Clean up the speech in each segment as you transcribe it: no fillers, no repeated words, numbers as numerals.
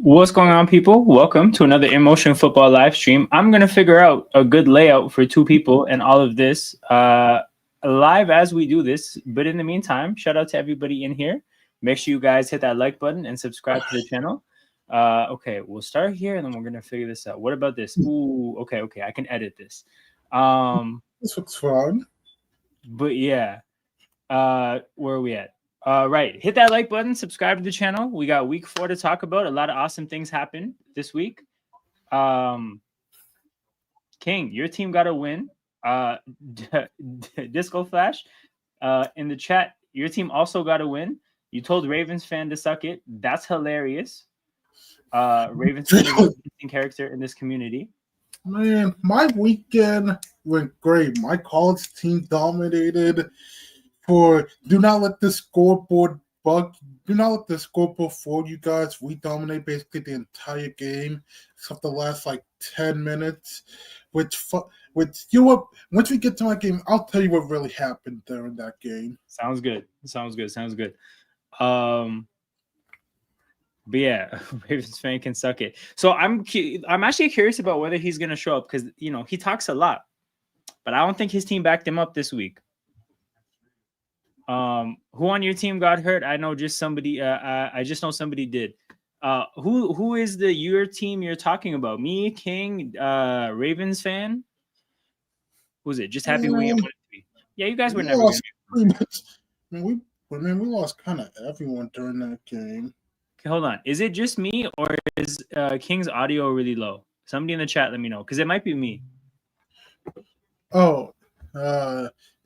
What's going on, people? Welcome to another Emotion Football live stream. I'm going to figure out a good layout for two people and all of this live as we do this. But in the meantime, shout out to everybody in here. Make sure you guys hit that like button and subscribe to the channel. Okay, we'll start here and then we're going to figure this out. What about this? Ooh, okay. I can edit this. This looks fun. But yeah, where are we at? Right. Hit that like button, subscribe to the channel. We got week 4 to talk about. A lot of awesome things happened this week. King, your team got a win. Disco Flash, in the chat, your team also got a win. You told Ravens fan to suck it. That's hilarious. Ravens fan is an interesting character in this community. Man, my weekend went great. My college team dominated. Do not let the scoreboard fool you guys. We dominate basically the entire game, except the last 10 minutes. Once we get to my game, I'll tell you what really happened during that game. Sounds good. But yeah, Ravens fan can suck it. So I'm actually curious about whether he's gonna show up because he talks a lot, but I don't think his team backed him up this week. Who on your team got hurt? I know just somebody. I just know somebody did. Who is your team you're talking about? Me, King, Ravens fan. Who's it? Just happy we won 3. Yeah, you guys were never. Pretty much. We lost kind of everyone during that game. Okay, hold on. Is it just me or is King's audio really low? Somebody in the chat, let me know because it might be me. Oh,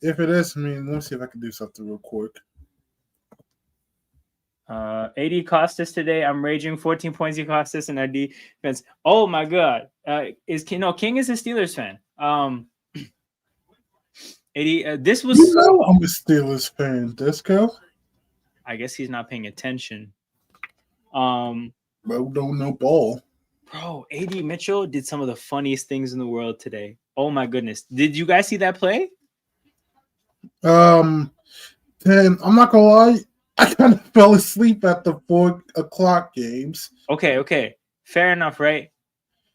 if it is me, let me see if I can do something real quick. 80 cost us today. I'm raging. 14 points he cost us in our defense. Oh my god. King is a Steelers fan. 80. This was. I'm a Steelers fan. Disco. I guess he's not paying attention. Bro, don't know ball. Bro, AD Mitchell did some of the funniest things in the world today. Oh my goodness. Did you guys see that play? I'm not gonna lie, I kind of fell asleep at the 4:00 games. Okay. Fair enough, right?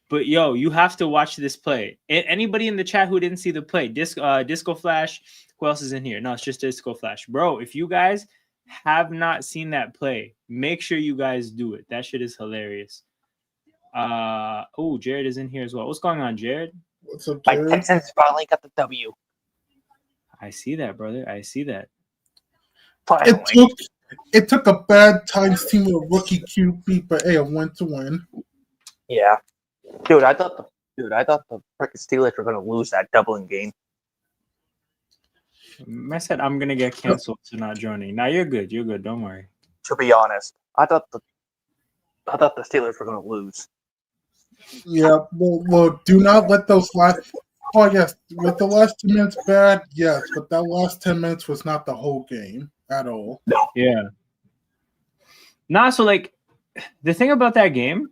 But yo, you have to watch this play. Anybody in the chat who didn't see the play, Disco Flash, who else is in here? No, it's just Disco Flash. Bro, if you guys have not seen that play, make sure you guys do it. That shit is hilarious. Jared is in here as well. What's going on, Jared? What's up, Jared? My Texans finally got the W. I see that, brother. I see that. It took a bad Titans team with a rookie QB, but hey, a win to win. Yeah, dude, I thought the freaking Steelers were gonna lose that doubling game. I said I'm gonna get canceled for not joining. Now you're good. You're good. Don't worry. To be honest, I thought the Steelers were gonna lose. Yeah, well, do not let those last. Oh yes, with the last 2 minutes bad, yes, but that last 10 minutes was not the whole game at all. No. Yeah. Nah, so the thing about that game,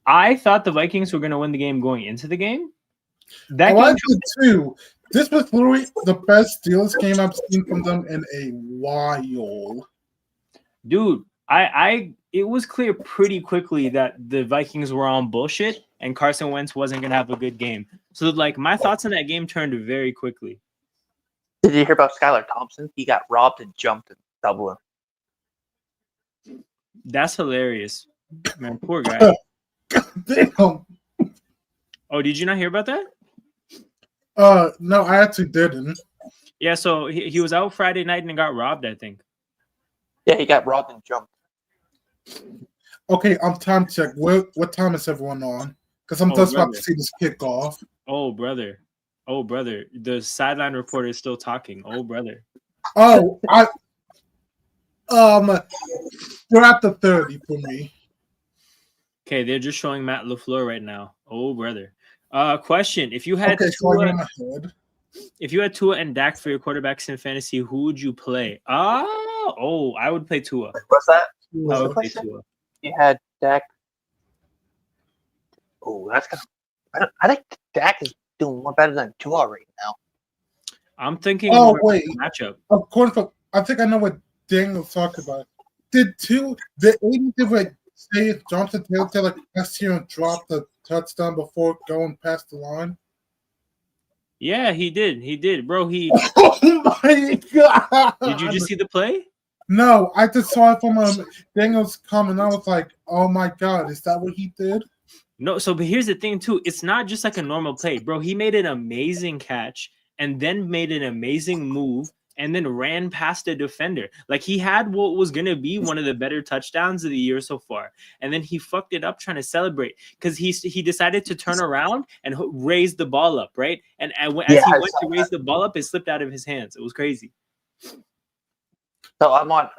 I thought the Vikings were gonna win the game going into the game. I did too. This was literally the best Steelers game I've seen from them in a while. Dude, it was clear pretty quickly that the Vikings were on bullshit and Carson Wentz wasn't going to have a good game. So, my thoughts on that game turned very quickly. Did you hear about Skylar Thompson? He got robbed and jumped in Dublin. That's hilarious. Man, poor guy. Damn. Oh, did you not hear about that? No, I actually didn't. Yeah, so he was out Friday night and got robbed, I think. Yeah, he got robbed and jumped. Okay, I'm time check. What time is everyone on? Because I'm just about to see this kickoff. Oh, brother. The sideline reporter is still talking. Oh, brother. Oh, they're at the 30 for me. Okay, they're just showing Matt LaFleur right now. Oh, brother. Question: If you had Tua and Dak for your quarterbacks in fantasy, who would you play? I would play Tua. What's that? I would play Tua. You had Dak. Oh, that's kind of. I think Dak is doing more better than Tua right now. I'm thinking. Matchup. Of course, I think I know what Daniel's talking about. Did 80 did what say if Jonathan Taylor passed here and dropped the touchdown before going past the line? Yeah, he did. He did, bro. Oh my god! Did you just see the play? No, I just saw it from Daniel's comment. I was like, oh my god, is that what he did? No, but here's the thing too. It's not just like a normal play, bro. He made an amazing catch and then made an amazing move and then ran past a defender. Like he had what was gonna be one of the better touchdowns of the year so far, and then he fucked it up trying to celebrate because he decided to turn around and raise the ball up, right? And as he went to raise the ball up, it slipped out of his hands. It was crazy. So I'm at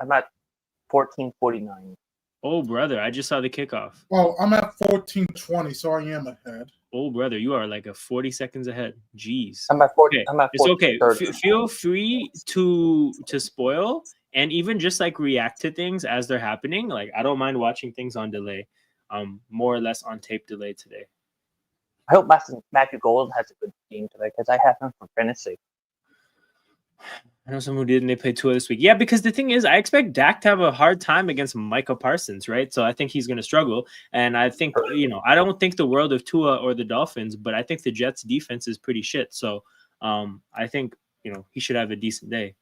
14:49. Oh, brother, I just saw the kickoff. Oh, I'm at 14:20, so I am ahead. Oh, brother, you are like 40 seconds ahead. Jeez. I'm at 40. Okay. I'm at 40. It's okay. Feel free to spoil and even just like react to things as they're happening. Like I don't mind watching things on delay. More or less on tape delay today. I hope Matthew Golden has a good game today because I have him for fantasy. I know someone who did, and they played Tua this week. Yeah, because the thing is, I expect Dak to have a hard time against Micah Parsons, right? So I think he's going to struggle. And I think, I don't think the world of Tua or the Dolphins, but I think the Jets' defense is pretty shit. So I think, he should have a decent day.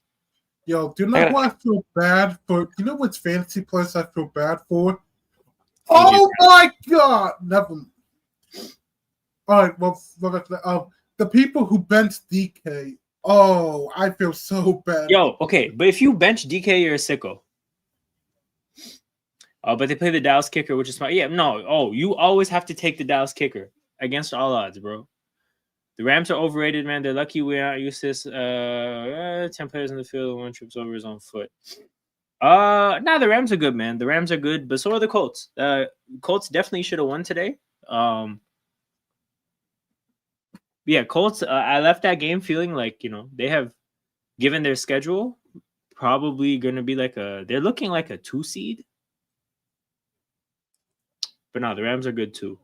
Yo, do you know who I feel bad for? You know which fantasy players I feel bad for? Oh my god! Never. All right, well, the people who benched DK. Oh, I feel so bad. Yo, okay, but if you bench DK, you're a sicko. But they play the Dallas kicker, which is fine. Yeah, no. Oh, you always have to take the Dallas kicker against all odds, bro. The Rams are overrated, man. They're lucky we aren't used to this. 10 players in the field, one trips over his own foot. The Rams are good, man. The Rams are good, but so are the Colts. Colts definitely should have won today. Yeah, Colts, I left that game feeling like, they have, given their schedule, probably going to be they're looking like a 2 seed. But no, the Rams are good too.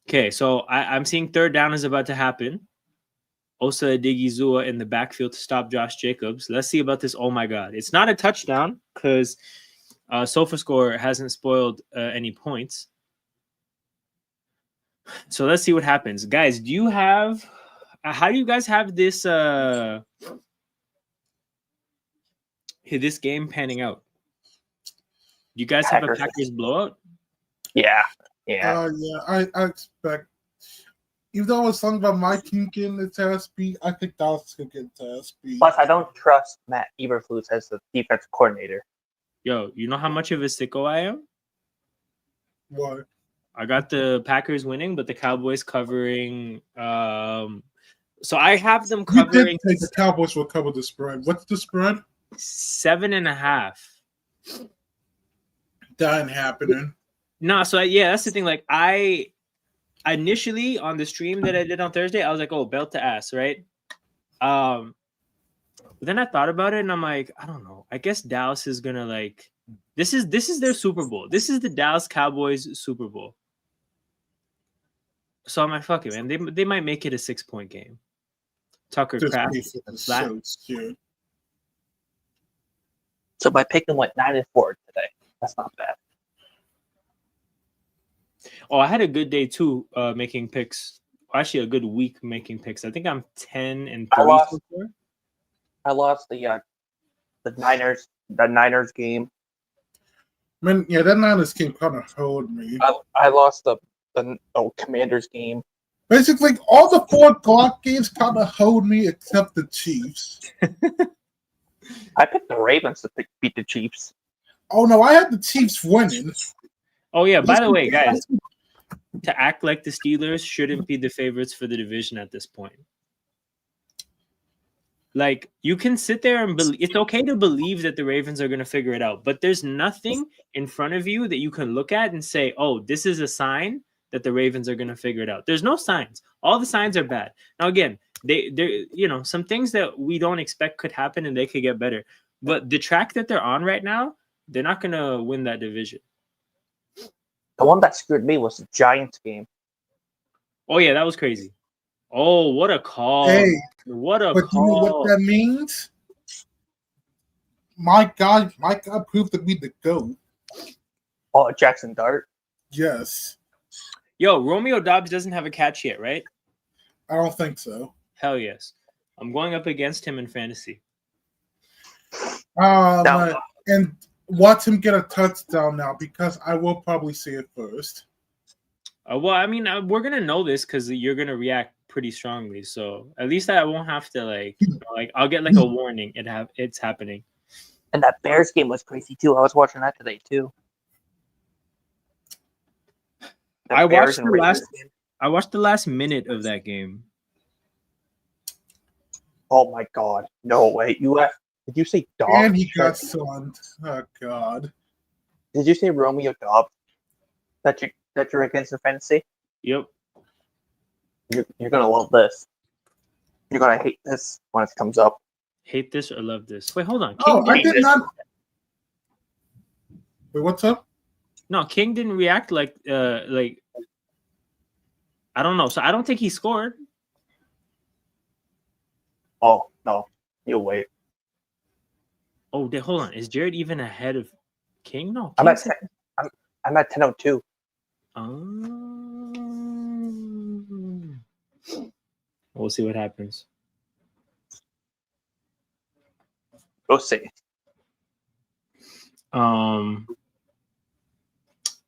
Okay, so I'm seeing third down is about to happen. Osa Odigizua in the backfield to stop Josh Jacobs. Let's see about this. Oh my God. It's not a touchdown because SofaScore hasn't spoiled any points. So let's see what happens. Guys, how do you guys have this this game panning out? Do you guys have a Packers blowout? Yeah. I expect, even though it's something about my team getting the TSB, I think Dallas could get TSB. Plus, I don't trust Matt Eberflus as the defense coordinator. Yo, you know how much of a sicko I am? What? I got the Packers winning, but the Cowboys covering. So I have them covering. You did take the Cowboys will cover the spread. What's the spread? 7.5. That ain't happening. No, so that's the thing. Like I initially on the stream that I did on Thursday, I was like, "Oh, belt to ass," right? But then I thought about it, and I'm like, I don't know. I guess Dallas is gonna like. This is their Super Bowl. This is the Dallas Cowboys Super Bowl. So I'm like, fuck it, man. They might make it a 6-point game. Tucker Kraft. So my picking went 9-4 today. That's not bad. Oh, I had a good day too, making picks. Actually, a good week making picks. I think I'm 10-3 so far. I lost the Niners game. Man, yeah, that Niners game kind of held me. I lost the Commanders game. Basically, all the 4 o'clock games kind of hold me except the Chiefs. I picked the Ravens to beat the Chiefs. Oh, no, I had the Chiefs winning. Oh, yeah, by the way, guys, to act like the Steelers shouldn't be the favorites for the division at this point. Like, you can sit there and believe it's okay to believe that the Ravens are going to figure it out, but there's nothing in front of you that you can look at and say, oh, this is a sign that the Ravens are going to figure it out. There's no signs. All the signs are bad. Now, again, they're some things that we don't expect could happen and they could get better. But the track that they're on right now, they're not going to win that division. The one that screwed me was the Giants game. Oh, yeah, that was crazy. Oh, what a call. Hey, what a but call. You know what that means? My God proved to be the GOAT. Oh, Jackson Dart. Yes. Yo, Romeo Doubs doesn't have a catch yet, right? I don't think so. Hell yes. I'm going up against him in fantasy. No. And watch him get a touchdown now because I will probably see it first. Well, I mean, we're gonna know this because you're gonna react pretty strongly. So at least I won't have to like I'll get like a warning. It's happening. And that Bears game was crazy too. I was watching that today too. I watched the last minute of that game. Oh my god! No way! Did you say Dobbs? And he got stunned. Oh god! Did you say Romeo Dobbs? That you're against in fantasy? Yep. You're gonna love this. You're gonna hate this when it comes up. Hate this or love this? Wait, hold on. I did not. Wait, what's up? No, King didn't react like I don't know. So I don't think he scored. Oh no, you'll wait. Oh, hold on. Is Jared even ahead of King? No, I'm at 10:02. We'll see what happens. We'll see.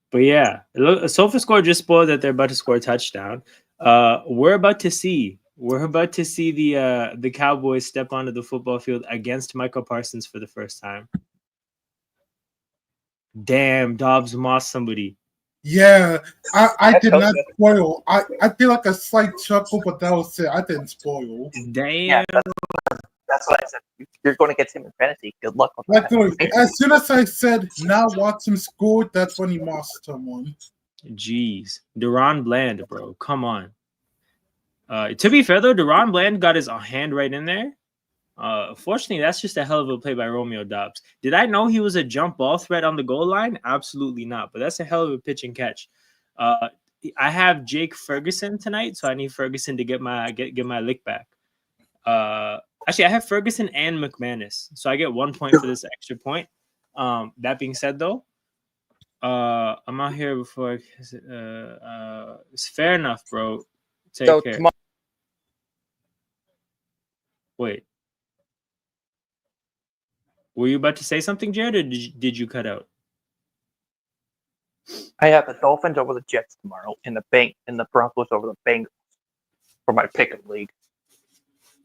But yeah, SofaScore just spoiled that they're about to score a touchdown. We're about to see the Cowboys step onto the football field against Micah Parsons for the first time. Damn, Dobbs mossed somebody. Yeah, I did not spoil. I feel like a slight chuckle, but that was it. I didn't spoil. Damn. Yeah, that's what I said. You're going to get him in fantasy. Good luck with that. As soon as I said, now watch him score, that's when he mossed someone. Jeez. Deron Bland, bro. Come on. To be fair, though, Deron Bland got his hand right in there. Fortunately, that's just a hell of a play by Romeo Doubs. Did I know he was a jump ball threat on the goal line? Absolutely not. But that's a hell of a pitch and catch. I have Jake Ferguson tonight, so I need Ferguson to get my lick back. Actually, I have Ferguson and McManus, so I get 1 point for this extra point. That being said, though, I'm out here before. It's fair enough, bro. Take care. Wait. Were you about to say something, Jared, or did you cut out? I have the Dolphins over the Jets tomorrow, and the Broncos over the Bengals for my pick-up league.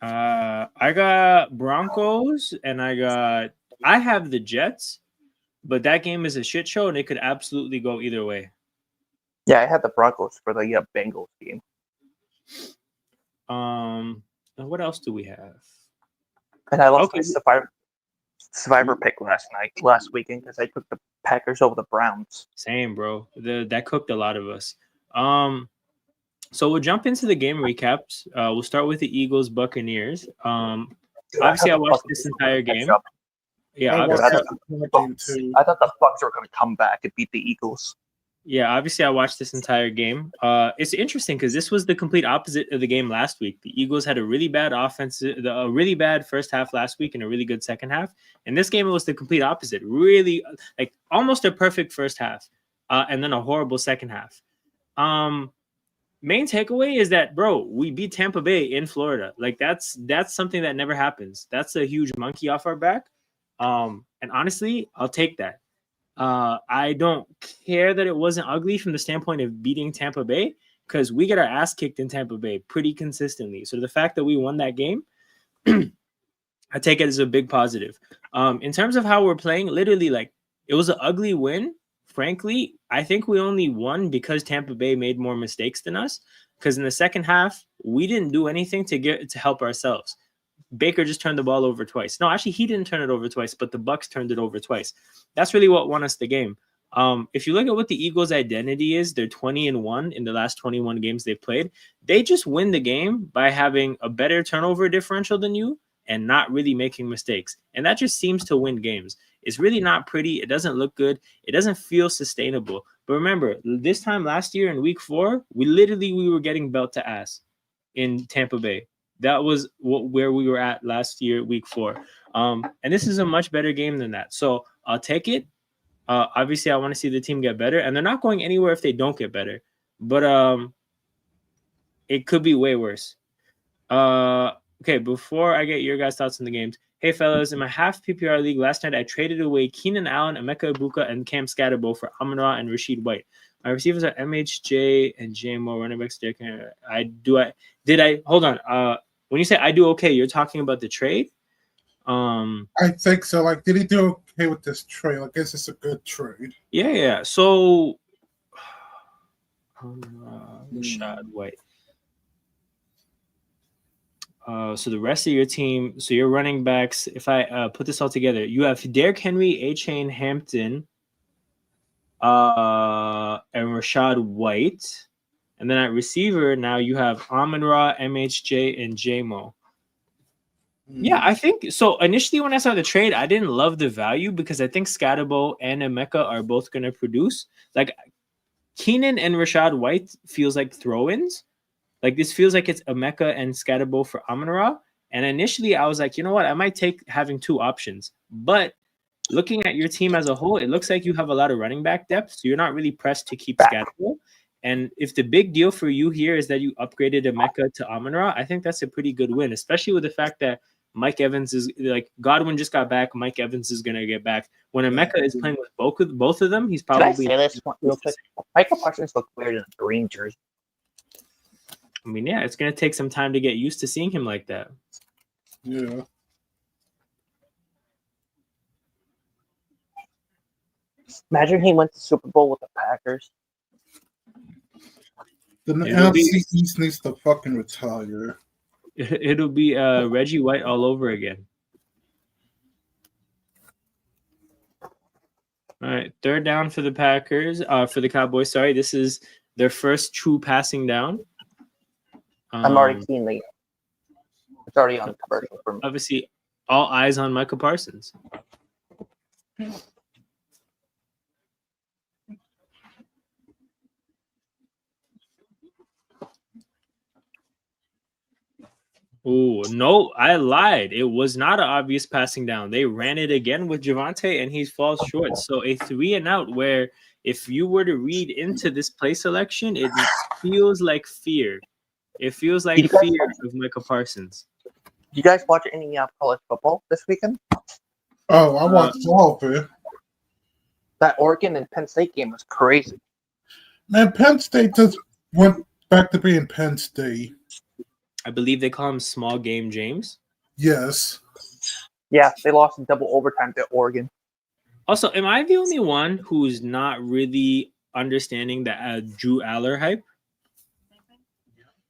I got Broncos, and I have the Jets, but that game is a shit show, and it could absolutely go either way. Yeah, I have the Broncos for the Bengals game. What else do we have? And I lost my Survivor pick last weekend because I took the Packers over the Browns. Same, bro. That cooked a lot of us. So we'll jump into the game recaps. We'll start with the Eagles Buccaneers. Obviously, I watched this entire game. Yeah, I thought the Bucs were going to come back and beat the Eagles. Yeah, obviously, I watched this entire game. It's interesting because this was the complete opposite of the game last week. The Eagles had a really bad a really bad first half last week and a really good second half. In this game, it was the complete opposite. Really, like almost a perfect first half, and then a horrible second half. Main takeaway is that, bro, we beat Tampa Bay in Florida. Like that's something that never happens. That's a huge monkey off our back. And honestly, I'll take that. I don't care that it wasn't ugly from the standpoint of beating Tampa Bay because we get our ass kicked in Tampa Bay pretty consistently. So the fact that we won that game, I take it as a big positive. In terms of how we're playing, literally, like it was an ugly win. Frankly, I think we only won because Tampa Bay made more mistakes than us. Because in the second half, we didn't do anything to help ourselves. Baker just turned the ball over twice. No, actually, he didn't turn it over twice, but the Bucs turned it over twice. That's really what won us the game. If you look at what the Eagles' identity is, they're 20-1 in the last 21 games they've played. They just win the game by having a better turnover differential than you and not really making mistakes. And that just seems to win games. It's really not pretty. It doesn't look good. It doesn't feel sustainable. But remember, this time last year in week 4, we were getting belt to ass in Tampa Bay. That was where we were at last year, week 4. And this is a much better game than that. So I'll take it. Obviously, I want to see the team get better, and they're not going anywhere if they don't get better. But it could be way worse. Okay, before I get your guys' thoughts on the games, hey fellas, in my half PPR league last night, I traded away Keenan Allen, Emeka Ibuka, and Cam Scatterbo for Amon-Ra and Rashid White. My receivers are MHJ and JMO, running backs. Hold on. When you say I do okay, you're talking about the trade? I think so. Like, did he do okay with this trade? I guess it's a good trade. Yeah. So, Rashad White. So the rest of your team, so your running backs, if I put this all together, you have Derrick Henry, A-Chain, Hampton, and Rashad White. And then at receiver, now you have Amon-Ra, MHJ, and JMO. Yeah, I think so. Initially, when I saw the trade, I didn't love the value because I think Scatterbo and Emeka are both going to produce. Like Keenan and Rashad White feels like throw-ins. Like this feels like it's Emeka and Scatterbo for Amon-Ra. And initially, I was like, you know what? I might take having two options. But looking at your team as a whole, it looks like you have a lot of running back depth. So you're not really pressed to keep Scatterbo. And if the big deal for you here is that you upgraded Emeka to Amon-Ra, I think that's a pretty good win, especially with the fact that Mike Evans is like Godwin just got back. Mike Evans is going to get back. When Emeka is playing with both of them, he's probably. Can I say this real quick? Micah Parsons looked weird in a green jersey. I mean, yeah, it's going to take some time to get used to seeing him like that. Yeah. Imagine he went to Super Bowl with the Packers. The NFC East needs to fucking retire. It'll be Reggie White all over again. All right, third down for the Packers. For the Cowboys, sorry. This is their first true passing down. I'm already keenly. It's already on commercial for me. Obviously, all eyes on Micah Parsons. Oh, no, I lied. It was not an obvious passing down. They ran it again with Javonte, and he falls short. So a 3-and-out where if you were to read into this play selection, it feels like fear. It feels like fear of Micah Parsons. Did you guys watch any college football this weekend? Oh, I watched all of it. That Oregon and Penn State game was crazy. Man, Penn State just went back to being Penn State. I believe they call him Small Game James. Yes. Yeah, they lost in double overtime to Oregon. Also, am I the only one who's not really understanding the Drew Aller hype?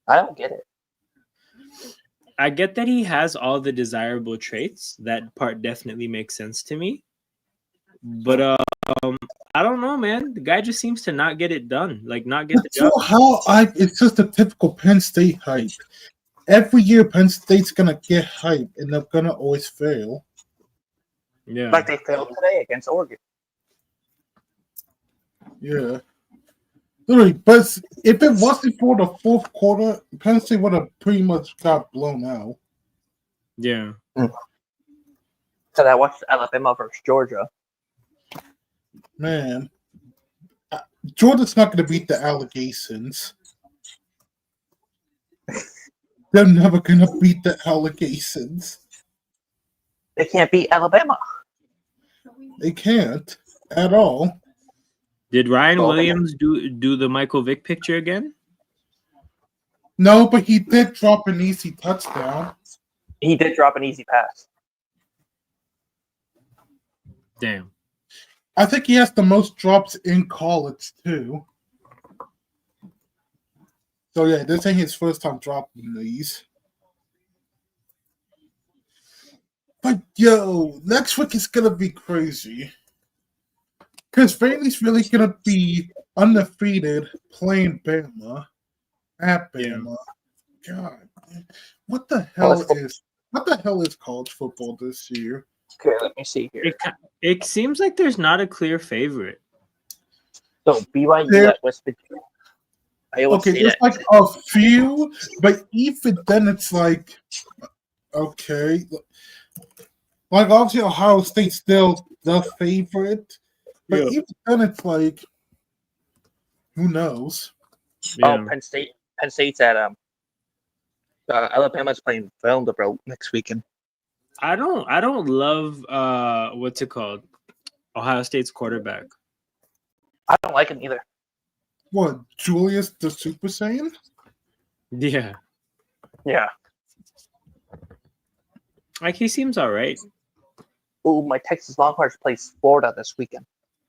I don't get it. I get that he has all the desirable traits. That part definitely makes sense to me. But I don't know, man. The guy just seems to not get it done. Like, not get the job. It's just a typical Penn State hype. Every year, Penn State's gonna get hype, and they're gonna always fail. Yeah, like they failed today against Oregon. Yeah, literally. But if it wasn't for the fourth quarter, Penn State would have pretty much got blown out. Yeah. So I watched Alabama versus Georgia. Man, Georgia's not gonna beat the Allegations. They're never gonna beat the Allegations. They can't beat Alabama. They can't at all. Did Ryan Williams do the Michael Vick picture again? No, but he did drop an easy touchdown. He did drop an easy pass. Damn. I think he has the most drops in college too. So yeah, this ain't his first time dropping these. But yo, next week is gonna be crazy. Because Bailey's really gonna be undefeated playing Bama at Bama. God, what the hell is college football this year? Okay, let me see here. It seems like there's not a clear favorite. So BYU at West Virginia. There's like a few, but even then it's like, okay. Like obviously Ohio State's still the favorite. But Yeah. even then, it's like, who knows? Yeah. Oh, Penn State's at Alabama's playing Vanderbilt next weekend. I don't love what's it called? Ohio State's quarterback. I don't like him either. What, Julius the Super Saiyan? Yeah. Yeah. Like he seems all right. Ooh, my Texas Longhorns plays Florida this weekend.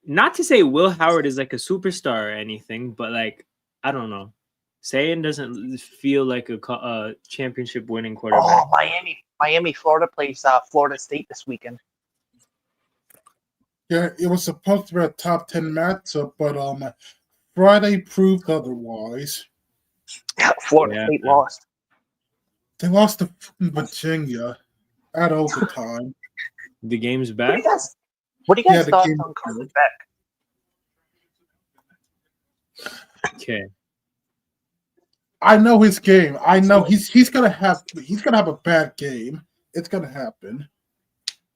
Not to say Will Howard is like a superstar or anything, but like I don't know. Sayan doesn't feel like a championship winning quarterback. Oh, Miami, Florida plays Florida State this weekend. Yeah, it was supposed to be a top 10 matchup, but Friday proved otherwise. Florida State lost. They lost to Virginia at overtime. The game's back. What do you guys the thought game- on Carson Beck? Okay. I know his game. I know he's gonna have a bad game. It's gonna happen.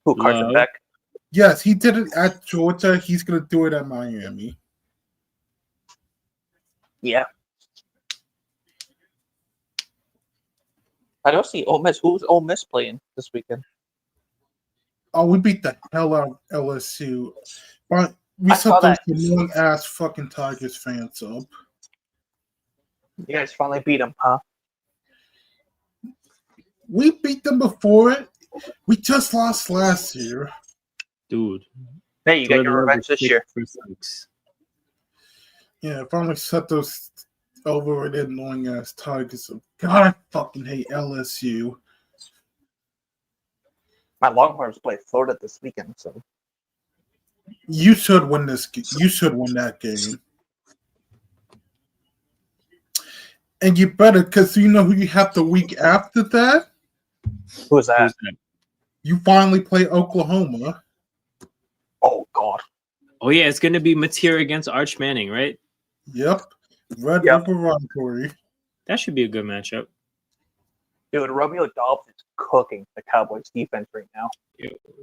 Who, Carson Love. Beck? Yes, he did it at Georgia. He's gonna do it at Miami. Yeah. I don't see Ole Miss. Who's Ole Miss playing this weekend? Oh, we beat the hell out of LSU. But we I set saw those that. annoying ass fucking Tigers fans up. You guys finally beat them, huh? We beat them before. We just lost last year. Dude. Hey, you got your revenge this year. Yeah, finally set those overrated annoying ass Tigers up. God, I fucking hate LSU. My Longhorns play Florida this weekend, so You should win this. You should win that game. And you better, because you know who you have the week after that? who's that? You finally play Oklahoma. Oh God. Oh yeah, it's gonna be Mateer against Arch Manning, right? Yep. Red Yep. River Rivalry. That should be a good matchup. Dude, Romeo Dobbs is cooking the Cowboys defense right now.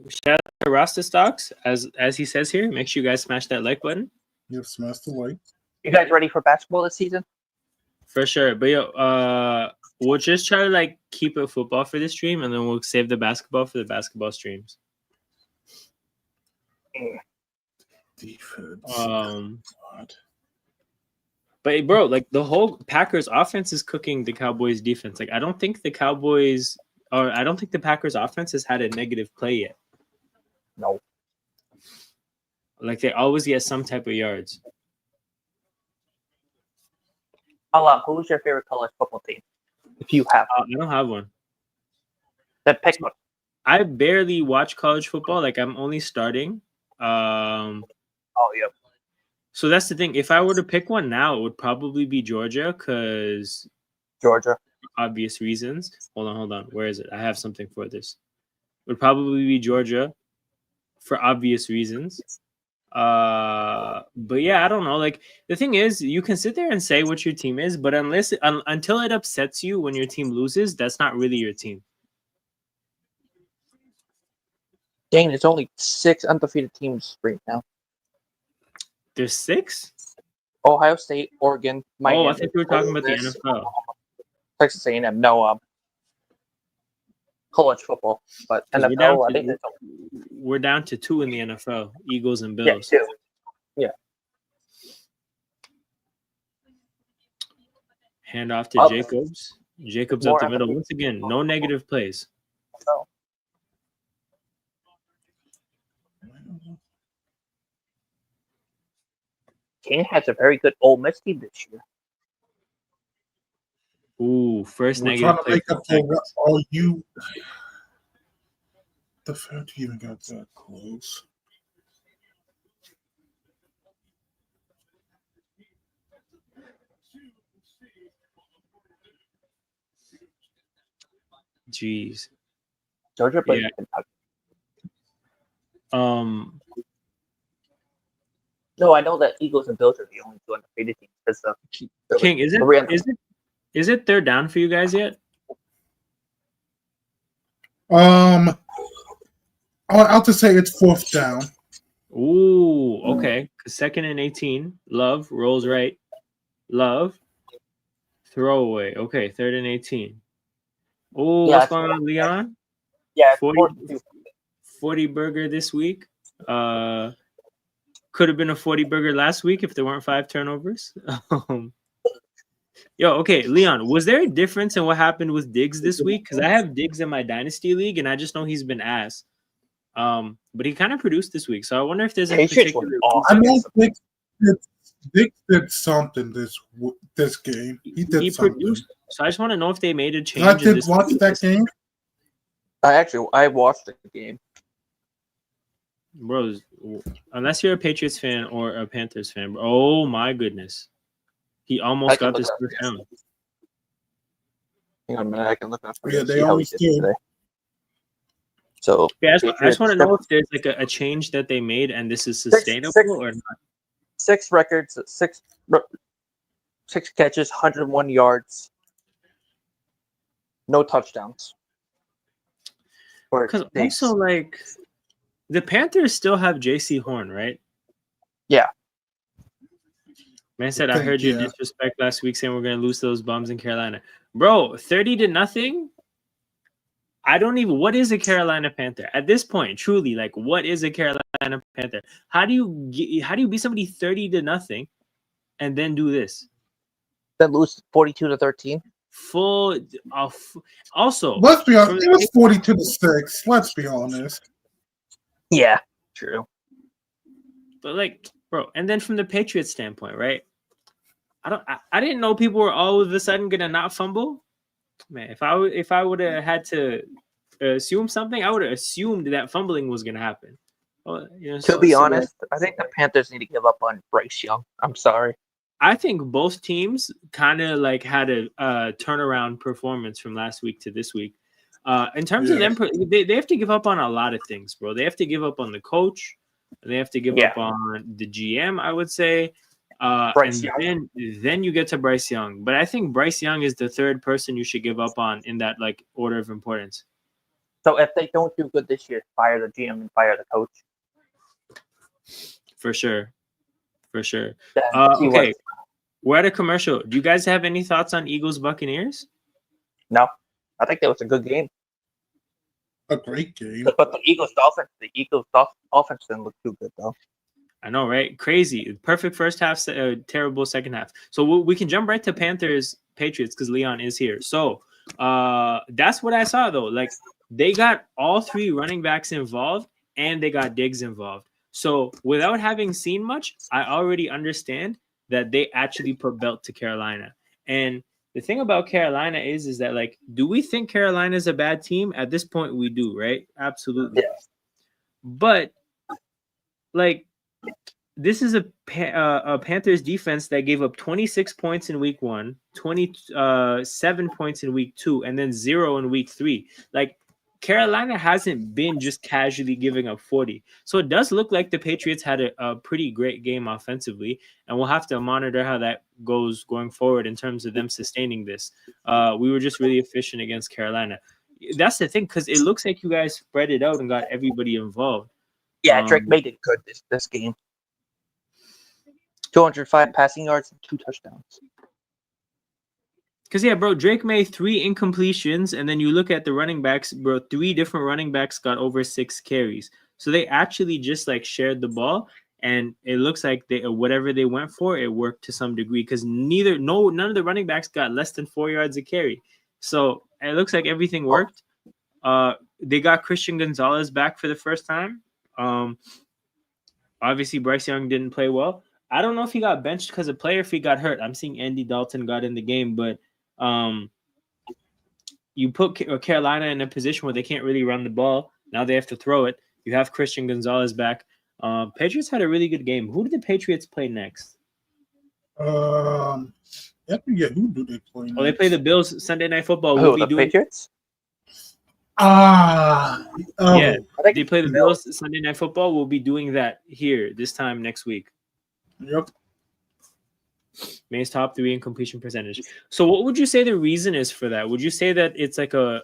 Shout out to Rasta Stocks, as he says here. Make sure you guys smash that like button. Yep, smash the light. You guys ready for basketball this season? For sure. But yo, we'll just try to like keep it football for this stream, and then we'll save the basketball for the basketball streams. Defense. But bro, like the whole Packers offense is cooking the Cowboys defense. Like I don't think the Packers offense has had a negative play yet. No. Like they always get some type of yards. Who's your favorite college football team? If you have, I don't have one. then pick one. I barely watch college football. Like I'm only starting. Oh, yeah. So that's the thing. If I were to pick one now, it would probably be Georgia, because Georgia. obvious reasons. Hold on. Where is it? I have something for this. It would probably be Georgia for obvious reasons. But yeah, I don't know. Like the thing is, you can sit there and say what your team is, but until it upsets you when your team loses, that's not really your team. Dang, there's only 6 undefeated teams right now. There's 6? Ohio State, Oregon, Miami. I think we were talking about the Ole Miss, NFL. Texas A&M. No, college football, but NFL. I think we're down to 2 in the NFL: Eagles and yeah, Bills. 2. Yeah. Hand off to Jacobs. Jacobs up the middle once again. No negative plays. No. Kane has a very good Ole Miss team this year. Ooh, first We're negative trying to play. make up for what all you. The fact you even got that close. Jeez. Georgia plays Yeah. Kentucky. No, I know that Eagles and Bills are the only 2 undefeated teams. King, is it third down for you guys yet? I'll just say it's 4th down. Ooh, okay. 'Cause 2nd and 18. Love rolls right. Love. Throwaway. Okay, 3rd and 18. Oh, Yeah, what's it's going on, Leon? Yeah, 40 burger this week. Could have been a 40 burger last week if there weren't 5 turnovers. Yo, okay, Leon, was there a difference in what happened with Diggs this week? Because I have Diggs in my dynasty league, and I just know he's been ass. But he kind of produced this week, so I wonder if there's a Patriots were particular. awesome. I know Dick did something this game. He did something. Produced. So I just want to know if they made a change. I did watch that game. I watched the game. Bro, unless you're a Patriots fan or a Panthers fan, bro. Oh my goodness. He almost got this first down. Hang on a minute, I can look up. Yeah, they always do. So yeah, I just want to know if there's like a change that they made and this is sustainable or not. 6 records, 6 catches, 101 yards, no touchdowns. Because also, like, the Panthers still have J.C. Horn, right? Yeah. Man said, I heard your disrespect last week saying we're going to lose those bums in Carolina. Bro, 30-0? I don't even. What is a Carolina Panther at this point? Truly, like, what is a Carolina Panther? How do you beat somebody 30-0 and then do this? Then lose 42-13. Full. Also, let's be honest. It was 42-6. Let's be honest. Yeah, true. But like, bro, and then from the Patriots standpoint, right? I didn't know people were all of a sudden gonna not fumble. Man, if I would have had to assume something, I would have assumed that fumbling was gonna happen. Well, to be honest, I think the Panthers need to give up on Bryce Young. I'm sorry. I think both teams kind of like had a turnaround performance from last week to this week. In terms of them, they have to give up on a lot of things, bro. They have to give up on the coach. They have to give up on the GM, I would say. And then you get to Bryce Young. But I think Bryce Young is the third person you should give up on in that like order of importance. So if they don't do good this year, fire the GM and fire the coach. For sure. Okay. We're at a commercial. Do you guys have any thoughts on Eagles Buccaneers? No. I think that was a good game. A great game. But the Eagles offense didn't look too good though. I know, right? Crazy. Perfect first half, terrible second half. So we can jump right to Panthers Patriots because Leon is here. So that's what I saw though. Like they got all 3 running backs involved and they got Diggs involved. So without having seen much, I already understand that they actually put belt to Carolina. And the thing about Carolina is that, like, do we think Carolina is a bad team? At this point, we do, right? Absolutely. Yeah. But, like, this is a Panthers defense that gave up 26 points in week 1, 27 points in week 2, and then 0 in week 3. Like, Carolina hasn't been just casually giving up 40. So it does look like the Patriots had a pretty great game offensively, and we'll have to monitor how that goes going forward in terms of them sustaining this. We were just really efficient against Carolina. That's the thing, because it looks like you guys spread it out and got everybody involved. Yeah, Drake made it good this game. 205 passing yards and 2 touchdowns. Because, yeah, bro, Drake made 3 incompletions, and then you look at the running backs, bro, 3 different running backs got over 6 carries. So they actually just, like, shared the ball, and it looks like whatever they went for, it worked to some degree because none of the running backs got less than 4 yards a carry. So it looks like everything worked. They got Christian Gonzalez back for the first time. Obviously, Bryce Young didn't play well. I don't know if he got benched because of play or if he got hurt. I'm seeing Andy Dalton got in the game, but you put Carolina in a position where they can't really run the ball. Now they have to throw it. You have Christian Gonzalez back. Patriots had a really good game. Who did the Patriots play next? I forget who do they play next. Oh, they play the Bills Sunday Night Football. The Patriots? Yeah, they play the Bills Sunday Night Football. We'll be doing that here this time next week. Yep. May's top 3 in completion percentage. So what would you say the reason is for that? Would you say that it's like a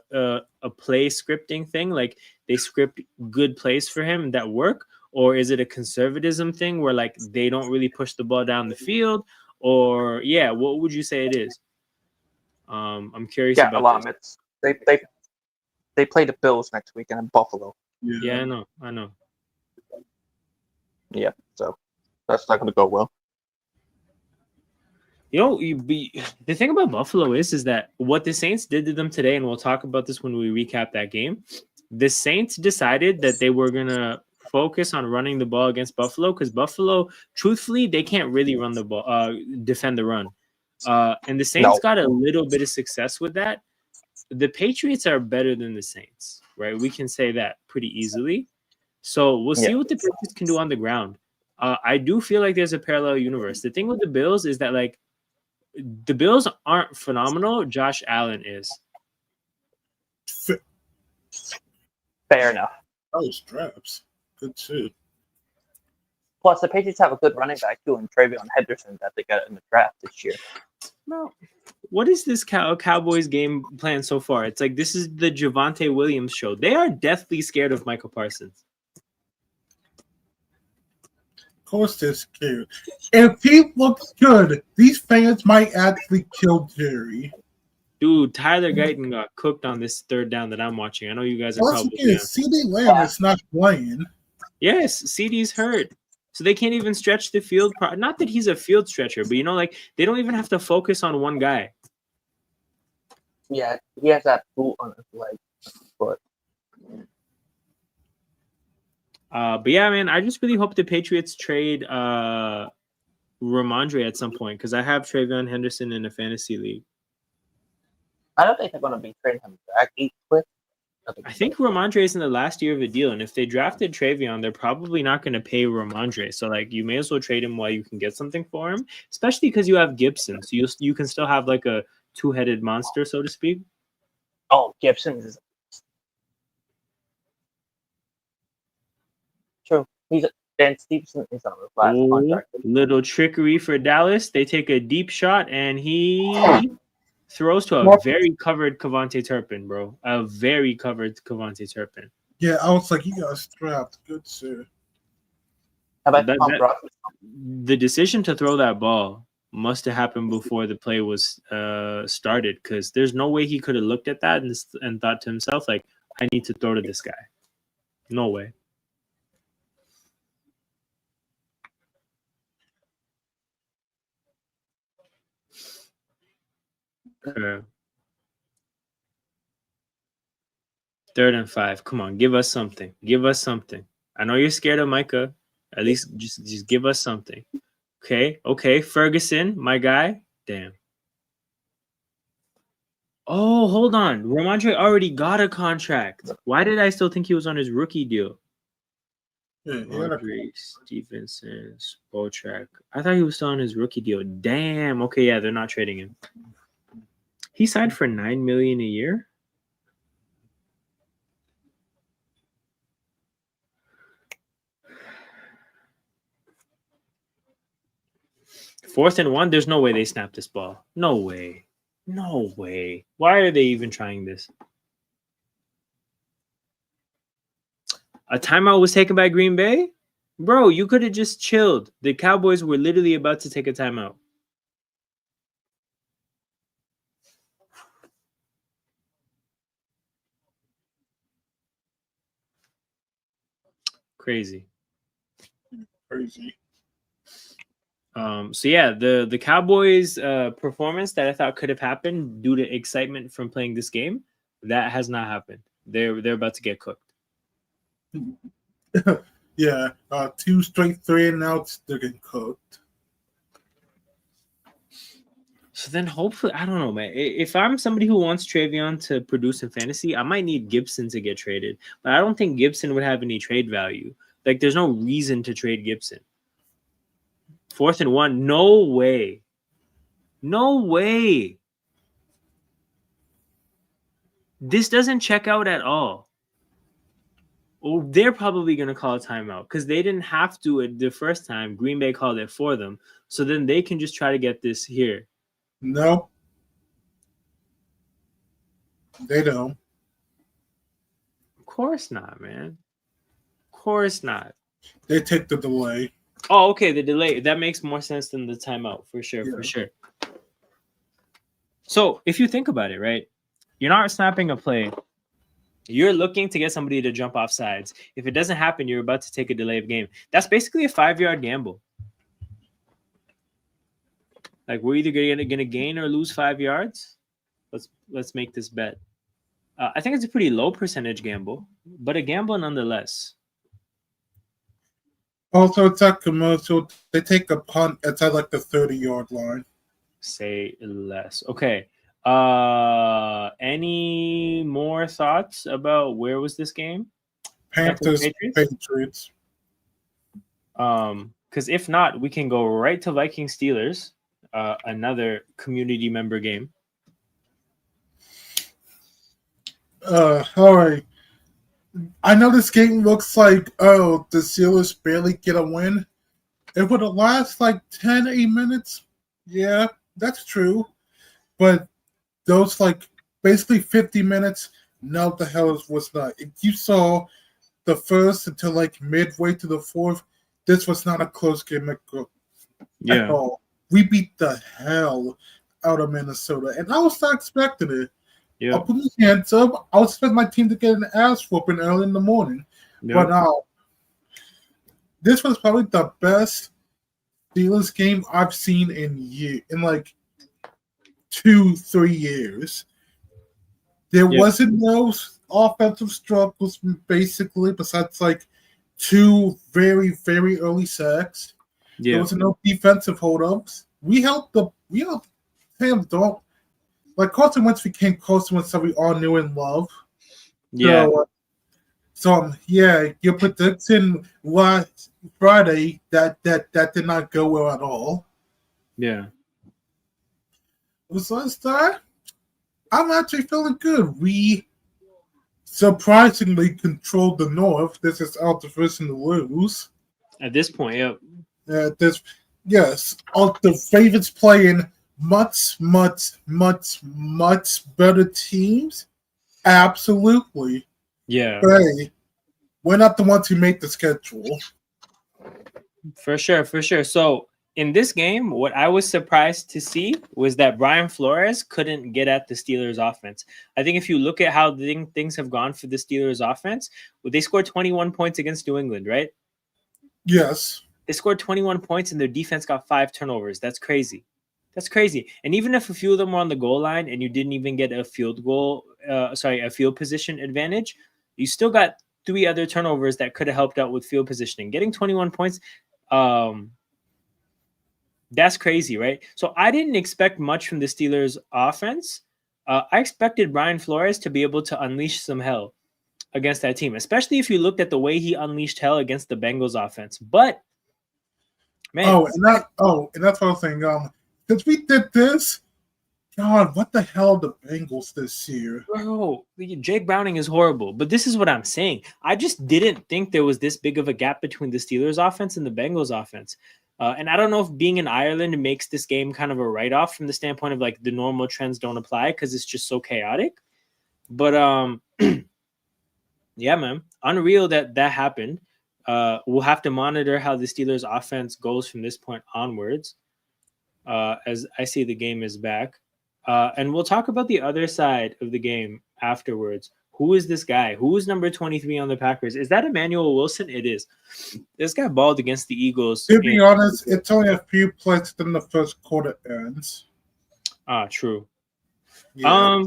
play scripting thing? Like they script good plays for him that work? or is it a conservatism thing where like they don't really push the ball down the field? Or yeah, what would you say it is? I'm curious Yeah, about a lot this. of it. They play the Bills next weekend in Buffalo. Yeah, I know. Yeah, so that's not going to go well. You know, the thing about Buffalo is that what the Saints did to them today, and we'll talk about this when we recap that game. The Saints decided that they were gonna focus on running the ball against Buffalo because Buffalo, truthfully, they can't really run the ball, defend the run. And the Saints got a little bit of success with that. The Patriots are better than the Saints, right? We can say that pretty easily. So we'll see what the Patriots can do on the ground. I do feel like there's a parallel universe. The thing with the Bills is that like the Bills aren't phenomenal. Josh Allen is. Fair enough. Oh, straps. Good shit. Plus, the Patriots have a good running back too, in Travion Henderson that they got in the draft this year. No. What is this Cowboys game plan so far? It's like this is the Javonte Williams show. They are deathly scared of Micah Parsons. Of course they're scared. If he looks good, these fans might actually kill Jerry. Dude, Tyler Guyton got cooked on this third down that I'm watching. I know you guys are Plus, probably CD Lamb is not playing. Yes, CD's hurt. So they can't even stretch the field. Not that he's a field stretcher, but you know, like they don't even have to focus on one guy. Yeah, he has that boot on his leg. But yeah, man, I just really hope the Patriots trade Ramondre at some point because I have Travion Henderson in a fantasy league. I don't think they're going to be trading him back quick. I think Ramondre is in the last year of a deal, and if they drafted Travion, they're probably not going to pay Ramondre. So, like, you may as well trade him while you can get something for him, especially because you have Gibson. So you can still have like a two-headed monster, so to speak. Oh, Gibson is true. Dan Stevenson is on his last contract. Little trickery for Dallas. They take a deep shot, and he throws to a very covered Kevontae Turpin, bro. A very covered Kevontae Turpin. Yeah, I was like, you got strapped. Good sir. How about the decision to throw that ball must have happened before the play was started because there's no way he could have looked at that and thought to himself, like, I need to throw to this guy. No way. Okay. 3rd and 5. Come on, give us something. Give us something. I know you're scared of Micah. At least just give us something. Okay. Ferguson, my guy. Damn. Oh, hold on. Ramondre already got a contract. Why did I still think he was on his rookie deal? Ramondre Stevenson, Spotrack. I thought he was still on his rookie deal. Damn. Okay, yeah, they're not trading him. He signed for $9 million a year. Fourth and 1, there's no way they snap this ball. No way. Why are they even trying this? A timeout was taken by Green Bay? Bro, you could have just chilled. The Cowboys were literally about to take a timeout. Crazy. So yeah, the Cowboys performance that I thought could have happened due to excitement from playing this game, that has not happened. They're about to get cooked. Yeah, 2 straight 3-and-outs, they're getting cooked. So then hopefully, I don't know, man. If I'm somebody who wants Travion to produce in fantasy, I might need Gibson to get traded. But I don't think Gibson would have any trade value. Like, there's no reason to trade Gibson. 4th and 1, no way. This doesn't check out at all. Oh, they're probably going to call a timeout because they didn't have to the first time. Green Bay called it for them. So then they can just try to get this here. No. They don't. Of course not, man. Of course not. They take the delay. Oh, okay, the delay. That makes more sense than the timeout, for sure, Yeah. for sure. So if you think about it, right, you're not snapping a play. You're looking to get somebody to jump off sides. If it doesn't happen, you're about to take a delay of game. That's basically a 5-yard gamble. Like, we're either gonna gain or lose 5 yards. Let's make this bet. I think it's a pretty low percentage gamble, but a gamble nonetheless. Also, it's a commercial. They take a punt at like the 30-yard line. Say less. Okay. Any more thoughts about where was this game? Panthers, Patriots. Because if not, we can go right to Vikings Steelers, another community member game. All right. I know this game looks like, the Steelers barely get a win. It would have last like 10, 8 minutes. Yeah, that's true. But those like basically 50 minutes, no, the hell was not. If you saw the first until like midway to the fourth, this was not a close game at all. We beat the hell out of Minnesota, and I was not expecting it. Yeah. I'll put my hands up. I was expecting my team to get an ass whooping early in the morning. Yeah. But this was probably the best Steelers game I've seen in like 2-3 years. There wasn't no offensive struggles basically, besides like 2 very, very early sacks. Yeah. There was no defensive holdups. We helped Sam Darnold. Like Carson Wentz became Carson Wentz that we all knew and loved. Yeah. So your prediction last Friday that did not go well at all. Yeah. Besides that, I'm actually feeling good. We surprisingly controlled the North. This is our division to lose. At this point, yeah. All the favorites playing much better teams. Absolutely. Yeah. Hey, we're not the ones who make the schedule. For sure. So in this game, what I was surprised to see was that Brian Flores couldn't get at the Steelers offense. I think if you look at how things have gone for the Steelers offense, they scored 21 points against New England, right? Yes. They scored 21 points and their defense got 5 turnovers. That's crazy. And even if a few of them were on the goal line and you didn't even get a field position advantage, you still got 3 other turnovers that could have helped out with field positioning. Getting 21 points, that's crazy, right? So I didn't expect much from the Steelers offense. I expected Brian Flores to be able to unleash some hell against that team, especially if you looked at the way he unleashed hell against the Bengals offense. But man, and that's what I was saying. Since we did this, God, what the hell are the Bengals this year? Bro, Jake Browning is horrible. But this is what I'm saying. I just didn't think there was this big of a gap between the Steelers offense and the Bengals offense. And I don't know if being in Ireland makes this game kind of a write-off from the standpoint of like the normal trends don't apply because it's just so chaotic. But yeah, man, unreal that happened. We'll have to monitor how the Steelers offense goes from this point onwards. As I see the game is back. And we'll talk about the other side of the game afterwards. Who is this guy? Who is number 23 on the Packers? Is that Emmanuel Wilson? It is. This guy balled against the Eagles. To be honest, it's only a few plays in the first quarter ends. True. Yeah.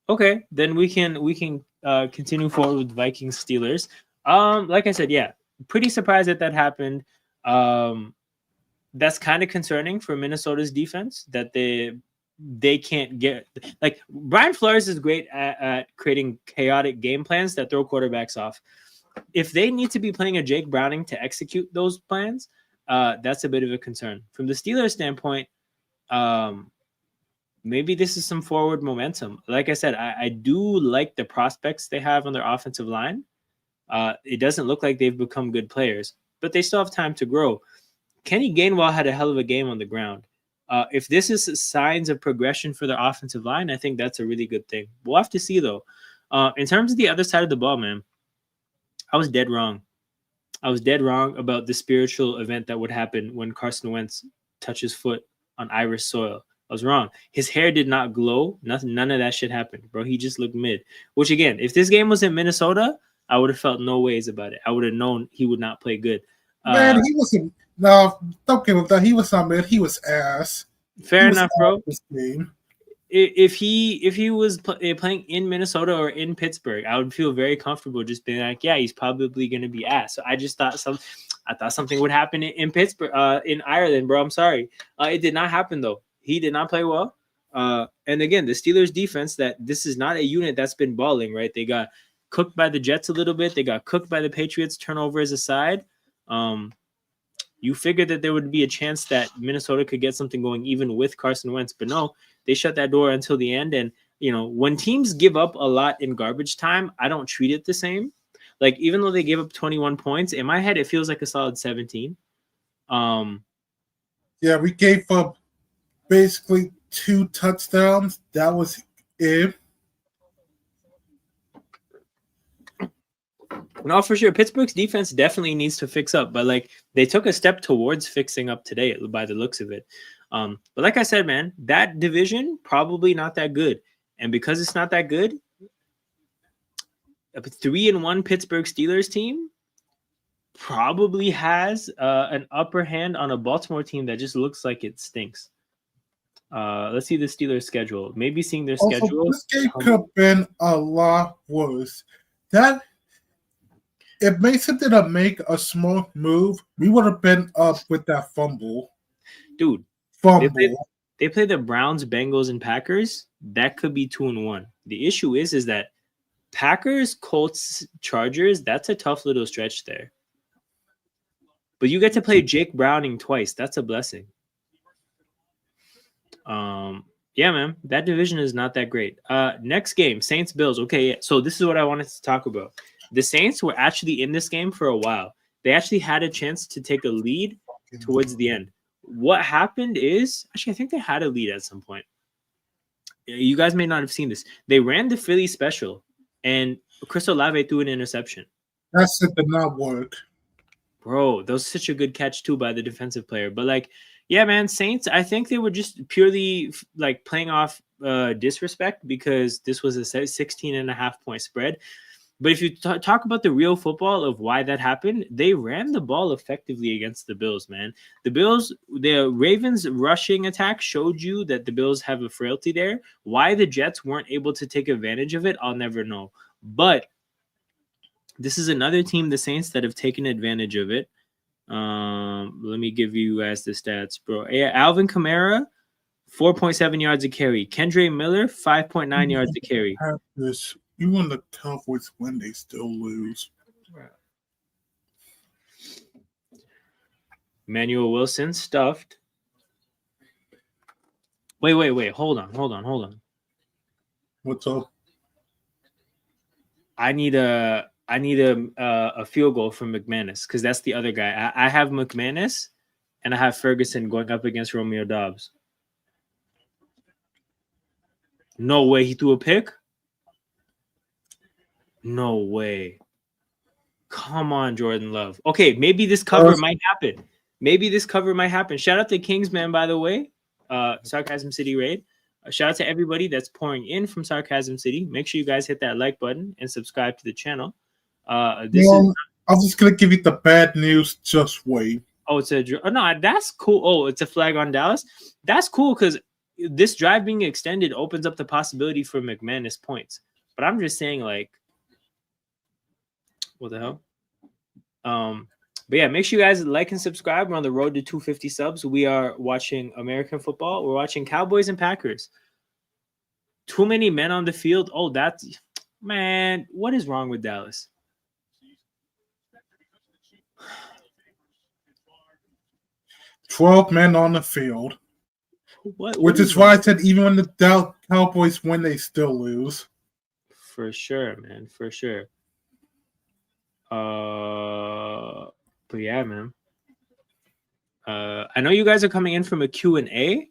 Okay, then we can continue forward with Vikings Steelers. Like I said, yeah, pretty surprised that happened. That's kind of concerning for Minnesota's defense that they can't get, like, Brian Flores is great at creating chaotic game plans that throw quarterbacks off. If they need to be playing a Jake Browning to execute those plans, that's a bit of a concern. From the Steelers standpoint, maybe this is some forward momentum. Like I said, I do like the prospects they have on their offensive line. It doesn't look like they've become good players, but they still have time to grow. Kenny Gainwell had a hell of a game on the ground. If this is signs of progression for their offensive line, I think that's a really good thing. We'll have to see, though. In terms of the other side of the ball, man, I was dead wrong. I was dead wrong about the spiritual event that would happen when Carson Wentz touches foot on Irish soil. I was wrong. His hair did not glow. None of that shit happened, bro. He just looked mid. Which, again, if this game was in Minnesota, I would have felt no ways about it. I would have known he would not play good. Man, he wasn't. No, don't give him that. He was not mid. He was ass. Fair He was enough, bro. This game. If he was playing in Minnesota or in Pittsburgh, I would feel very comfortable just being like, yeah, he's probably going to be ass. So I just thought something would happen in Pittsburgh, in Ireland, bro. I'm sorry. It did not happen, though. He did not play well. And again, the Steelers defense, that this is not a unit that's been balling, right? They got cooked by the Jets a little bit. They got cooked by the Patriots, turnovers aside. You figured that there would be a chance that Minnesota could get something going even with Carson Wentz, but no, they shut that door until the end. And, when teams give up a lot in garbage time, I don't treat it the same. Like, even though they gave up 21 points, in my head, it feels like a solid 17. Yeah, we gave up basically 2 touchdowns. That was it. No, for sure. Pittsburgh's defense definitely needs to fix up, but they took a step towards fixing up today by the looks of it. But like I said, man, that division probably not that good, and because it's not that good, a 3-1 Pittsburgh Steelers team probably has an upper hand on a Baltimore team that just looks like it stinks. Let's see the Steelers schedule. Maybe seeing their schedule. This game could have been a lot worse. If Mason didn't make a move, we would have been up with that fumble. Dude, they play the Browns, Bengals, and Packers. That could be 2-1. The issue is that Packers, Colts, Chargers, that's a tough little stretch there. But you get to play Jake Browning twice. That's a blessing. Yeah, man, that division is not that great. Next game, Saints, Bills. Okay, yeah. So this is what I wanted to talk about. The Saints were actually in this game for a while. They actually had a chance to take a lead towards the end. What happened is, actually, I think they had a lead at some point. You guys may not have seen this. They ran the Philly special, and Chris Olave threw an interception. That shit did not work. Bro, that was such a good catch, too, by the defensive player. But, yeah, man, Saints, I think they were just purely, playing off disrespect because this was a 16.5-point spread. But if you talk about the real football of why that happened, they ran the ball effectively against the Bills, man. The Ravens rushing attack showed you that the Bills have a frailty there. Why the Jets weren't able to take advantage of it, I'll never know. But this is another team, the Saints, that have taken advantage of it. Let me give you guys the stats, bro. Yeah, Alvin Kamara, 4.7 yards a carry. Kendre Miller, 5.9 yards a carry. Even when the Cowboys win, they still lose. Emmanuel Wilson stuffed. Wait. Hold on. What's up? I need a field goal from McManus because that's the other guy. I have McManus and I have Ferguson going up against Romeo Doubs. No way he threw a pick. No way. Come on, Jordan Love. Okay, maybe this cover might happen. Shout out to Kingsman, by the way. Sarcasm City Raid. Shout out to everybody that's pouring in from Sarcasm City. Make sure you guys hit that like button and subscribe to the channel. I'm just going to give you the bad news. Just wait. Oh, that's cool. Oh, it's a flag on Dallas. That's cool because this drive being extended opens up the possibility for McManus points. But I'm just saying, what the hell? But yeah, make sure you guys like and subscribe. We're on the road to 250 subs. We are watching American football. We're watching Cowboys and Packers. Too many men on the field. Oh, man, what is wrong with Dallas? $12 men on the field. Which is why I said even when the Dallas Cowboys win, they still lose. For sure, man. For sure. But yeah, man. I know you guys are coming in from a Q&A,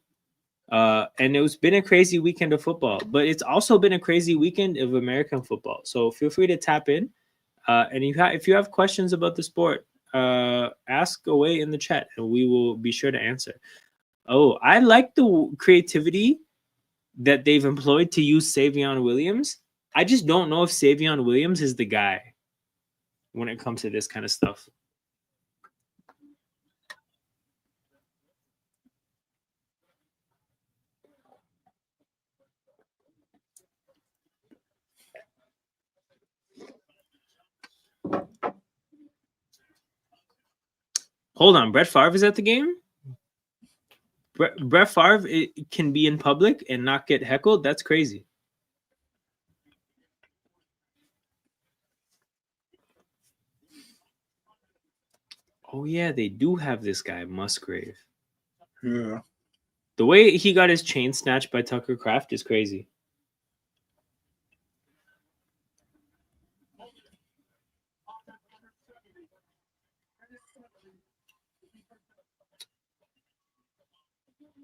and it's been a crazy weekend of football, but it's also been a crazy weekend of American football. So feel free to tap in, and if you have questions about the sport, ask away in the chat, and we will be sure to answer. Oh, I like the creativity that they've employed to use Savion Williams. I just don't know if Savion Williams is the guy when it comes to this kind of stuff. Hold on, Brett Favre is at the game? Brett Favre can be in public and not get heckled? That's crazy. Oh, yeah, they do have this guy, Musgrave. Yeah. The way he got his chain snatched by Tucker Kraft is crazy.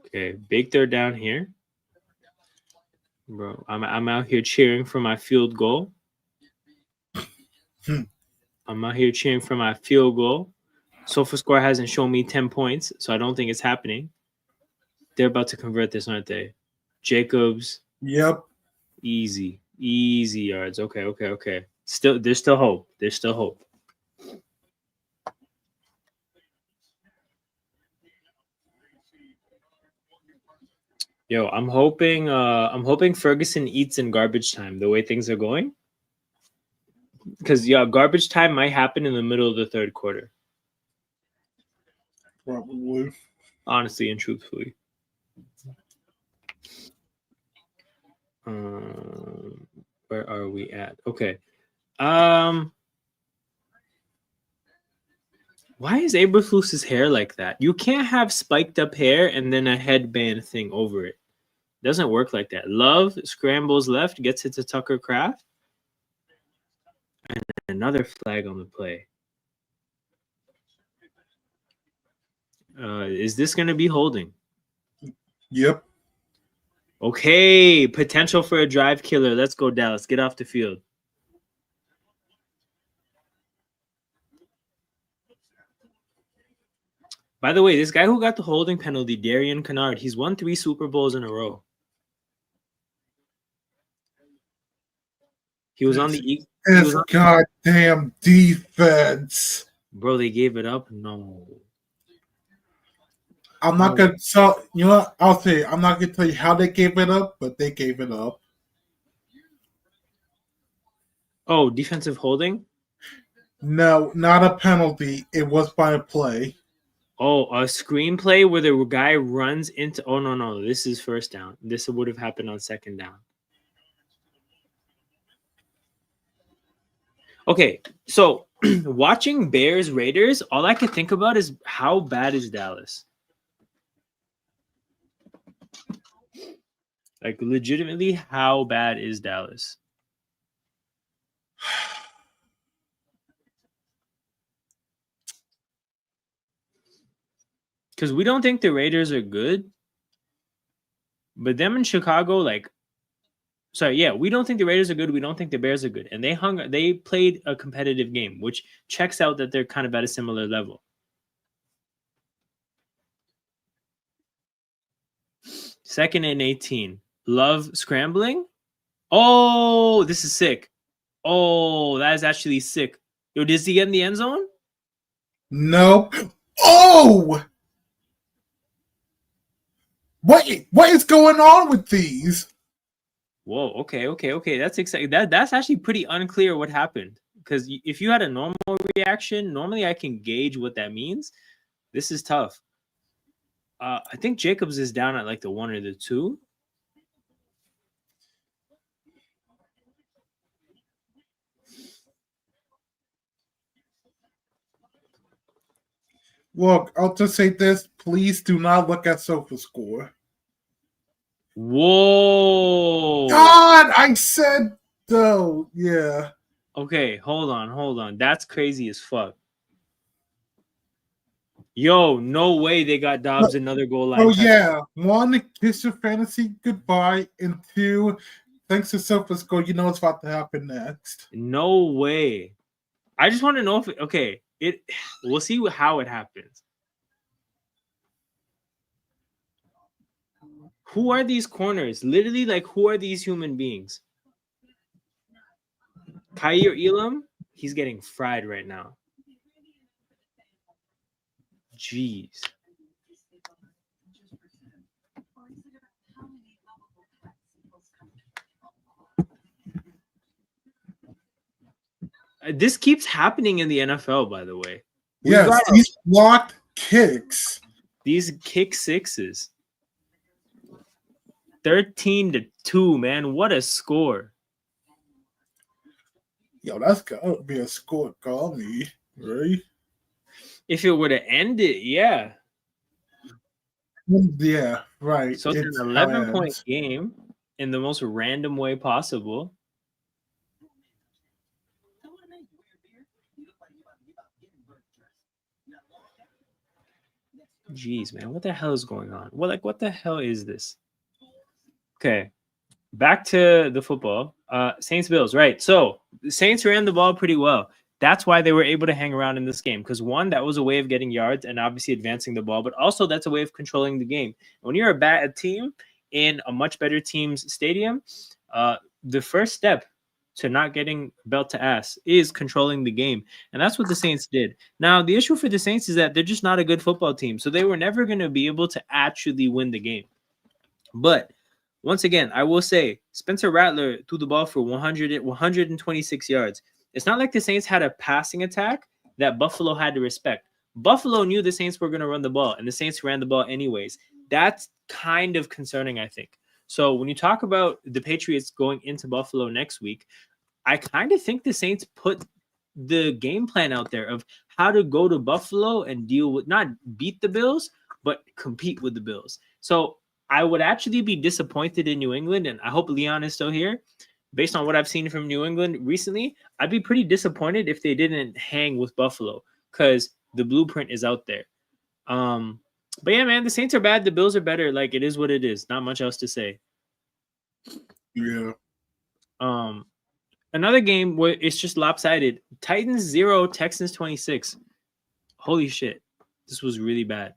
Okay, big third down here. Bro, I'm out here cheering for my field goal. I'm out here cheering for my field goal. SofaScore hasn't shown me 10 points, so I don't think it's happening. They're about to convert this, aren't they? Jacobs. Yep. Easy yards. Okay. There's still hope. Yo, I'm hoping Ferguson eats in garbage time the way things are going. Because garbage time might happen in the middle of the third quarter. Probably. Honestly and truthfully. Where are we at? Okay. Why is Eberflus's hair like that? You can't have spiked up hair and then a headband thing over it. Doesn't work like that. Love scrambles left, gets it to Tucker Kraft. And another flag on the play. Is this going to be holding? Yep. Okay, potential for a drive killer. Let's go, Dallas. Get off the field. By the way, this guy who got the holding penalty, Darian Kennard, he's won 3 Super Bowls in a row. He was on the Eagles. This goddamn defense. Bro, they gave it up? No. I'm not gonna tell you know what? I'll say I'm not gonna tell you how they gave it up, but they gave it up. Oh, defensive holding? No, not a penalty. It was by a play. Oh, a screenplay where the guy runs into. Oh no, this is first down. This would have happened on second down. Okay, so watching Bears Raiders, all I could think about is how bad is Dallas? Like legitimately, how bad is Dallas? Because we don't think the Raiders are good, but them in Chicago, we don't think the Raiders are good. We don't think the Bears are good, and they played a competitive game, which checks out that they're kind of at a similar level. Second and 18. Love scrambling. Oh, this is sick. Oh, that is actually sick. Yo, does he get in the end zone? Nope. Oh! What is going on with these? Whoa, okay. That's exciting. That's actually pretty unclear what happened. Because if you had a normal reaction, normally I can gauge what that means. This is tough. I think Jacobs is down at like the 1 or the 2. Look, I'll just say this. Please do not look at SofaScore. Whoa. God, I said so. Yeah. Okay, hold on. That's crazy as fuck. Yo, no way they got Dobbs another goal line. Oh, yeah. 1, kiss your fantasy goodbye. And 2, thanks to SofaScore, you know what's about to happen next. No way. I just want to know if okay, We'll see how it happens. Who are these corners? Literally, like, who are these human beings? Kyer Elam, he's getting fried right now. Jeez. This keeps happening in the NFL, by the way. Yes, these blocked kicks. These kick sixes. 13-2, man. What a score. Yo, that's gotta be a score. Call me, right? If it were to end it, yeah. Yeah, right. So it's an 11-point game in the most random way possible. Jeez, man, what the hell is going on? Well, like, what the hell is this? Okay, back to the football. Saints Bills, right? So the Saints ran the ball pretty well. That's why they were able to hang around in this game. Because one, that was a way of getting yards and obviously advancing the ball, but also that's a way of controlling the game. When you're a bad team in a much better team's stadium, the first step to not getting belt to ass is controlling the game. And that's what the Saints did. Now, the issue for the Saints is that they're just not a good football team. So they were never going to be able to actually win the game. But once again, I will say Spencer Rattler threw the ball for 126 yards. It's not like the Saints had a passing attack that Buffalo had to respect. Buffalo knew the Saints were going to run the ball, and the Saints ran the ball anyways. That's kind of concerning, I think. So when you talk about the Patriots going into Buffalo next week, I kind of think the Saints put the game plan out there of how to go to Buffalo and deal with, not beat the Bills, but compete with the Bills. So I would actually be disappointed in New England, and I hope Leon is still here. Based on what I've seen from New England recently, I'd be pretty disappointed if they didn't hang with Buffalo because the blueprint is out there. But yeah, man, the Saints are bad. The Bills are better. Like, it is what it is. Not much else to say. Yeah. Another game where it's just lopsided. Titans 0, Texans 26. Holy shit. This was really bad.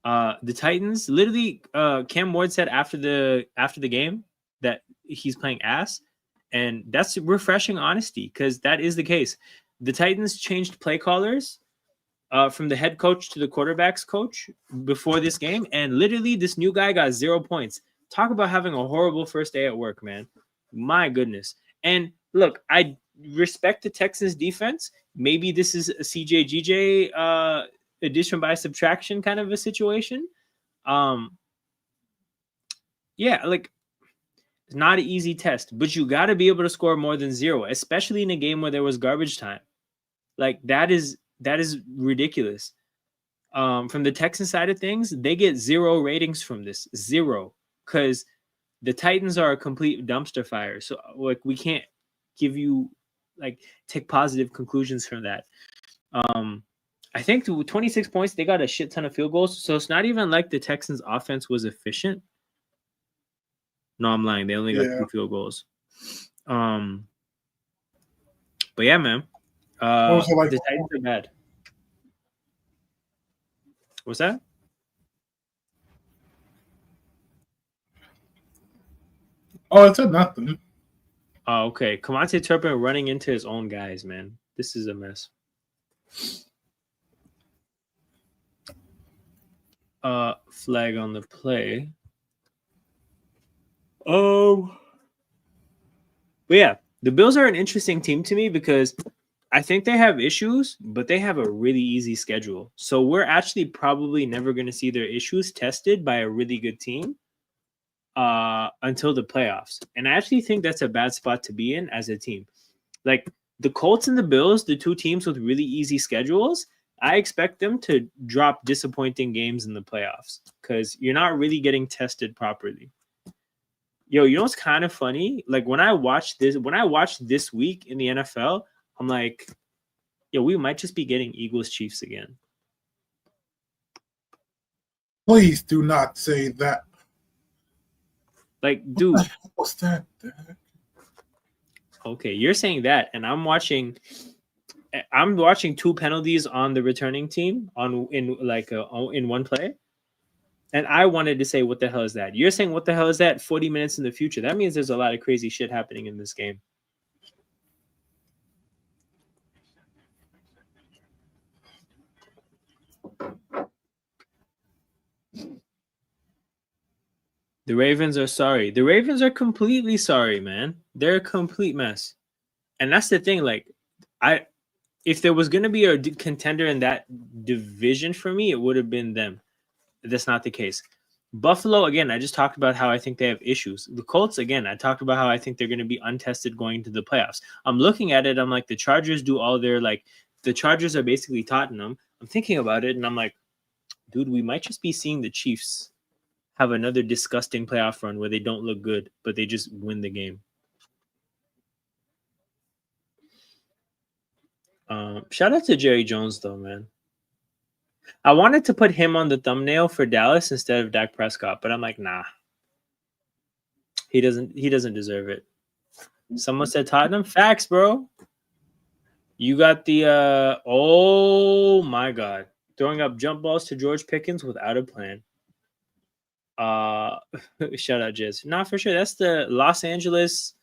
The Titans, literally, Cam Ward said after the game that he's playing ass, and that's refreshing honesty because that is the case. The Titans changed play callers from the head coach to the quarterback's coach before this game, and literally this new guy got 0 points. Talk about having a horrible first day at work, man. My goodness. And look, I respect the Texans defense. Maybe this is a CJ-GJ addition by subtraction kind of a situation. Yeah, like, it's not an easy test, but you got to be able to score more than 0, especially in a game where there was garbage time. Like, that is ridiculous. From the Texans side of things, they get 0 ratings from this. 0. Because the Titans are a complete dumpster fire. So, like, we can't give you, like, take positive conclusions from that. I think 26 points, they got a shit ton of field goals. So it's not even like the Texans offense was efficient. No, I'm lying. They only got 2 field goals. But yeah, man. The Titans are bad. What's that? Oh, it said nothing. Oh, okay. Kamante Turpin running into his own guys, man. This is a mess. Flag on the play. But yeah, the Bills are an interesting team to me because I think they have issues, but they have a really easy schedule. So we're actually probably never going to see their issues tested by a really good team until the playoffs. And I actually think that's a bad spot to be in as a team. Like, the Colts and the Bills, the 2 teams with really easy schedules, I expect them to drop disappointing games in the playoffs because you're not really getting tested properly. Yo, you know what's kind of funny? Like, when I watched this week in the NFL, I'm like, yo, we might just be getting Eagles Chiefs again. Please do not say that. Like, dude. What's that? Okay, you're saying that, and I'm watching I'm watching 2 penalties on the returning team in one play. And I wanted to say, what the hell is that? You're saying, what the hell is that? 40 minutes in the future. That means there's a lot of crazy shit happening in this game. The Ravens are sorry. The Ravens are completely sorry, man. They're a complete mess. And that's the thing. Like, if there was going to be a contender in that division for me, it would have been them. That's not the case. Buffalo, again, I just talked about how I think they have issues. The Colts, again, I talked about how I think they're going to be untested going into the playoffs. I'm looking at it. I'm like, the Chargers do all their, like, the Chargers are basically Tottenham. I'm thinking about it, and I'm like, dude, we might just be seeing the Chiefs have another disgusting playoff run where they don't look good, but they just win the game. Shout out to Jerry Jones, though, man. I wanted to put him on the thumbnail for Dallas instead of Dak Prescott, but I'm like, nah. He doesn't deserve it. Someone said Tottenham. Facts, bro. You got the oh my god. Throwing up jump balls to George Pickens without a plan. Shout out Jizz. Nah, for sure. That's the Los Angeles.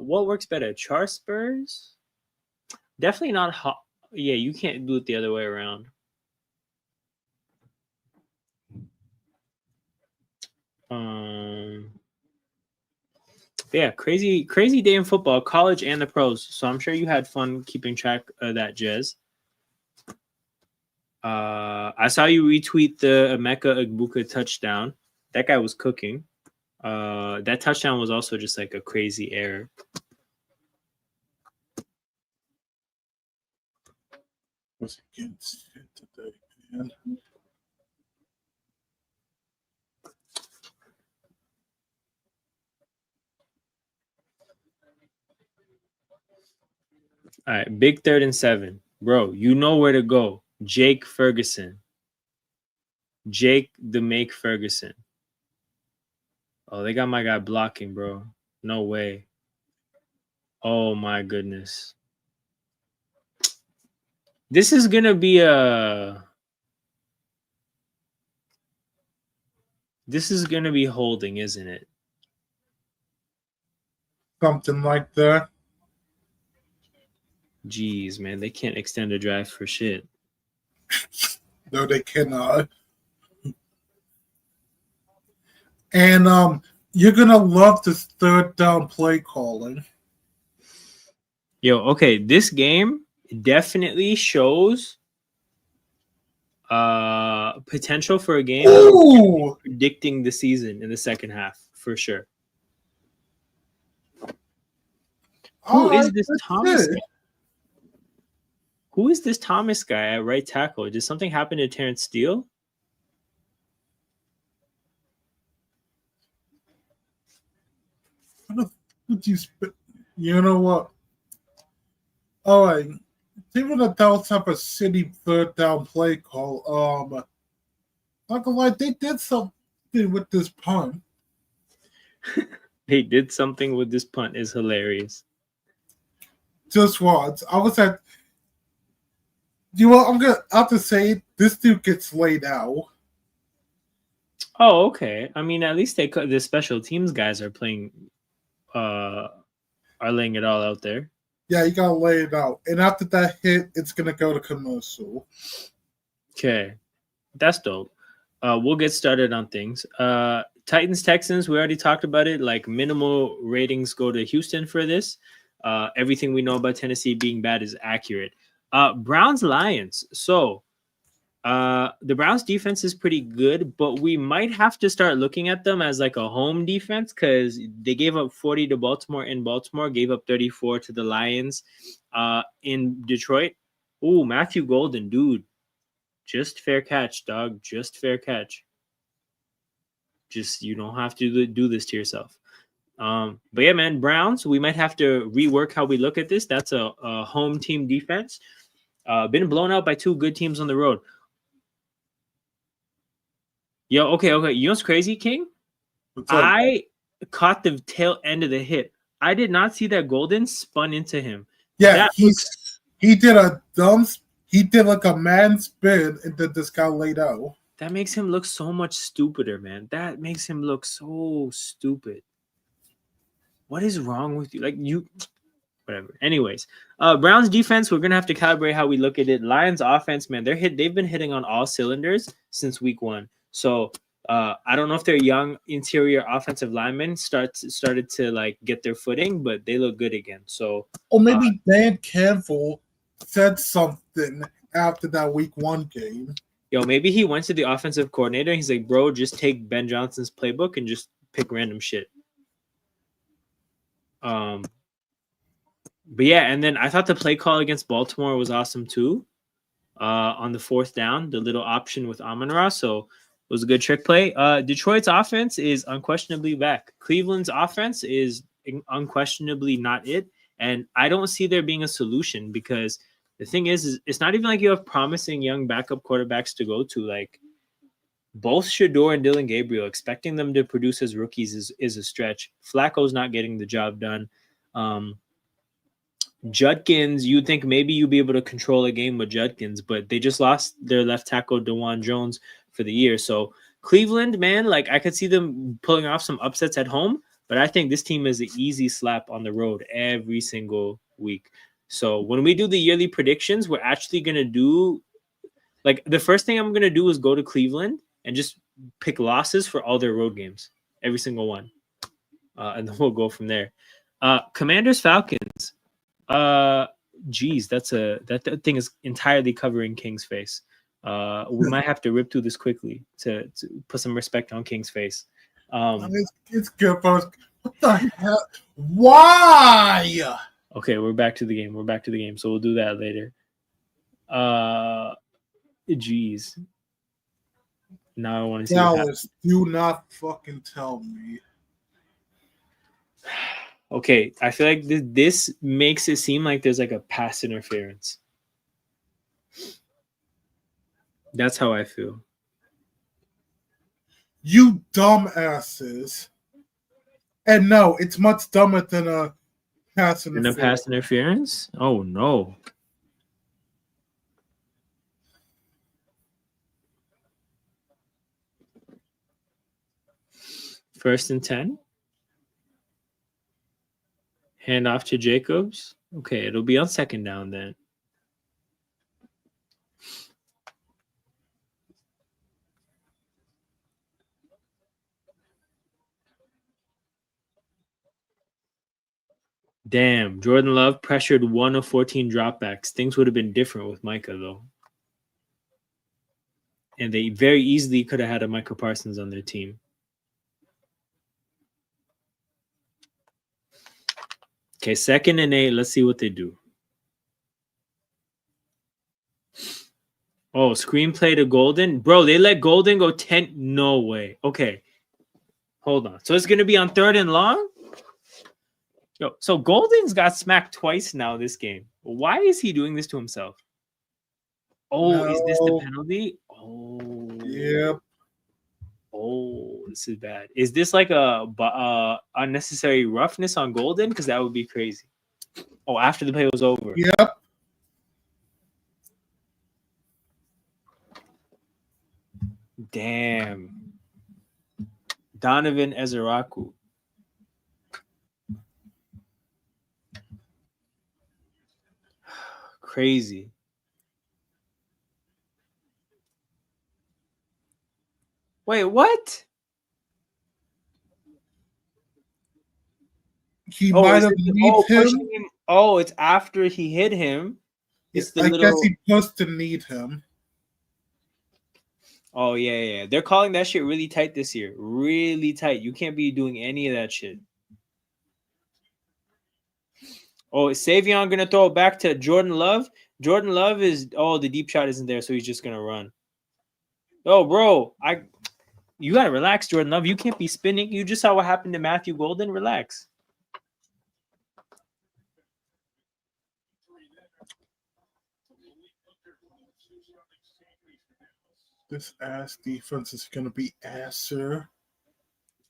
What works better? Char Spurs? Definitely not hot. Yeah, you can't do it the other way around. Yeah, crazy day in football, college and the pros. So I'm sure you had fun keeping track of that, Jez. I saw you retweet the Emeka Egbuka touchdown. That guy was cooking. That touchdown was also just like a crazy error. Was against it today, man. All right, big 3rd and 7. Bro, you know where to go. Jake Ferguson. Jake the Make Ferguson. Oh, they got my guy blocking, bro. No way. Oh, my goodness. This is going to be holding, isn't it? Something like that. Jeez, man. They can't extend a drive for shit. No, they cannot. And you're going to love this 3rd down play calling. Yo, okay. This game definitely shows potential for a game of predicting the season in the second half for sure. Who is this Thomas guy? Who is this Thomas guy at right tackle? Did something happen to Terrence Steele? You know what? All right. Even the Dallas have a city 3rd down play call. Not gonna lie, they did something with this punt. They did something with this punt is hilarious. Just once. I was at. You know, I'm gonna have to say this dude gets laid out. Oh, okay. I mean, at least the special teams guys are playing, are laying it all out there. Yeah, you gotta lay it out. And after that hit, it's gonna go to commercial. Okay. That's dope. We'll get started on things. Titans, Texans, we already talked about it. Like, minimal ratings go to Houston for this. Everything we know about Tennessee being bad is accurate. Browns, Lions. So, the Browns defense is pretty good, but we might have to start looking at them as like a home defense because they gave up 40 to Baltimore in Baltimore, gave up 34 to the Lions in Detroit. Ooh, Matthew Golden, dude. Just fair catch, dog. Just fair catch. Just, you don't have to do this to yourself. But yeah, man, Browns, we might have to rework how we look at this. That's a home team defense. Been blown out by 2 good teams on the road. Yo, okay. You know what's crazy, King? I caught the tail end of the hit. I did not see that Golden spun into him. Yeah, he did like a man spin and then this guy laid out. That makes him look so much stupider, man. That makes him look so stupid. What is wrong with you? Like whatever. Anyways, Browns defense, we're gonna have to calibrate how we look at it. Lions offense, man, they've been hitting on all cylinders since week 1. So I don't know if their young interior offensive linemen started to like get their footing, but they look good again. So or maybe Dan Campbell said something after that week 1 game. Yo, maybe he went to the offensive coordinator and he's like, bro, just take Ben Johnson's playbook and just pick random shit. But yeah, and then I thought the play call against Baltimore was awesome too. On the 4th down, the little option with Amon-Ra, so it was a good trick play. Detroit's offense is unquestionably back. Cleveland's offense is unquestionably not it, and I don't see there being a solution because the thing is it's not even like you have promising young backup quarterbacks to go to. Like both Shador and Dylan Gabriel, expecting them to produce as rookies is a stretch. Flacco's not getting the job done. Judkins, you'd think maybe you'd be able to control a game with Judkins, but they just lost their left tackle, DeJuan Jones, for the year. So Cleveland, man, like I could see them pulling off some upsets at home, but I think this team is an easy slap on the road every single week. So when we do the yearly predictions, we're actually going to do, like the first thing I'm going to do is go to Cleveland and just pick losses for all their road games, every single one. And then we'll go from there. Commanders, Falcons. That thing is entirely covering King's face. We might have to rip through this quickly to put some respect on King's face. It's good, folks. What the hell? Why? Okay, we're back to the game. So we'll do that later. Jeez. Now I want to see. Dallas, do not fucking tell me. Okay, I feel like this makes it seem like there's like a pass interference. That's how I feel. You dumbasses. And no, it's much dumber than a pass interference. A pass interference? Oh, no. First and 10. Hand off to Jacobs. Okay, it'll be on 2nd down then. Damn, Jordan Love pressured 1 of 14 dropbacks. Things would have been different with Micah, though. And they very easily could have had a Micah Parsons on their team. Okay, 2nd and 8. Let's see what they do. Oh, screenplay to Golden. Bro, they let Golden go 10. No way. Okay. Hold on. So it's going to be on 3rd and long? Yo, so Golden's got smacked twice now this game. Why is he doing this to himself? Oh, no. Is this the penalty? Oh. Yep. Oh, this is bad. Is this like a unnecessary roughness on Golden? Because that would be crazy. Oh, after the play was over. Yep. Damn. Donovan Ezeraku. Crazy. Wait, what? He might have kneed him. Oh, it's after he hit him. It's I guess he must have kneed him. Oh, yeah. They're calling that shit really tight this year. Really tight. You can't be doing any of that shit. Oh, is Savion going to throw it back to Jordan Love? Jordan Love is... Oh, the deep shot isn't there, so he's just going to run. Oh, bro. You got to relax, Jordan Love. You can't be spinning. You just saw what happened to Matthew Golden. Relax. This ass defense is going to be asser.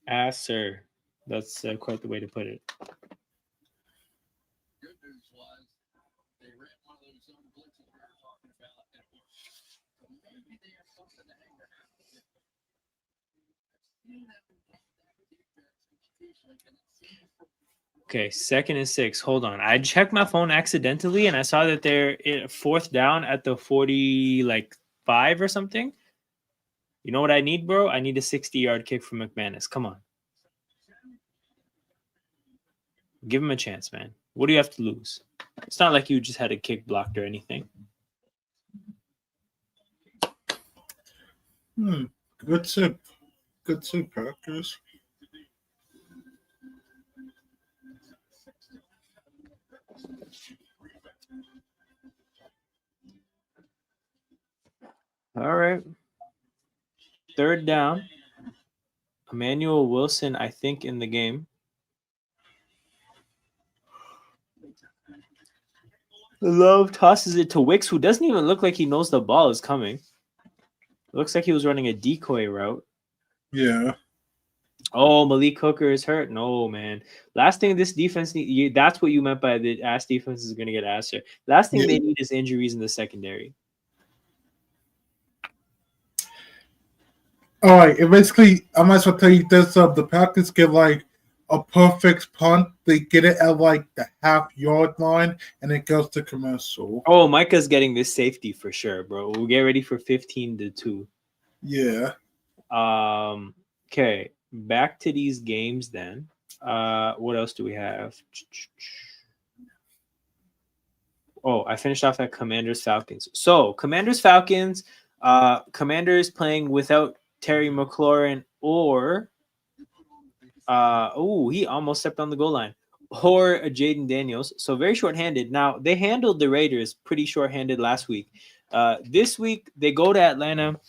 Asser. That's quite the way to put it. Okay, 2nd and 6. Hold on. I checked my phone accidentally, and I saw that they're 4th down at the 45 or something. You know what I need, bro? I need a 60-yard kick from McManus. Come on. Give him a chance, man. What do you have to lose? It's not like you just had a kick blocked or anything. Good tip. Good tip, Packers. All right. 3rd down. Emmanuel Wilson, I think, in the game. Love tosses it to Wicks, who doesn't even look like he knows the ball is coming. It looks like he was running a decoy route. Yeah. Oh, Malik Hooker is hurt. No, man. Last thing this defense need, that's what you meant by the ass defense is going to get ass here. Last thing they need is injuries in the secondary. All right. And basically, I might as well tell you this: the Packers get like a perfect punt. They get it at like the half-yard line, and it goes to commercial. Oh, Micah's getting this safety for sure, bro. We'll get ready for 15-2. Yeah. Okay. Back to these games then. What else do we have? Oh, I finished off at Commanders Falcons. So Commanders Falcons, Commanders playing without Terry McLaurin or he almost stepped on the goal line. Or Jaden Daniels. So very short-handed. Now they handled the Raiders pretty short-handed last week. This week they go to Atlanta.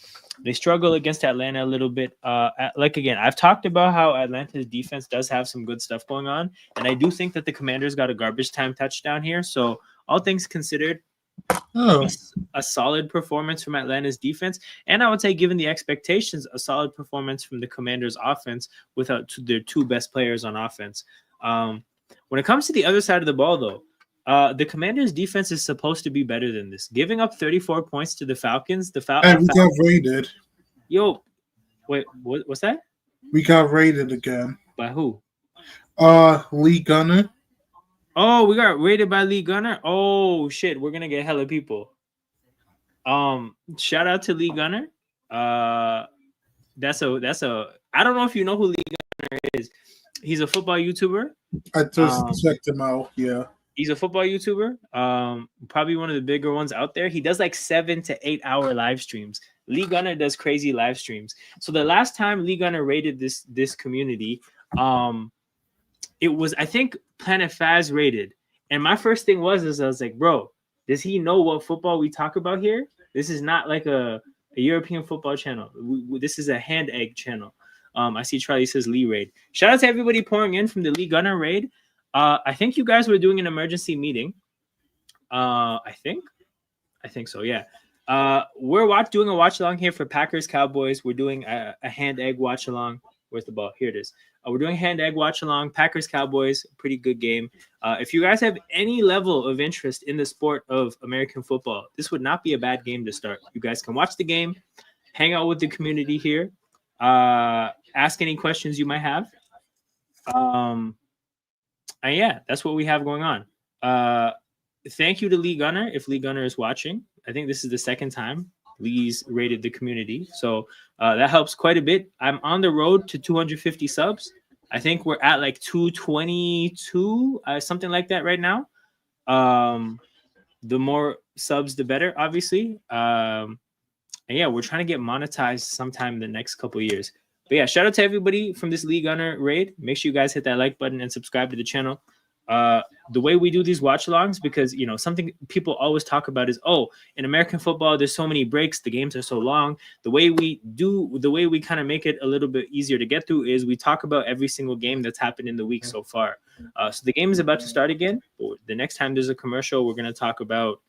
They struggle against Atlanta a little bit. Again, I've talked about how Atlanta's defense does have some good stuff going on, and I do think that the Commanders got a garbage time touchdown here. So all things considered, a solid performance from Atlanta's defense, and I would say, given the expectations, a solid performance from the Commanders' offense without their 2 best players on offense. When it comes to the other side of the ball, though, the Commanders' defense is supposed to be better than this. Giving up 34 points to the Falcons. We got raided. Yo, wait, what's that? We got raided again. By who? Lee Gunner. Oh, we got raided by Lee Gunner. Oh shit, we're gonna get hella people. Shout out to Lee Gunner. That's a. I don't know if you know who Lee Gunner is. He's a football YouTuber. I just checked him out. Yeah. He's a football YouTuber, probably one of the bigger ones out there. He does like 7 to 8 hour live streams. Lee Gunner does crazy live streams. So the last time Lee Gunner rated this community, it was, I think, Planet Faz rated. And my first thing was I was like, bro, does he know what football we talk about here? This is not like a European football channel. This is a hand egg channel. I see Charlie says Lee raid. Shout out to everybody pouring in from the Lee Gunner raid. I think you guys were doing an emergency meeting. I think so. Yeah. We're doing a watch along here for Packers Cowboys. We're doing a hand egg watch along. Where's the ball? Here it is. We're doing hand egg watch along. Packers Cowboys, pretty good game. If you guys have any level of interest in the sport of American football, this would not be a bad game to start. You guys can watch the game, hang out with the community here, ask any questions you might have. And yeah, that's what we have going on. Thank you to Lee Gunner. If Lee Gunner is watching, I think this is the 2nd time Lee's rated the community. So that helps quite a bit. I'm on the road to 250 subs. I think we're at like 222, something like that right now. The more subs, the better, obviously. And yeah, we're trying to get monetized sometime in the next couple of years. But yeah, shout out to everybody from this Lee Gunner raid. Make sure you guys hit that like button and subscribe to the channel. The way we do these watch alongs, because something people always talk about is, in American football, there's so many breaks, the games are so long. The way we kind of make it a little bit easier to get through is we talk about every single game that's happened in the week so far. So the game is about to start again. The next time there's a commercial, we're going to talk about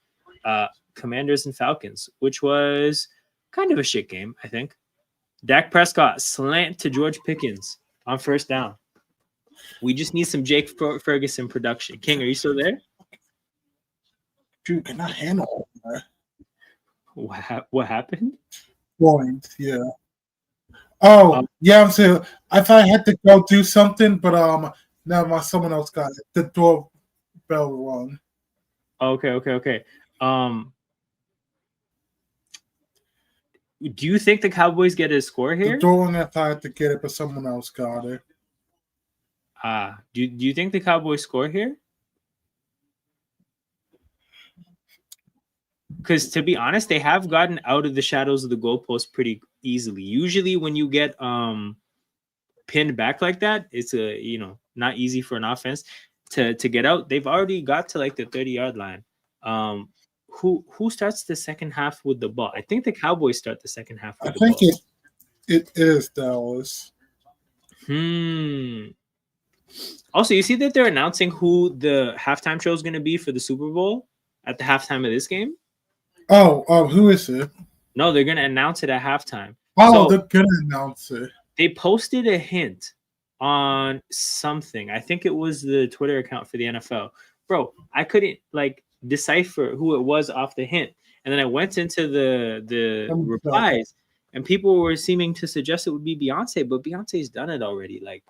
Commanders and Falcons, which was kind of a shit game, I think. Dak Prescott slant to George Pickens on 1st down. We just need some Jake Ferguson production. King, are you still there? Dude, cannot handle that. What happened? Points, yeah. Oh, yeah, I'm saying I thought I had to go do something, but now someone else got it. The doorbell rung. Okay. Do you think the Cowboys get a score The here? door rung. I thought I had to get it, but someone else got it. Do you think the Cowboys score here? Because to be honest, they have gotten out of the shadows of the goalpost pretty easily. Usually, when you get pinned back like that, it's not easy for an offense to get out. They've already got to like the 30-yard line. Who starts the second half with the ball? I think the Cowboys start the second half with the ball. I think it is Dallas. Also, you see that they're announcing who the halftime show is going to be for the Super Bowl at the halftime of this game? Oh, who is it? No, they're going to announce it at halftime. Oh, they're going to announce it. They posted a hint on something. I think it was the Twitter account for the NFL. Bro, I couldn't decipher who it was off the hint. And then I went into the replies, and people were seeming to suggest it would be Beyonce, but Beyonce's done it already. Like,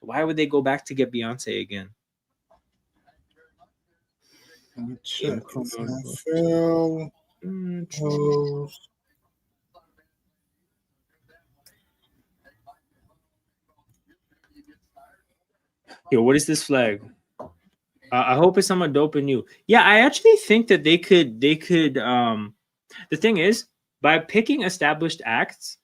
why would they go back to get Beyonce again? Let me check. NFL. Yo, what is this flag? I hope it's someone dope and new. Yeah, I actually think that they could. The thing is, by picking established acts,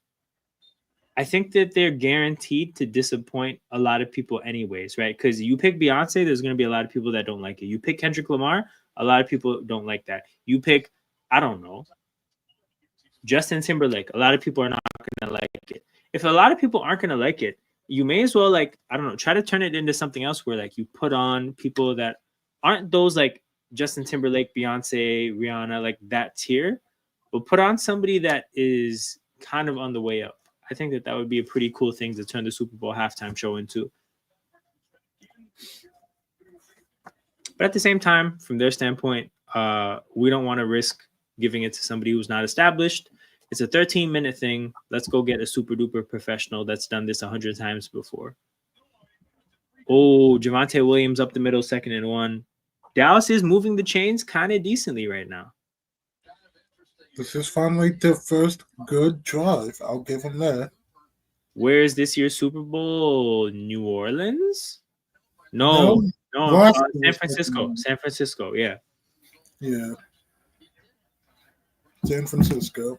I think that they're guaranteed to disappoint a lot of people anyways, right? Because you pick Beyonce, there's going to be a lot of people that don't like it. You pick Kendrick Lamar, a lot of people don't like that. You pick, I don't know, Justin Timberlake, a lot of people are not going to like it. If a lot of people aren't going to like it, you may as well, try to turn it into something else where, you put on people that aren't those, Justin Timberlake, Beyonce, Rihanna, that tier, but put on somebody that is kind of on the way up. I think that would be a pretty cool thing to turn the Super Bowl halftime show into. But at the same time, from their standpoint, we don't want to risk giving it to somebody who's not established. It's a 13-minute thing. Let's go get a super duper professional that's done this 100 times before. Oh, Javonte Williams up the middle, 2nd and 1. Dallas is moving the chains kind of decently right now. This is finally their first good drive. I'll give them that. Where is this year's Super Bowl? New Orleans? No. San Francisco. San Francisco, yeah. Yeah. San Francisco.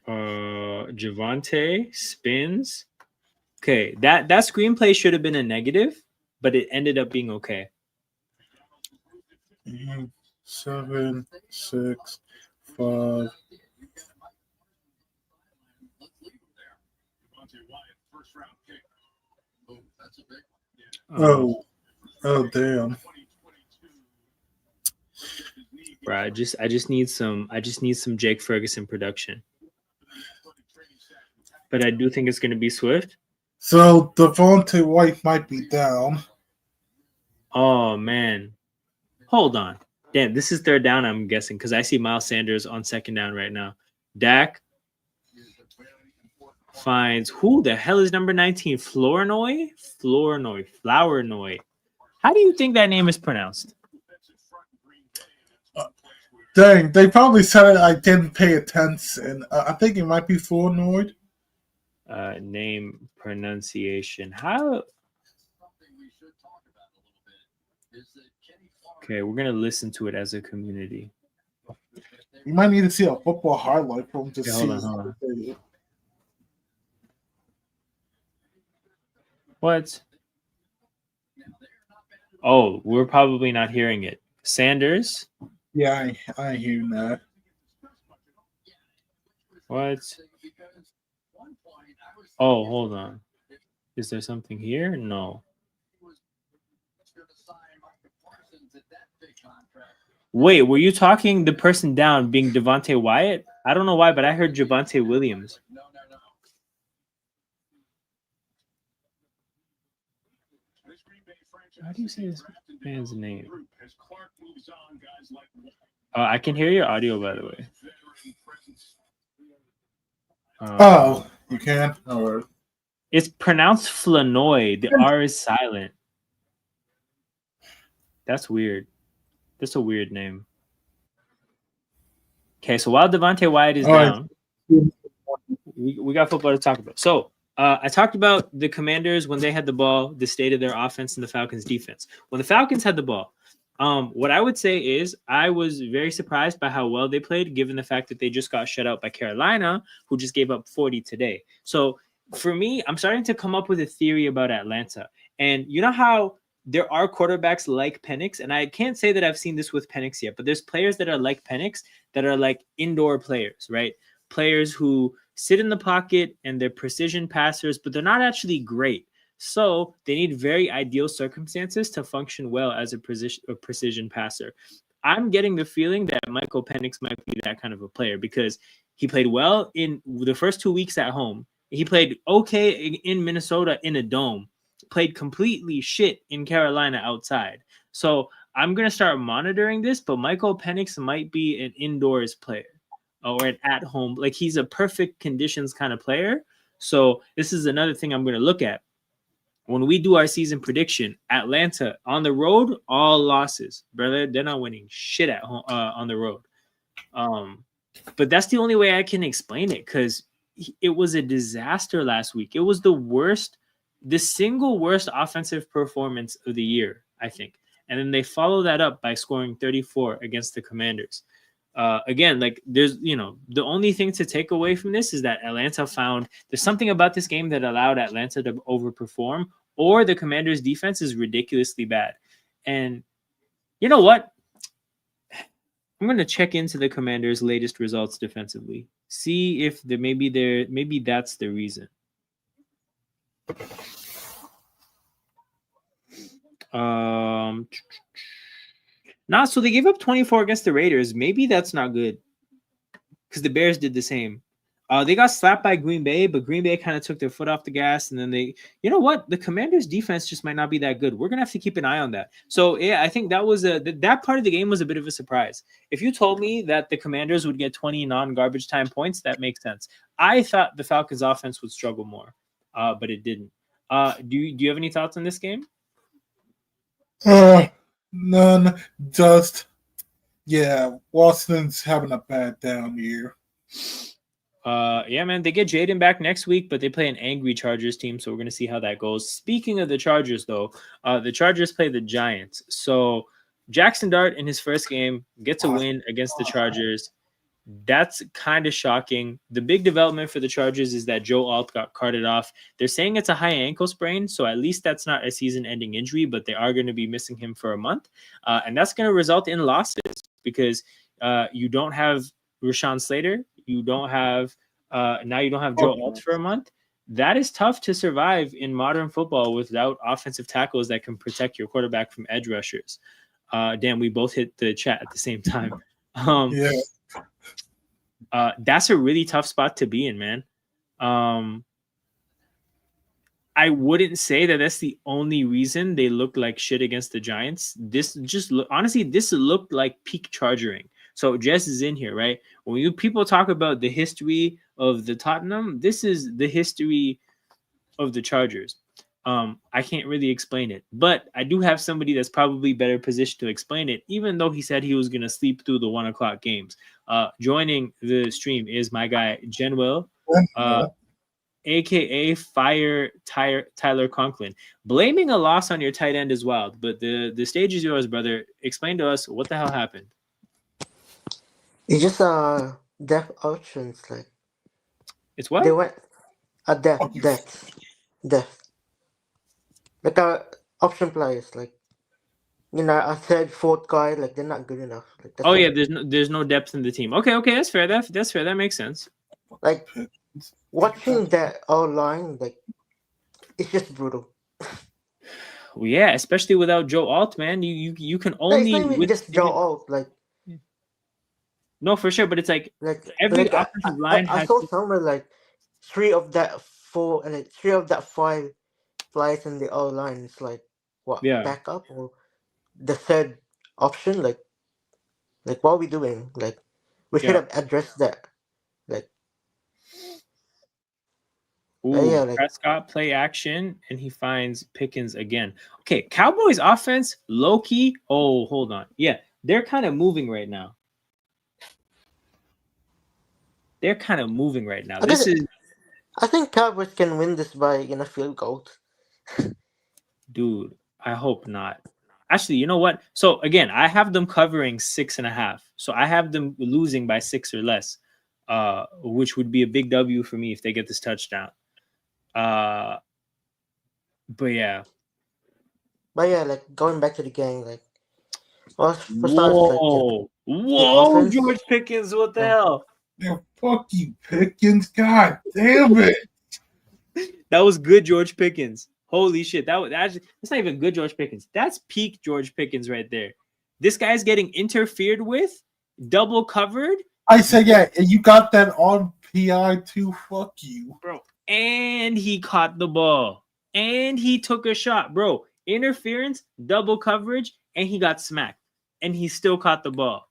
Javonte spins. Okay, that screenplay should have been a negative, but it ended up being okay. 7, 6, 5. Oh, damn. Bro, I just need some Jake Ferguson production. But I do think it's going to be Swift. So Devontae White might be down. Oh man, hold on. Damn, this is 3rd down. I'm guessing because I see Miles Sanders on 2nd down right now. Dak finds who the hell is number 19? Flournoy. How do you think that name is pronounced? Dang, they probably said it. I didn't pay attention. I think it might be Flournoy. Name pronunciation. How? Okay, we're gonna listen to it as a community. You might need to see a football highlight from to see. Hold on. What? Oh, we're probably not hearing it. Sanders? Yeah, I hear that. What? Oh, hold on. Is there something here? No. Wait, were you talking the person down being Devontae Wyatt? I don't know why, but I heard Javonte Williams. How do you say this man's name? I can hear your audio, by the way. You can? All right. It's pronounced Flanoy. The R is silent. That's weird. That's a weird name. Okay, so while Devontae Wyatt is down, we got football to talk about. So I talked about the Commanders when they had the ball, the state of their offense, and the Falcons' defense. When the Falcons had the ball, what I would say is I was very surprised by how well they played, given the fact that they just got shut out by Carolina, who just gave up 40 today. So for me, I'm starting to come up with a theory about Atlanta. And you know how there are quarterbacks like Penix, and I can't say that I've seen this with Penix yet, but there's players that are like Penix that are like indoor players, right? Players who sit in the pocket and they're precision passers, but they're not actually great. So they need very ideal circumstances to function well as a precision passer. I'm getting the feeling that Michael Penix might be that kind of a player because he played well in the first 2 weeks at home. He played okay in Minnesota in a dome, played completely shit in Carolina outside. So I'm going to start monitoring this, but Michael Penix might be an indoors player or an at-home. Like he's a perfect conditions kind of player. So this is another thing I'm going to look at. When we do our season prediction, Atlanta on the road, all losses, brother. They're not winning shit at home on the road. But that's the only way I can explain it because it was a disaster last week. It was the single worst offensive performance of the year, I think. And then they follow that up by scoring 34 against the Commanders. Again, like there's, the only thing to take away from this is that Atlanta there's something about this game that allowed Atlanta to overperform, or the Commanders' defense is ridiculously bad. And you know what? I'm going to check into the Commanders' latest results defensively. See if maybe that's the reason. So they gave up 24 against the Raiders. Maybe that's not good because the Bears did the same. They got slapped by Green Bay, but Green Bay kind of took their foot off the gas, and then the Commanders' defense just might not be that good. We're gonna have to keep an eye on that. So yeah, I think that was that part of the game was a bit of a surprise. If you told me that the Commanders would get 20 non-garbage time points, that makes sense. I thought the Falcons' offense would struggle more, but it didn't. Do you have any thoughts on this game? None. Just Washington's having a bad down year. Yeah, man, they get Jaden back next week, but they play an angry Chargers team, so we're gonna see how that goes. Speaking of the Chargers, though, the Chargers play the Giants. So Jackson Dart in his first game gets a win against the Chargers. That's kind of shocking. The big development for the Chargers is that Joe Alt got carted off. They're saying it's a high ankle sprain, so at least that's not a season-ending injury, but they are going to be missing him for a month. And that's going to result in losses because you don't have Rashawn Slater. You don't have now you don't have Joe Alt for a month. That is tough to survive in modern football without offensive tackles that can protect your quarterback from edge rushers. Damn, we both hit the chat at the same time. That's a really tough spot to be in, man. I wouldn't say that that's the only reason they look like shit against the Giants. This looked like peak chargering. So Jess is in here, right? When people talk about the history of the Tottenham, this is the history of the Chargers. I can't really explain it, but I do have somebody that's probably better positioned to explain it, even though he said he was going to sleep through the 1:00 games. Joining the stream is my guy, Genwell, a.k.a. Fire Tyler Conklin. Blaming a loss on your tight end is wild, but the stage is yours, brother. Explain to us what the hell happened. It's just death options, like it's what? They went death. Like option players, like a third, fourth guy, like they're not good enough. Like there's no depth in the team. Okay, that's fair. That's fair. That makes sense. Like watching that all line, like it's just brutal. Well, yeah, especially without Joe Alt, man. You can only it's not even just Joe Alt, like. No, for sure, but it's like every offensive line I saw somewhere like three of that 5 players in the O line. It's like what backup or the third option, like Like, what are we doing? Like, we should Yeah. have addressed that. Like, Ooh, yeah, like Prescott play action and he finds Pickens again. Okay, Cowboys offense, low key. Oh, hold on. Yeah, they're kind of moving right now. They're kind of moving right now. I guess This is, I think Cowboys can win this by field goals. dude, I hope not. Actually, you know what? So again, I have them covering 6.5. So I have them losing by 6 or less, which would be a big W for me if they get this touchdown. But yeah. But yeah, like going back to the game, like well, for starters, like Whoa. the Whoa, offense. George Pickens, what the Yeah. hell? Yeah, fuck you, Pickens. God damn it. That was good George Pickens. Holy shit. That's not even good George Pickens. That's peak George Pickens right there. This guy's getting interfered with, double covered. I said, yeah, and you got that on PI too. Fuck you. Bro. And he caught the ball. And he took a shot. Bro, interference, double coverage, and he got smacked. And he still caught the ball.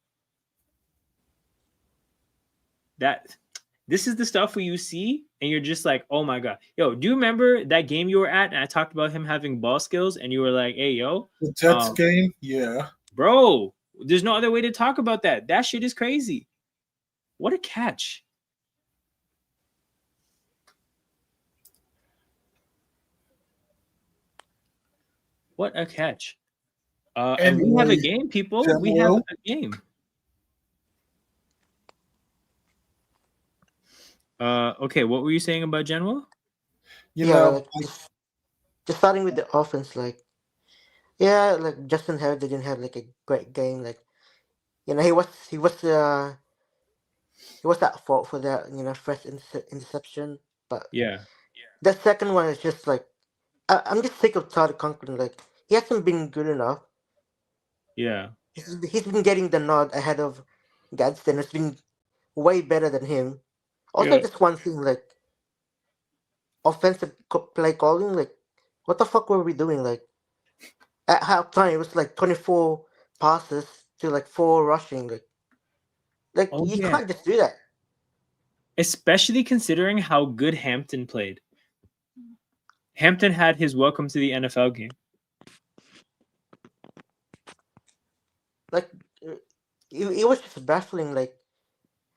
This is the stuff where you see and you're just like, oh my God. Yo, do you remember that game you were at and I talked about him having ball skills and you were like, hey, yo. The Jets game? Yeah. Bro, there's no other way to talk about that. That shit is crazy. What a catch. What a catch. And we have a game, people. We have a game. Okay, what were you saying about General? Like, just starting with the offense, like like Justin Herbert didn't have like a great game. Like, he was at fault for that first interception, but yeah, the second one is just like I'm just sick of Todd Conklin. Like, he hasn't been good enough. Yeah, he's been getting the nod ahead of Gadsden. It's been way better than him. Also, just one thing, like offensive play calling. Like, what the fuck were we doing? Like, at halftime, it was like 24 passes to like 4 rushing. Like you can't just do that. Especially considering how good Hampton played. Hampton had his welcome to the NFL game. Like, it was just baffling, like,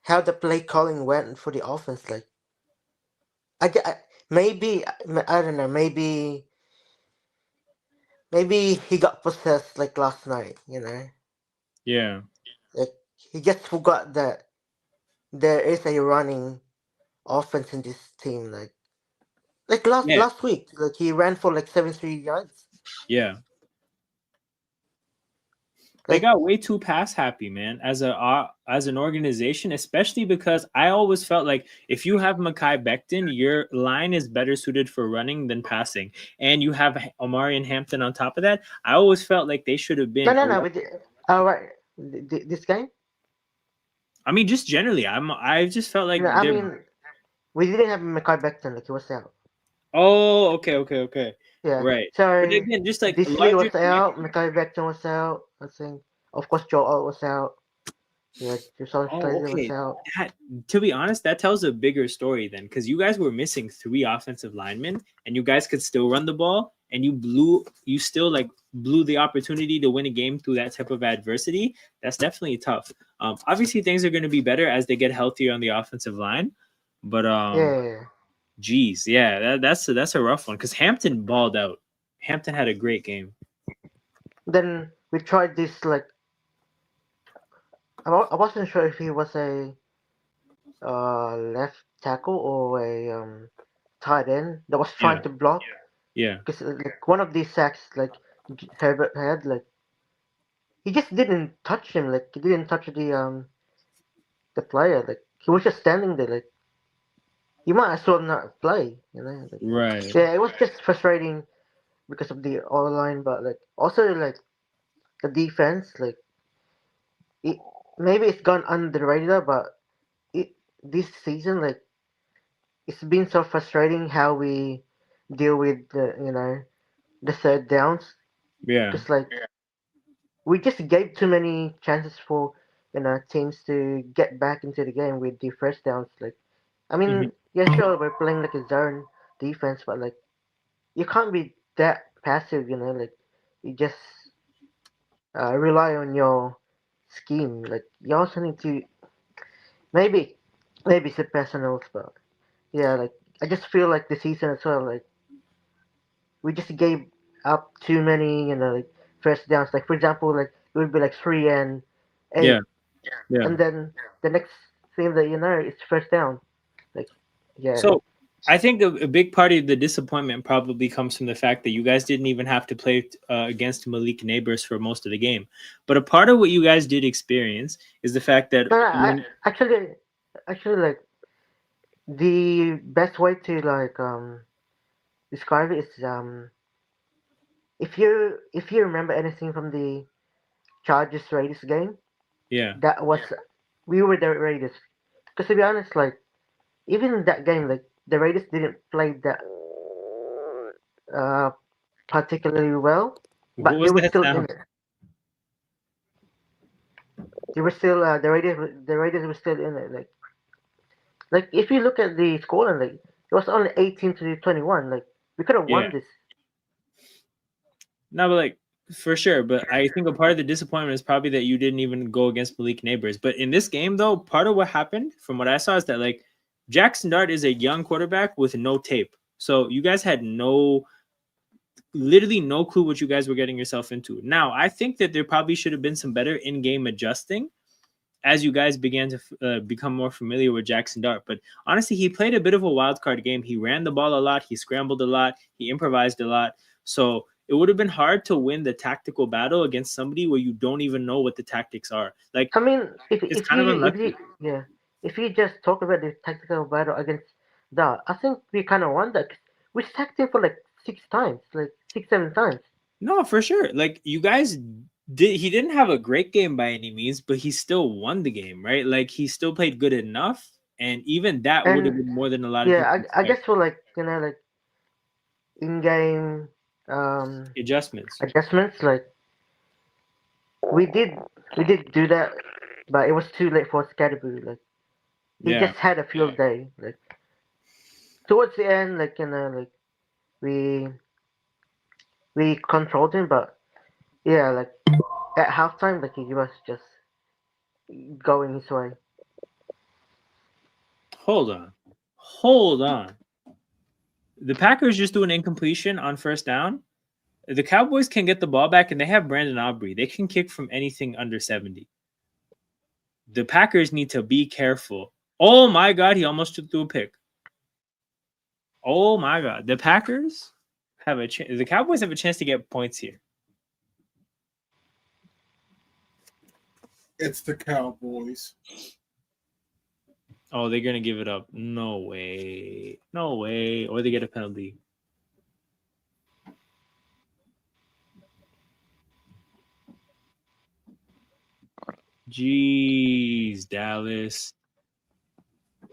how the play calling went for the offense. Like, maybe, I don't know, maybe he got possessed like last night, Yeah. Like, he just forgot that there is a running offense in this team. Like last week, like he ran for like 73 yards. Yeah. They got way too pass happy, man, as an organization, especially because I always felt like if you have Mekhi Becton, your line is better suited for running than passing. And you have Omari and Hampton on top of that. I always felt like they should have been. No. Right. This game? I mean, just generally, I just felt like. I mean, we didn't have Mekhi Becton, like he was out. Oh, okay. Yeah. Right. So but again, just like Disley was out, Mekhi Becton was out. I think, of course, Joe Alt was out. Yeah, was out. To be honest, that tells a bigger story then, because you guys were missing 3 offensive linemen, and you guys could still run the ball, and you still blew the opportunity to win a game through that type of adversity. That's definitely tough. Obviously, things are going to be better as they get healthier on the offensive line, but geez, yeah, that's a rough one because Hampton balled out. Hampton had a great game. Then we tried this like. I wasn't sure if he was a left tackle or a tight end that was trying to block. Yeah. Because like one of these sacks, like Herbert had, like he just didn't touch him. Like he didn't touch the player. Like he was just standing there. Like you might as well not play. Like, right. Yeah, it was just frustrating because of the O line, but like also like the defense, like maybe it's gone under the radar, but this season, like it's been so frustrating how we deal with the third downs. Yeah. Because like we just gave too many chances for teams to get back into the game with the first downs. Like, I mean, yeah, sure, we're playing like a zone defense, but like you can't be that passive. Like you just rely on your scheme. Like you also need to maybe set personals, but yeah, like I just feel like the season as well. Like we just gave up too many, like first downs. Like for example, like it would be like 3-8, Yeah. Yeah. and then the next thing that you know, it's first down. Like, yeah. So I think a big part of the disappointment probably comes from the fact that you guys didn't even have to play against Malik Neighbors for most of the game. But a part of what you guys did experience is the fact that actually, like the best way to like describe it is if you remember anything from the Chargers Raiders game, yeah, that was we were the Raiders. Because to be honest, like even in that game, like the Raiders didn't play that particularly well, what but they was were that still in sound? it. They were still the Raiders were still in it. Like if you look at the scoreline, like it was only 18-21. Like we could have Yeah. won this. No, but like for sure. But I think a part of the disappointment is probably that you didn't even go against Malik Neighbors. But in this game, though, part of what happened, from what I saw, is that like Jackson Dart is a young quarterback with no tape. So you guys had literally no clue what you guys were getting yourself into. Now, I think that there probably should have been some better in-game adjusting as you guys began to become more familiar with Jackson Dart. But honestly, he played a bit of a wild card game. He ran the ball a lot. He scrambled a lot. He improvised a lot. So it would have been hard to win the tactical battle against somebody where you don't even know what the tactics are. Like, I mean, it's kind of unlucky. if you just talk about the tactical battle against that, I think we kind of won that. We sacked him for like 6 times, like 6-7 times. No, for sure. Like you guys he didn't have a great game by any means, but he still won the game, right? Like he still played good enough, and even that would have And been more than a lot of yeah, people I expect. guess for like like in-game Adjustments. like we did do that, but it was too late for Scatterboo. Like he Yeah. just had a field day. Like towards the end, like like we controlled him, but yeah, like at halftime, like he was just going his way. Hold on. The Packers just do an incompletion on first down. The Cowboys can get the ball back, and they have Brandon Aubrey. They can kick from anything under 70. The Packers need to be careful. Oh my God, he almost took through a pick. Oh my God, the Packers have a chance. The Cowboys have a chance to get points here. It's the Cowboys. Oh, they're gonna give it up. No way. Or they get a penalty. Jeez, Dallas.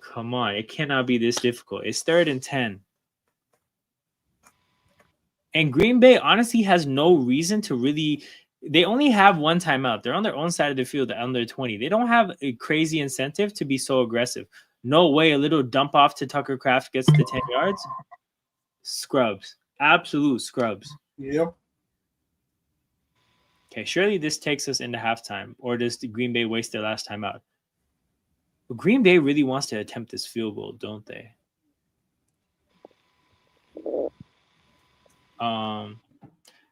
Come on. It cannot be this difficult. It's 3rd and 10. And Green Bay honestly has no reason to really. They only have one timeout. They're on their own side of the field at under 20. They don't have a crazy incentive to be so aggressive. No way a little dump off to Tucker Kraft gets to 10 yards. Scrubs. Absolute scrubs. Yep. Okay, surely this takes us into halftime. Or does the Green Bay waste their last time out? But Green Bay really wants to attempt this field goal, don't they?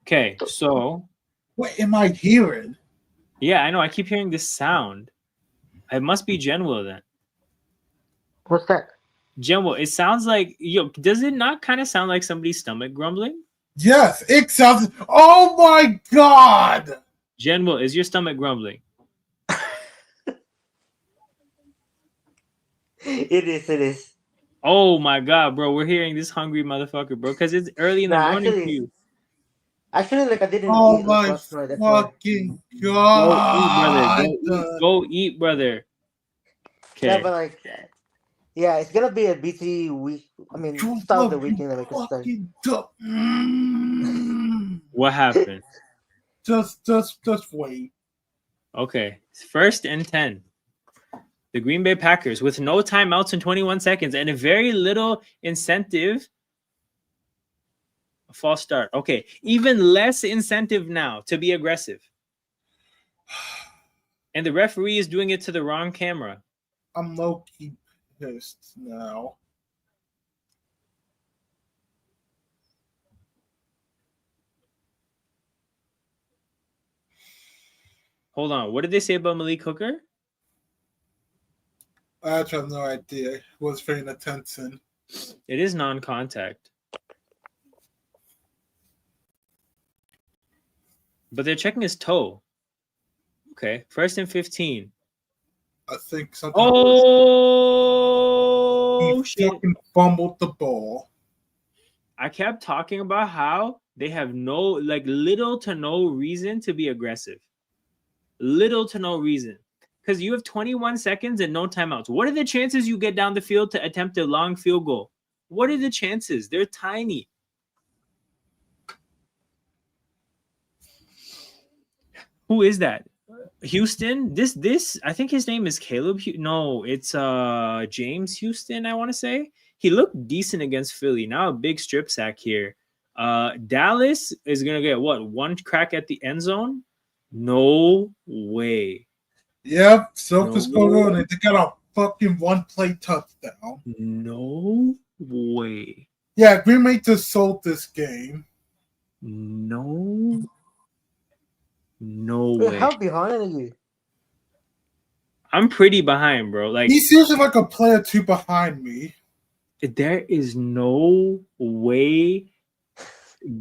Okay, so what am I hearing? Yeah, I know. I keep hearing this sound. It must be Genwell then. What's that? Genwell, it sounds like does it not kind of sound like somebody's stomach grumbling? Yes, it sounds. Oh my God! Genwell, is your stomach grumbling? It is. Oh my God, bro, we're hearing this hungry motherfucker, bro, because it's early in the morning for you. Actually, like I didn't Oh eat my last night. That's why. fucking God! Go eat, brother. Okay. Yeah, but like, yeah, it's gonna be a busy week. I mean, start of the weekend. Like, What happened? Just wait. Okay, First and 10. The Green Bay Packers with no timeouts in 21 seconds and a very little incentive. A false start. Okay. Even less incentive now to be aggressive. And the referee is doing it to the wrong camera. I'm low-key pissed now. Hold on. What did they say about Malik Hooker? I actually have no idea. Was paying attention. It is non-contact. But they're checking his toe. Okay. First and 15. I think something. Oh, he shit. fucking fumbled the ball. I kept talking about how they have little to no reason to be aggressive. Little to no reason. Because you have 21 seconds and no timeouts. What are the chances you get down the field to attempt a long field goal? What are the chances? They're tiny. Who is that? Houston? This I think his name is Caleb. No, it's James Houston, I want to say. He looked decent against Philly. Now a big strip sack here. Dallas is going to get what? One crack at the end zone? No way. Yep, Celtics go on it. They got a fucking one-play touchdown. No way. Yeah, Green Bay just sold this game. No Wait, way. how behind are you? I'm pretty behind, bro. Like, He's usually like a player two behind me. there is no way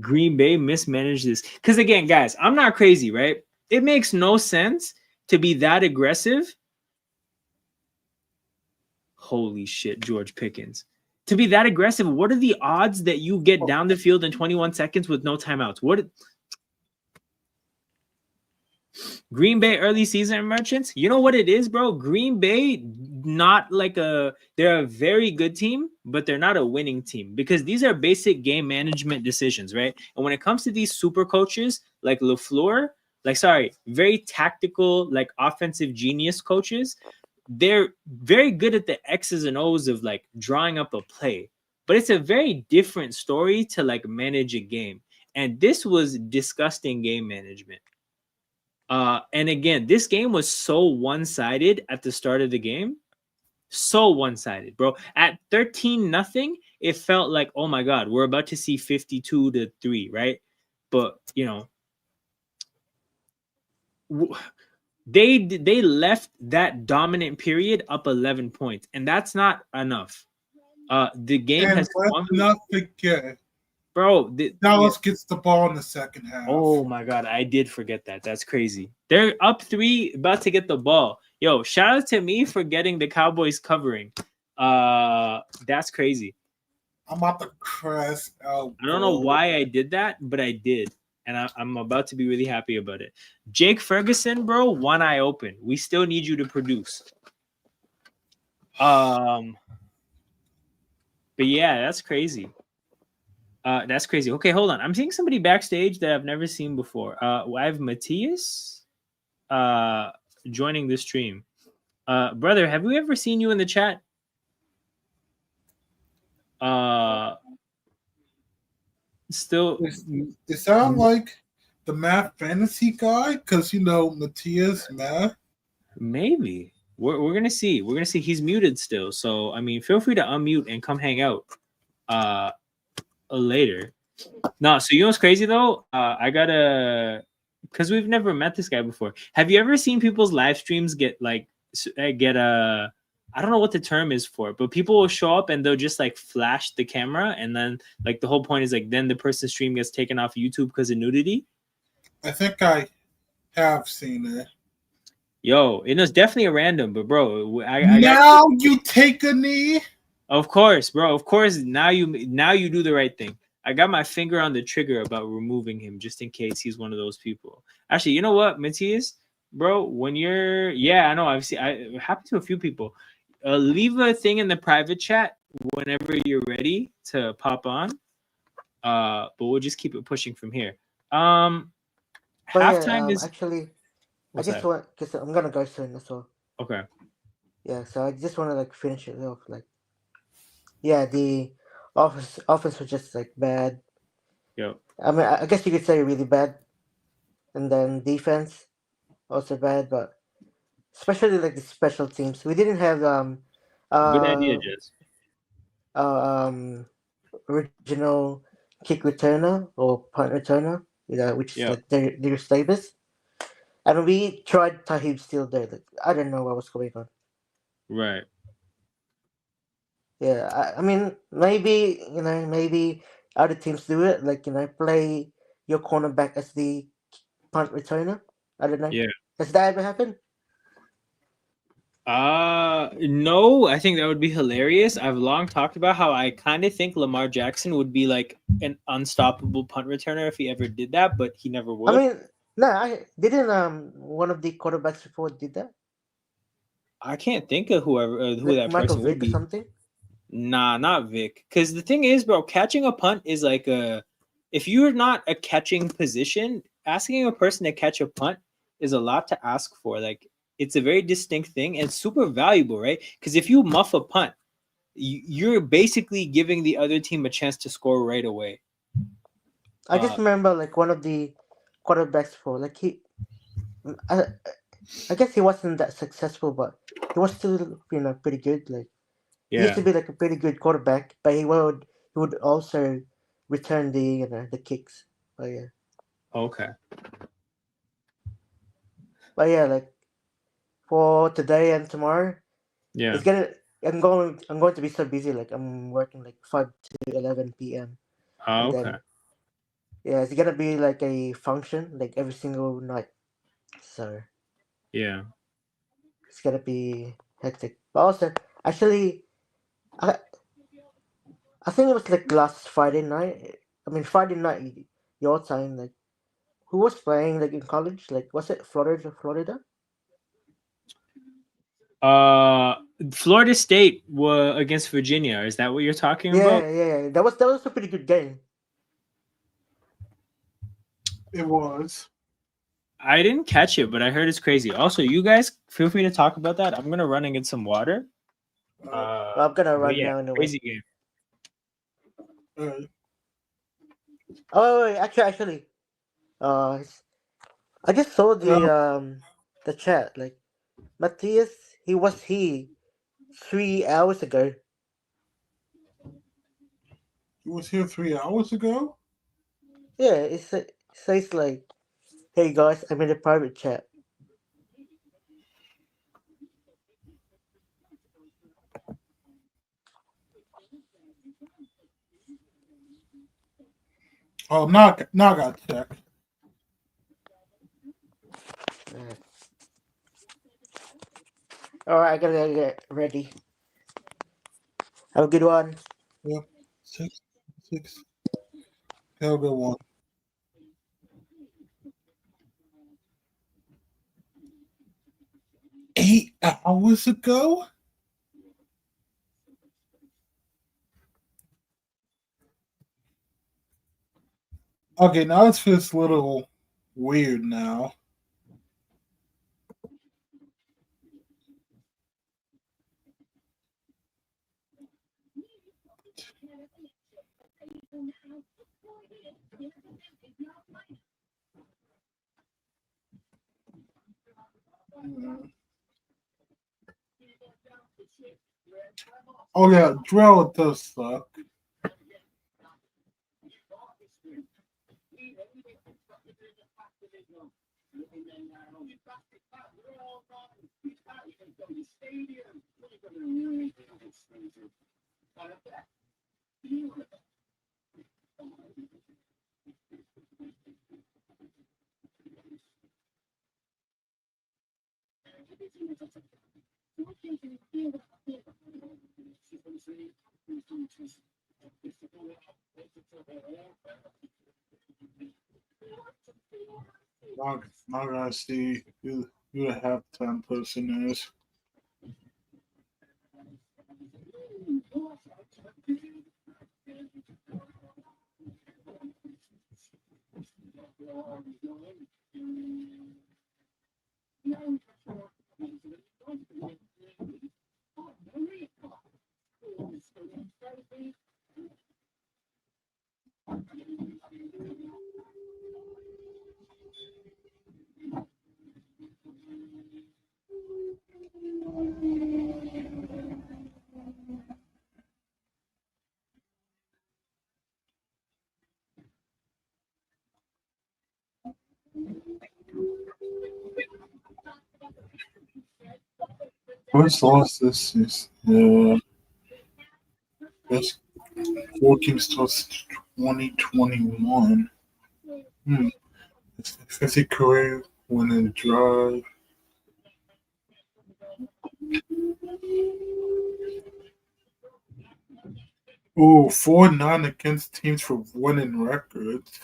Green Bay mismanaged this. Because again, guys, I'm not crazy, right? It makes no sense to be that aggressive. Holy shit, George Pickens. To be that aggressive, what are the odds that you get down the field in 21 seconds with no timeouts? Green Bay early season merchants, you know what it is, bro? Green Bay, they're a very good team, but they're not a winning team because these are basic game management decisions, right? And when it comes to these super coaches like LaFleur, very tactical, like offensive genius coaches, they're very good at the X's and O's of like drawing up a play, but it's a very different story to like manage a game. And this was disgusting game management. And again, this game was so one-sided at the start of the game. So one-sided, bro. At 13-0, it felt like, oh my God, we're about to see 52-3, right? But, you know, they left that dominant period up 11 points, and that's not enough. The game has not forget. Bro, Dallas gets the ball in the second half. Oh my God, I did forget that. That's crazy. They're up 3, about to get the ball. Yo, shout out to me for getting the Cowboys covering. That's crazy. I'm about to crash out. I don't know why I did that, but I did. And I'm about to be really happy about it. Jake Ferguson, bro, one eye open. We still need you to produce. But yeah, that's crazy. That's crazy. Okay, hold on. I'm seeing somebody backstage that I've never seen before. I have Matthias joining the stream. Brother, have we ever seen you in the chat? Still, it sounds like the math fantasy guy because Matthias math. Maybe we're gonna see. We're gonna see. He's muted still, so I mean, feel free to unmute and come hang out. Later. No, so you know what's crazy though? I gotta, because we've never met this guy before. Have you ever seen people's live streams get I don't know what the term is for it, but people will show up and they'll just like flash the camera, and then like the whole point is like then the person's stream gets taken off YouTube because of nudity? I think I have seen it. Yo, it was definitely a random, but bro, now you take a knee. Of course, bro. Of course. Now you do the right thing. I got my finger on the trigger about removing him just in case he's one of those people. Actually, you know what, Matthias, bro? When you're, I know it happened to a few people. Leave a thing in the private chat whenever you're ready to pop on. But we'll just keep it pushing from here. Halftime is actually. What's I just that? want because I'm gonna go soon. That's all. Okay. Yeah, so I just want to like finish it off. Like, yeah, the offense was just like bad. Yep. I mean, I guess you could say really bad, and then defense also bad, but especially like the special teams. We didn't have Good idea, uh, Jess. uh original kick returner or punt returner, which is Yeah. like their Davis. I mean, we tried Tahib still there. Like, I don't know what was going on. Right. Yeah, I mean, maybe other teams do it. Like, play your cornerback as the punt returner. I don't know. Yeah. Has that ever happened? No, I think that would be hilarious. I've long talked about how I kind of think Lamar Jackson would be like an unstoppable punt returner if he ever did that, but he never I would. mean, no, I didn't. One of the quarterbacks before did that, I can't think of who like that Michael person would Vick or be. something. Nah, not Vic. Because the thing is, bro, catching a punt is like if you're not a catching position, asking a person to catch a punt is a lot to ask for. Like, it's a very distinct thing and super valuable, right? Because if you muff a punt, you're basically giving the other team a chance to score right away. I just remember like one of the quarterbacks for like I, I guess he wasn't that successful, but he was still pretty good. Like he used Yeah. to be like a pretty good quarterback, but he would also return the kicks. But yeah, Okay. like for today and tomorrow, Yeah. it's gonna. I'm going to be so busy. Like I'm working like 5 to 11 p.m. and Okay. then yeah, it's gonna be like a function like every single night. So Yeah. it's gonna be hectic. But also, actually, I I think it was like last Friday night. I mean Friday night your time. Like who was playing like in college? Like was it Florida? Florida? Uh, Florida State were against Virginia. Is that what you're talking about? Yeah. That was a pretty good game. It was. I didn't catch it, but I heard it's crazy. Also, you guys feel free to talk about that. I'm gonna run and get some water. Well, I'm gonna But run yeah, now anyway. crazy game. Oh wait, actually, I just saw the chat. Like Matthias, he 3 hours ago. He was here 3 hours ago. Yeah, it says like, "Hey guys, I'm in a private chat." Oh, now I got to check. Yeah. All right, I gotta get ready. Have a good one. Yeah, 6. Have a good one. $8 ago. Okay, now it feels a little weird now. Oh yeah, drill does suck. Not gonna see who the halftime person is. First loss this season. Best 4 teams since 2021. 50 career winning drive. Oh, 4-9 against teams for winning records.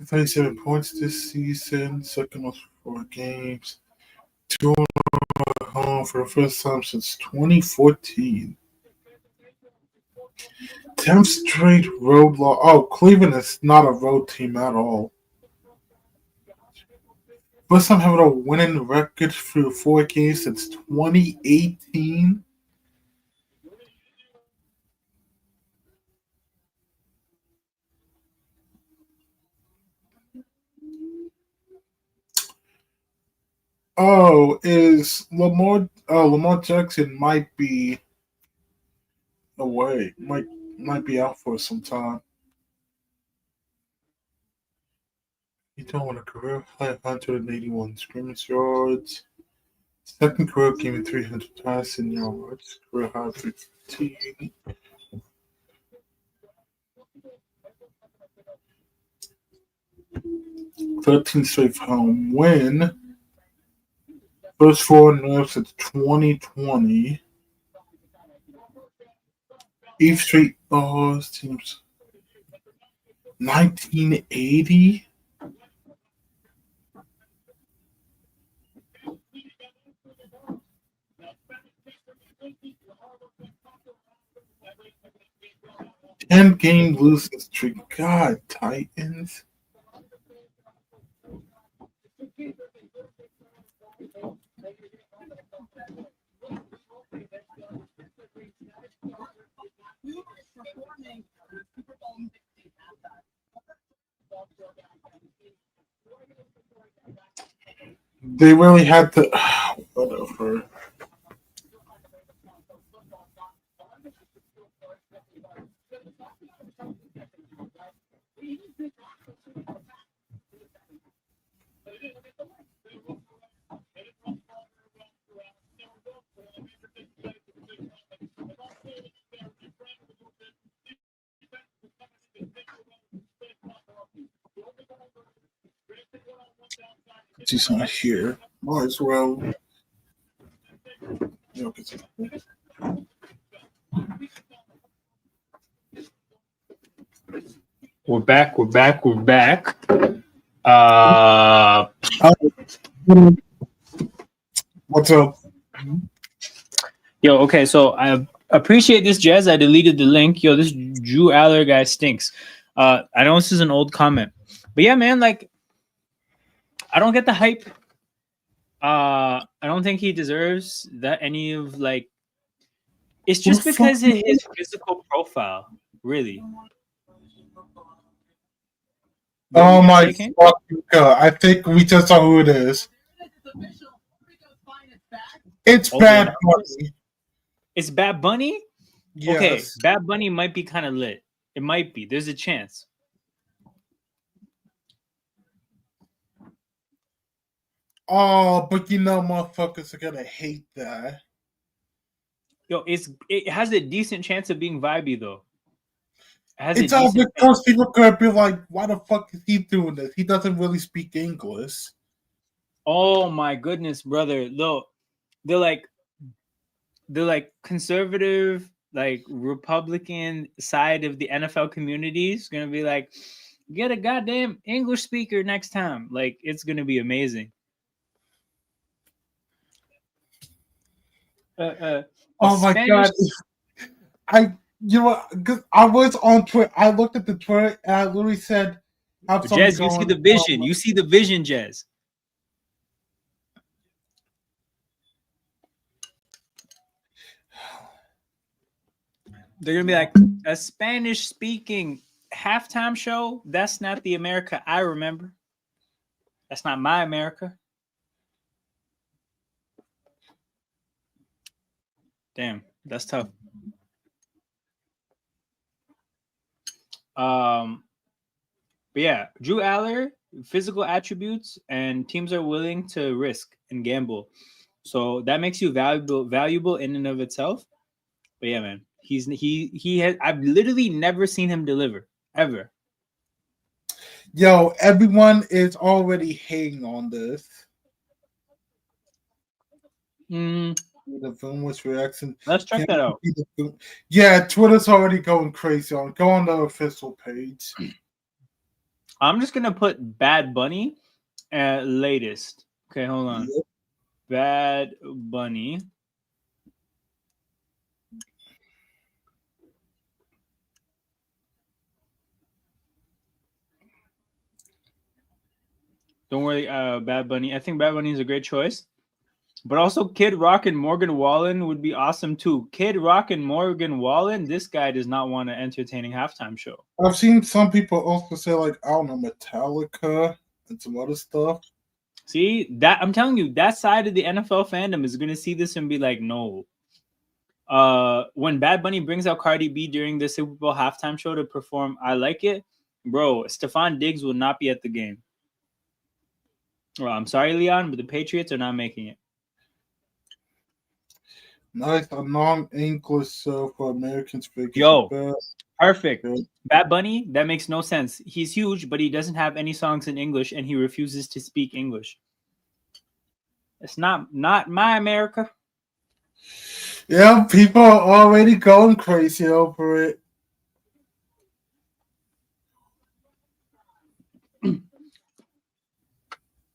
37 points this season, second most for 4 games. 2 at home for the first time since 2014. 10th straight road loss. Oh, Cleveland is not a road team at all. First time having a winning record for 4 games since 2018. Oh, is Lamar Jackson might be away. Might be out for some time. He don't want a career high 181 scrimmage yards. Second career game in 300 passing yards. Career high 15. 13 straight home win. First 4 nerves since 2020. 8th straight loss teams. 1980. Game losing streak. God, Titans. They really had to. Whatever. He's not here. Might as well. We're back. What's up? Yo, okay, so I appreciate this, Jez. I deleted the link. Yo, this Drew Aller guy stinks. I know this is an old comment, but yeah, man, like, I don't get the hype. I don't think he deserves that any of, like, it's just because of his physical profile, really. Oh my fucking god! I think we just saw who it is. It's Bad Bunny. It's Bad Bunny? Yes. Okay, Bad Bunny might be kind of lit. It might be. There's a chance. Oh, but you know, motherfuckers are gonna hate that. Yo, it has a decent chance of being vibey though. It's all because people could be like, "Why the fuck is he doing this? He doesn't really speak English." Oh my goodness, brother! Look, they're like conservative, like Republican side of the NFL community is gonna be like, get a goddamn English speaker next time. Like, it's gonna be amazing. Oh my god! Because I was on Twitter. I looked at the Twitter and I literally said, Jez, you see the vision. You see the vision, Jez. They're gonna be like a Spanish-speaking halftime show. That's not the America I remember. That's not my America. Damn, that's tough. But yeah, Drew Aller, physical attributes, and teams are willing to risk and gamble. So that makes you valuable in and of itself. But yeah, man, he has. I've literally never seen him deliver ever. Yo, everyone is already hating on this. The Filmless reaction. Let's check that out. Yeah, Twitter's already going crazy on. Go on the official page. I'm just gonna put Bad Bunny at latest. Okay, hold on. Yep. Bad Bunny. Don't worry, Bad Bunny. I think Bad Bunny is a great choice. But also Kid Rock and Morgan Wallen would be awesome too. Kid Rock and Morgan Wallen, this guy does not want an entertaining halftime show. I've seen some people also say, like, I don't know, Metallica and some other stuff. See, that I'm telling you, that side of the NFL fandom is going to see this and be like, no. When Bad Bunny brings out Cardi B during the Super Bowl halftime show to perform I Like It, bro, Stephon Diggs will not be at the game. Well, I'm sorry, Leon, but the Patriots are not making it. Nice, a non-English show for Americans. Yo, perfect. Bad Bunny, that makes no sense. He's huge, but he doesn't have any songs in English, and he refuses to speak English. It's not my America. Yeah, people are already going crazy over it.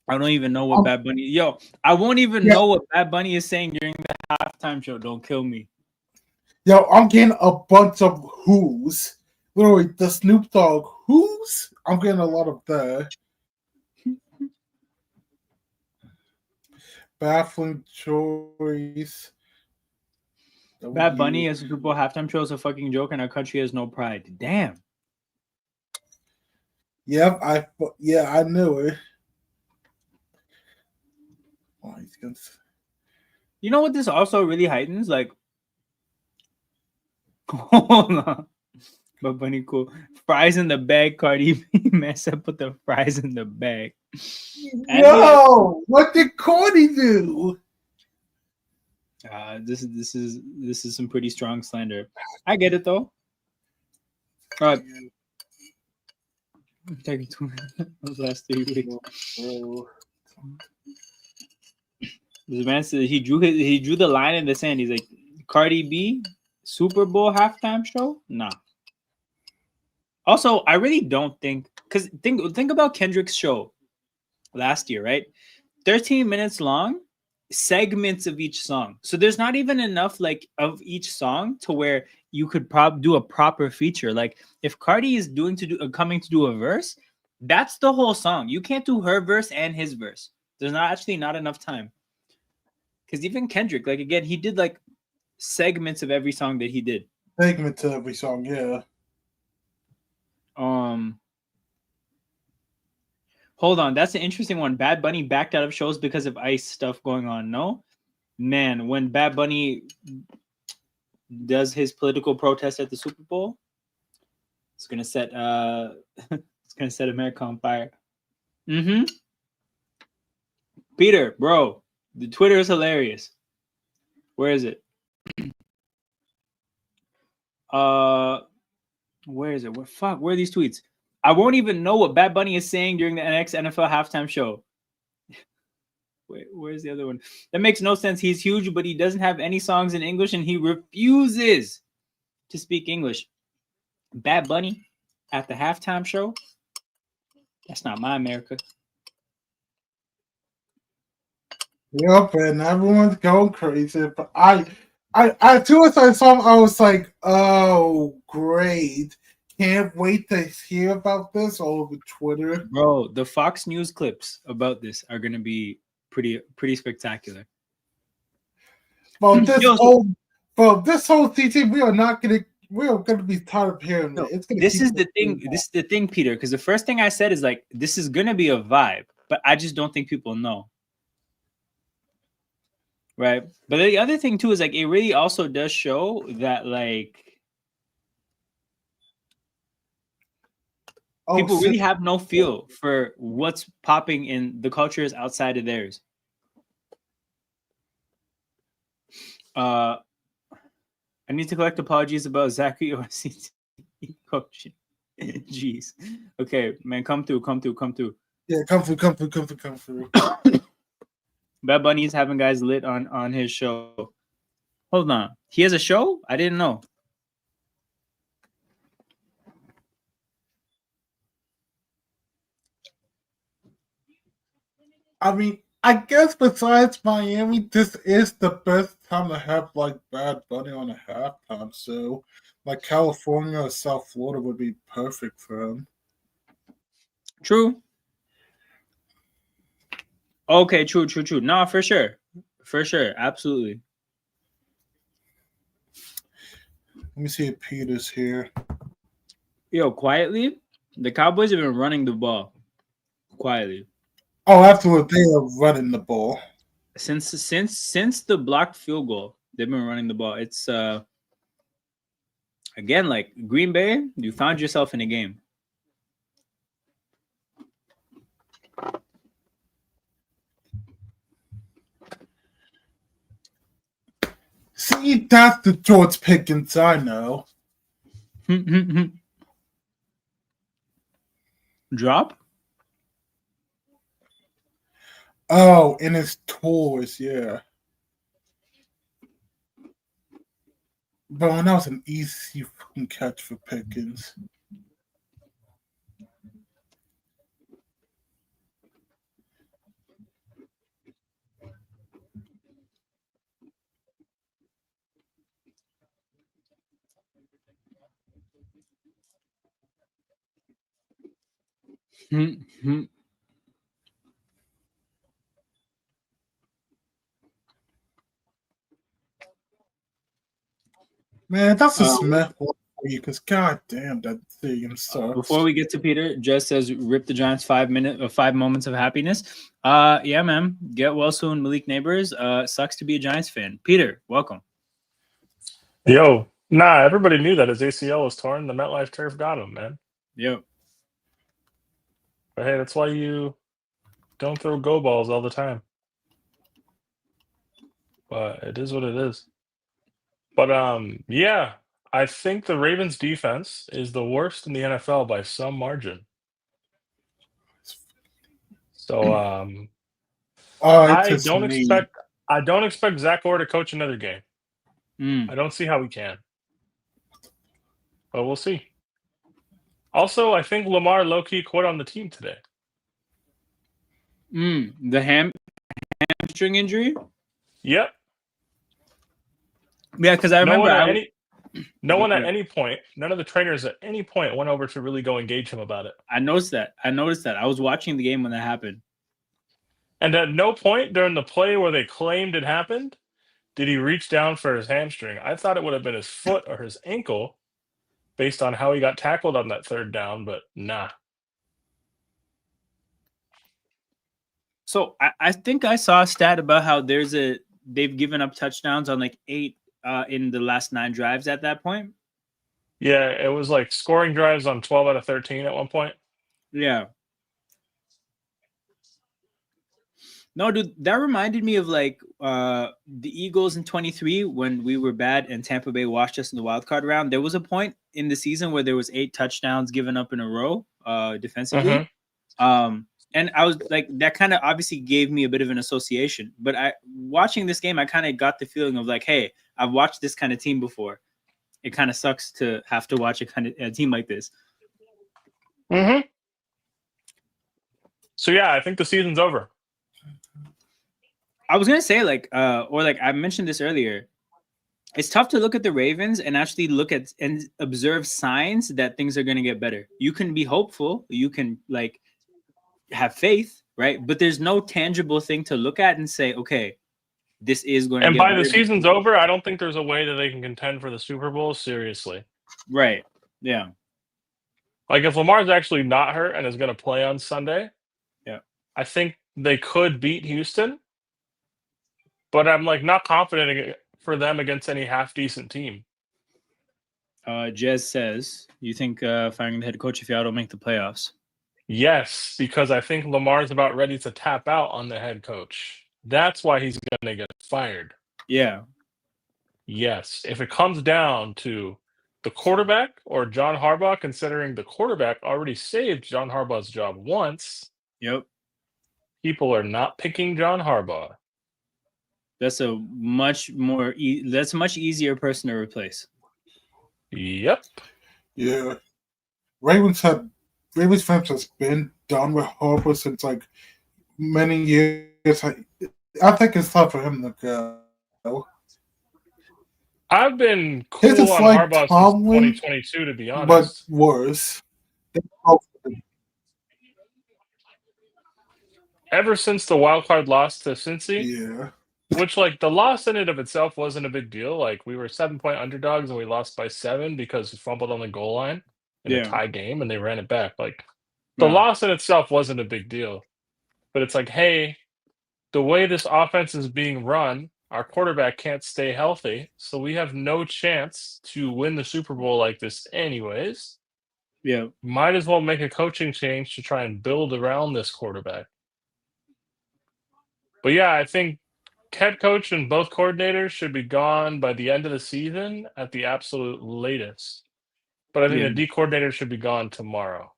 I don't even know what Bad Bunny. Yo, I won't even know what Bad Bunny is saying during the halftime show. Don't kill me. Yo, I'm getting a bunch of who's. Literally, the Snoop Dogg who's. I'm getting a lot of that. Baffling choice. Bad Bunny as a Super Bowl halftime show is a fucking joke, and our country has no pride. Damn. Yep, I knew it. Oh, he's gonna... You know what this also really heightens? Like, hold on. But Bunny cool. Fries in the bag, Cardi B. Mess up with the fries in the bag. Yo, what did Cardi do? This is some pretty strong slander. I get it though. All right. Taking 2 minutes. Those last 3 weeks. This man said he drew the line in the sand. He's like, Cardi B, Super Bowl halftime show? Nah. Also, I really don't think, because think about Kendrick's show last year, right? 13 minutes long, segments of each song. So there's not even enough like of each song to where you could do a proper feature. Like if Cardi is coming to do a verse, that's the whole song. You can't do her verse and his verse. There's not enough time. Because even Kendrick, like again, he did like segments of every song that he did. Segments of every song, yeah. Hold on, that's an interesting one. Bad Bunny backed out of shows because of ICE stuff going on. No, man, when Bad Bunny does his political protest at the Super Bowl, it's gonna set America on fire. Peter, bro, the Twitter is hilarious. Where is it? Where is it? Where are these tweets? I won't even know what Bad Bunny is saying during the next NFL halftime show. Wait, where's the other one? That makes no sense. He's huge, but he doesn't have any songs in English, and he refuses to speak English. Bad Bunny at the halftime show? That's not my America. Yep, and everyone's going crazy. But as soon as I saw him, I was like, oh, great. Can't wait to hear about this all over Twitter. Bro, the Fox News clips about this are going to be pretty spectacular. Well, this whole season, we are not going we're going to be tired of hearing No, it. It's gonna this keep is the going thing. This is the thing, Peter. Because the first thing I said is like, this is gonna be a vibe, but I just don't think people know. Right. But the other thing too is like it really also does show that like on. people really have no feel for what's popping in the cultures outside of theirs. I need to collect apologies about Zachary OCT coaching. Jeez. Okay, man, come through. Yeah, come through. Bad Bunny's having guys lit on his show. Hold on. He has a show? I didn't know. I mean, I guess besides Miami, this is the best time to have like Bad Bunny on a halftime. So, like California or South Florida would be perfect for him. True. Okay, true. No, for sure. Absolutely. Let me see if Peter's here. Yo, quietly, the Cowboys have been running the ball. Quietly. Oh, absolutely. They are running the ball. Since the blocked field goal, they've been running the ball. It's again like Green Bay, you found yourself in a game. See, that's the George Pickens I know. Drop? Oh, in his tours, yeah. Bro, that was an easy fucking catch for Pickens. Man, that's a Smith for you, because goddamn, that thing sucks. Before we get to Peter, Jess says rip the Giants 5 moments of happiness. Yeah, man. Get well soon, Malik Neighbors. Sucks to be a Giants fan. Peter, welcome. Yo, nah, everybody knew that his ACL was torn. The MetLife turf got him, man. Yep. But hey, that's why you don't throw go balls all the time. But it is what it is. But yeah, I think the Ravens defense is the worst in the NFL by some margin. So I don't expect Zach Orr to coach another game. I don't see how we can. But we'll see. Also, I think Lamar low-key quit on the team today. The hamstring injury? Yep. Yeah, because I remember no one at any point, none of the trainers at any point went over to really go engage him about it. I noticed that. I was watching the game when that happened. And at no point during the play where they claimed it happened did he reach down for his hamstring. I thought it would have been his foot or his ankle based on how he got tackled on that third down, but nah. So I think I saw a stat about how they've given up touchdowns on like 8 in the last 9 drives at that point. Yeah, it was like scoring drives on 12 out of 13 at one point. Yeah. No, dude, that reminded me of like the Eagles in 23 when we were bad and Tampa Bay washed us in the wild card round. There was a point in the season where there was 8 touchdowns given up in a row defensively. And I was like, that kind of obviously gave me a bit of an association. But watching this game, I kind of got the feeling of like, hey, I've watched this kind of team before. It kind of sucks to have to watch a team like this. So yeah, I think the season's over. I was gonna say like I mentioned this earlier. It's tough to look at the Ravens and actually look at and observe signs that things are gonna get better. You can be hopeful, you can like have faith, right? But there's no tangible thing to look at and say, okay, this is going to and get by better. The season's over, I don't think there's a way that they can contend for the Super Bowl seriously. Right. Yeah. Like if Lamar's actually not hurt and is going to play on Sunday, Yeah. I think they could beat Houston. But I'm like not confident for them against any half decent team. Jez says, you think firing the head coach if y'all don't make the playoffs? Yes, because I think Lamar's about ready to tap out on the head coach. That's why he's going to get fired. Yeah. Yes. If it comes down to the quarterback or John Harbaugh, considering the quarterback already saved John Harbaugh's job once, Yep. people are not picking John Harbaugh. That's a much more. That's a much easier person to replace. Yep. Yeah. Ravens fans has been done with Harbaugh since like many years. I think it's time for him to go. I've been His cool is on like Harbaugh Tomlin, since 2022, to be but honest. worse. Ever since the wild card loss to Cincy, Yeah. which like the loss in and of itself wasn't a big deal. Like we were 7-point underdogs and we lost by 7 because we fumbled on the goal line in a tie game and they ran it back. Like the loss in itself wasn't a big deal. But it's like, hey, the way this offense is being run, our quarterback can't stay healthy, so we have no chance to win the Super Bowl like this anyways. Yeah. Might as well make a coaching change to try and build around this quarterback. But yeah, I think head coach and both coordinators should be gone by the end of the season at the absolute latest. But I think the D coordinator should be gone tomorrow.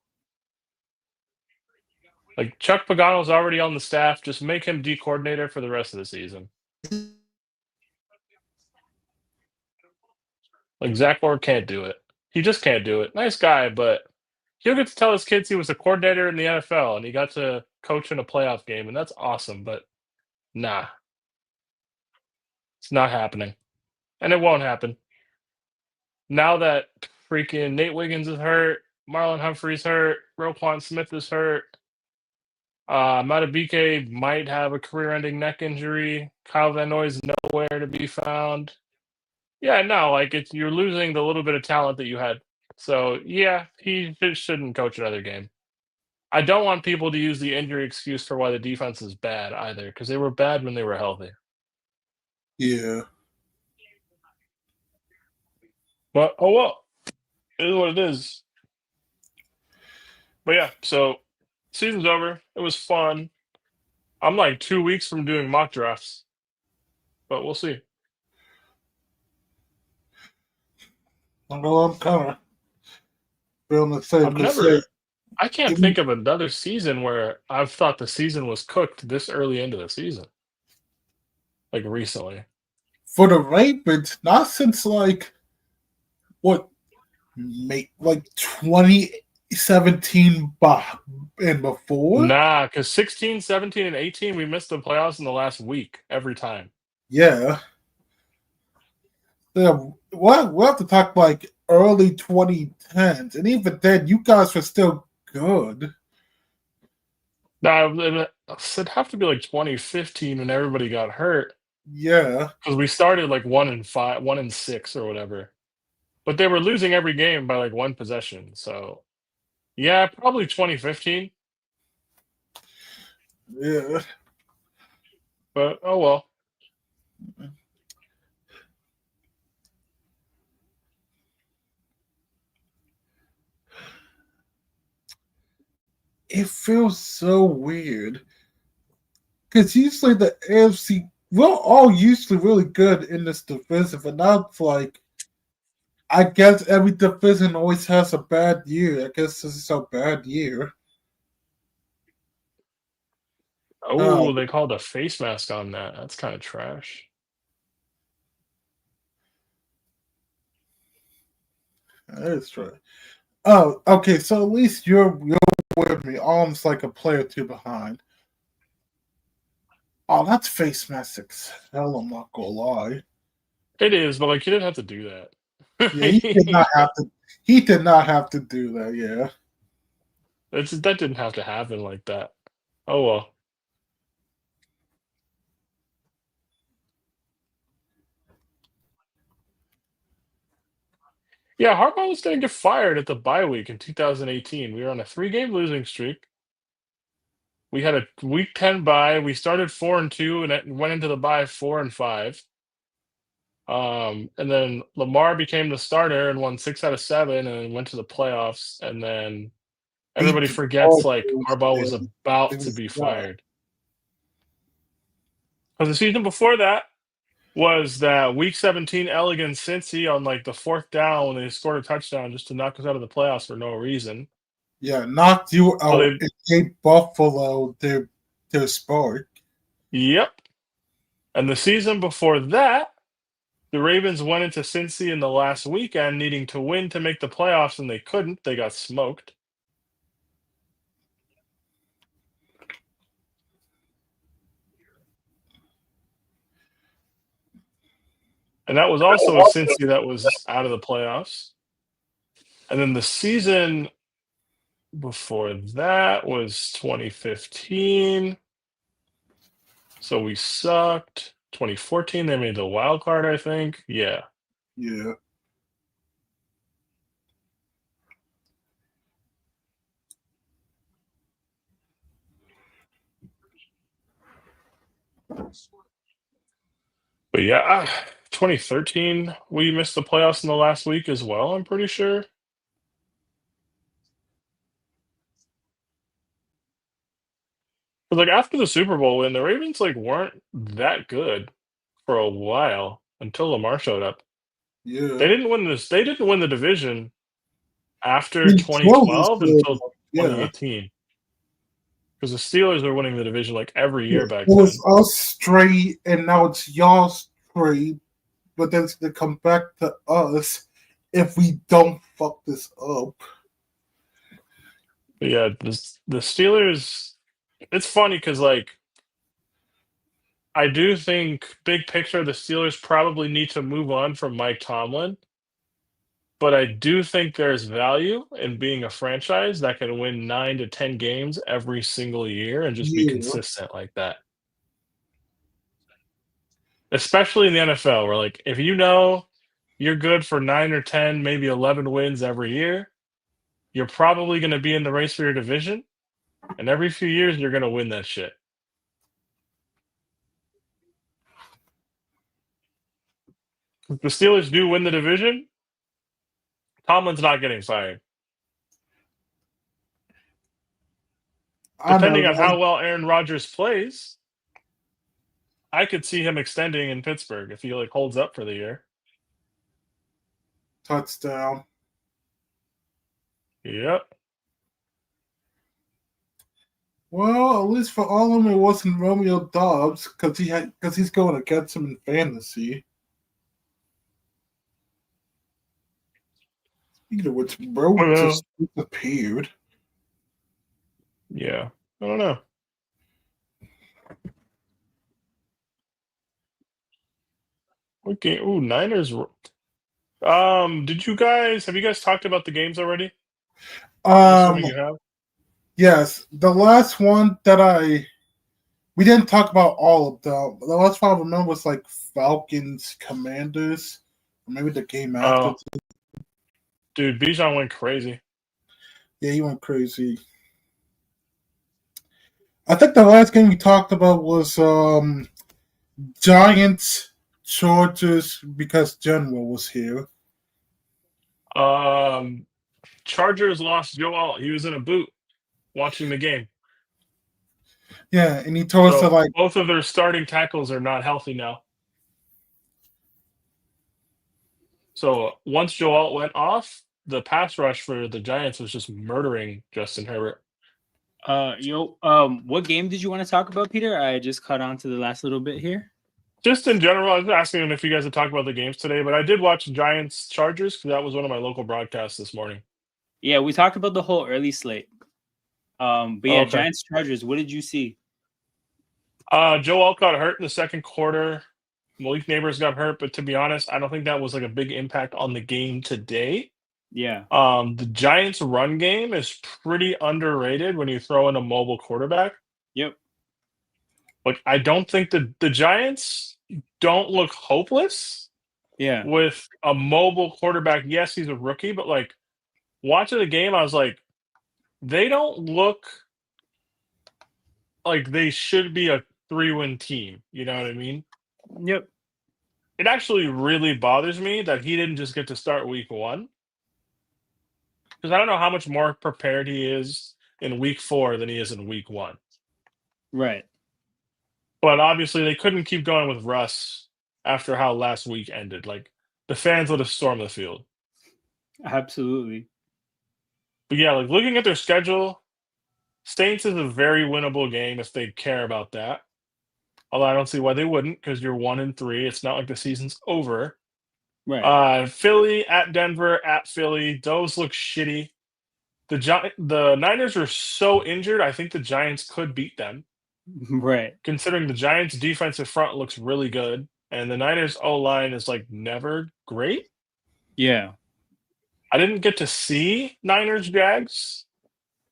Like Chuck Pagano's already on the staff. Just make him D coordinator for the rest of the season. Like Zach Orr can't do it. He just can't do it. Nice guy, but he'll get to tell his kids he was a coordinator in the NFL and he got to coach in a playoff game, and that's awesome. But nah, it's not happening, and it won't happen. Now that freaking Nate Wiggins is hurt, Marlon Humphrey's hurt, Roquan Smith is hurt. Matabike might have a career-ending neck injury. Kyle Van Noy's nowhere to be found. Yeah, no, like you're losing the little bit of talent that you had. So yeah, he shouldn't coach another game. I don't want people to use the injury excuse for why the defense is bad either, because they were bad when they were healthy. Yeah. But oh well, it is what it is. But yeah, so season's over. It was fun. I'm like 2 weeks from doing mock drafts, but we'll see. I'm kind of feeling the same. I can't think of another season where I've thought the season was cooked this early into the season. Like recently. For the Ravens, not since like 2017 and before? Nah, because 16, 17, and 18, we missed the playoffs in the last week every time. Yeah. We'll have to talk like early 2010s. And even then, you guys were still good. Nah, it'd have to be like 2015 when everybody got hurt. Yeah. Because we started like 1-5, 1-6 or whatever. But they were losing every game by like one possession. So, yeah, probably 2015. Yeah. But, oh well. It feels so weird. Because usually the AFC, we're all usually really good in this division, but now it's like, I guess every division always has a bad year. I guess this is a bad year. Oh, they called a face mask on that. That's kind of trash. That is true. Oh, okay. So at least you're with me. Almost like a player or two behind. Oh, that's face mask. Hell, I'm not gonna lie. It is, but like you didn't have to do that. Yeah, he did not have to. He did not have to do that. Yeah. That didn't have to happen like that. Oh well. Yeah, Harbaugh was going to get fired at the bye week in 2018. We were on a 3-game losing streak. We had a week 10 bye. We started 4-2 and it went into the bye 4-5. And then Lamar became the starter and won 6 out of 7 and went to the playoffs. And then everybody Beat the forgets like Dolphins, Harbaugh was and about it to was be done. fired. Because the season before that was that week 17 L against Cincy on like the 4th down when they scored a touchdown just to knock us out of the playoffs for no reason. Yeah, knocked you So out and gave Buffalo their spark. Yep. And the season before that, the Ravens went into Cincy in the last weekend needing to win to make the playoffs, and they couldn't. They got smoked. And that was also a Cincy that was out of the playoffs. And then the season before that was 2015. So we sucked. 2014, they made the wild card, I think. Yeah. Yeah. But yeah, 2013, we missed the playoffs in the last week as well, I'm pretty sure. But like after the Super Bowl win, the Ravens like weren't that good for a while until Lamar showed up. Yeah. They didn't win this. They didn't win the division after In 2012 12, until yeah. 2018. Because the Steelers were winning the division like every year back It was then. us straight, and now it's y'all straight. But then it's gonna come back to us if we don't fuck this up. But yeah, the Steelers. It's funny because like I do think big picture the Steelers probably need to move on from Mike Tomlin. But I do think there's value in being a franchise that can win 9 to 10 games every single year and just be Yeah. consistent like that. Especially in the NFL, where like if you know you're good for 9 or 10, maybe 11 wins every year, you're probably going to be in the race for your division, and every few years you're going to win that shit. If the Steelers do win the division, Tomlin's not getting fired. Depending on how well Aaron Rodgers plays, I could see him extending in Pittsburgh if he like holds up for the year. Touchdown. Yep. Well, at least for all of them, it wasn't Romeo Dobbs because he's going against him in fantasy. Speaking of which, bro just disappeared. Yeah, I don't know. Okay. Ooh, Niners. Have you guys talked about the games already? I'm assuming you have. Yes, the last one that we didn't talk about all of them. The last one I remember was like Falcons Commanders, or maybe the game after. Dude, Bijan went crazy. Yeah, he went crazy. I think the last game we talked about was Giants Chargers because General was here. Chargers lost Joe Alt. He was in a boot watching the game. Yeah, and he told us that both of their starting tackles are not healthy now. So once Joe Alt went off, the pass rush for the Giants was just murdering Justin Herbert. What game did you want to talk about, Peter? I just caught on to the last little bit here. Just in general, I was asking if you guys had talked about the games today, but I did watch Giants Chargers because that was one of my local broadcasts this morning. Yeah, we talked about the whole early slate. But yeah, Okay. Giants Chargers. What did you see? Joe Alt got hurt in the second quarter. Malik Neighbors got hurt, but to be honest, I don't think that was like a big impact on the game today. Yeah. The Giants' run game is pretty underrated when you throw in a mobile quarterback. Yep. Like, I don't think the Giants don't look hopeless, Yeah. with a mobile quarterback. Yes, he's a rookie, but like watching the game, I was like, they don't look like they should be a 3-win team. You know what I mean? Yep. It actually really bothers me that he didn't just get to start week 1. Because I don't know how much more prepared he is in week 4 than he is in week 1. Right. But obviously, they couldn't keep going with Russ after how last week ended. Like, the fans would have stormed the field. Absolutely. But yeah, like looking at their schedule, Saints is a very winnable game if they care about that. Although I don't see why they wouldn't, because you're 1-3. It's not like the season's over. Right. Philly at Denver at Philly. Those look shitty. The Niners are so injured. I think the Giants could beat them, Right. considering the Giants' defensive front looks really good, and the Niners' O-line is like never great. Yeah. I didn't get to see Niners Jags,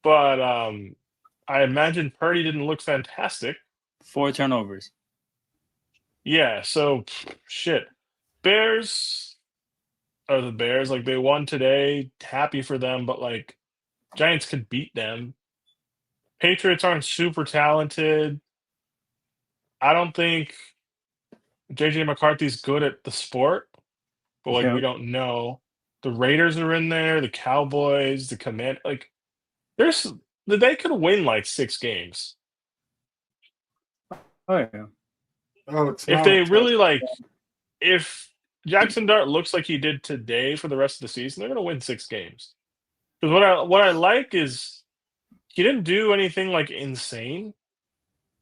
but I imagine Purdy didn't look fantastic. 4 turnovers. Yeah, so shit. Bears are the Bears. Like they won today. Happy for them, but like Giants could beat them. Patriots aren't super talented. I don't think JJ McCarthy's good at the sport, but like we Yep. don't know. The Raiders are in there, the Cowboys, the Command like they could win like 6 games. Oh yeah. Oh, it's If not they a really like if Jackson Dart looks like he did today for the rest of the season, they're gonna win 6 games. Because what I like is he didn't do anything like insane,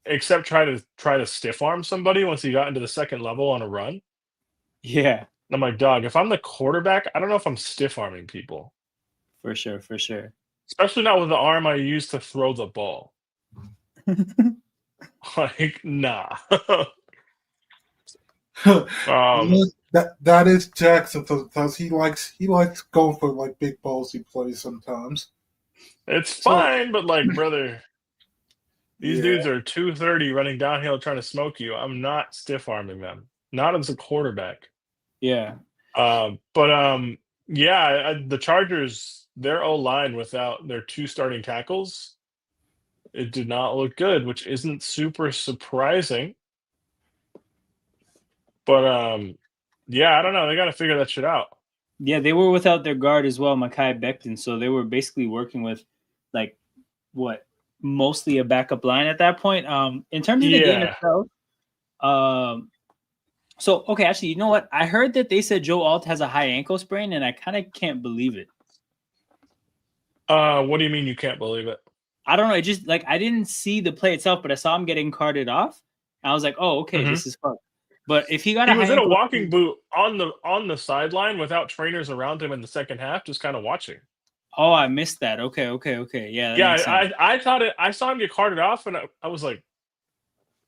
except try to stiff arm somebody once he got into the second level on a run. Yeah. And I'm like, dog, if I'm the quarterback, I don't know if I'm stiff arming people. For sure. For sure. Especially not with the arm I use to throw the ball. Like, nah. That is Jackson because he likes going for like big ballsy plays sometimes. It's fine, but like, brother, these Yeah. dudes are 230 running downhill trying to smoke you. I'm not stiff arming them. Not as a quarterback. Yeah. Yeah, the Chargers, their O-line without their 2 starting tackles, it did not look good, which isn't super surprising. But yeah, I don't know. They got to figure that shit out. Yeah, they were without their guard as well, Micah Becton. So they were basically working with like mostly a backup line at that point. In terms of the game itself, so okay, actually, you know what? I heard that they said Joe Alt has a high ankle sprain, and I kind of can't believe it. What do you mean you can't believe it? I don't know. It just like I didn't see the play itself, but I saw him getting carted off. I was like, oh, okay, this is fun. But if he was in a walking boot on the sideline without trainers around him in the second half, just kind of watching. Oh, I missed that. Okay. Yeah. I thought it. I saw him get carted off, and I was like,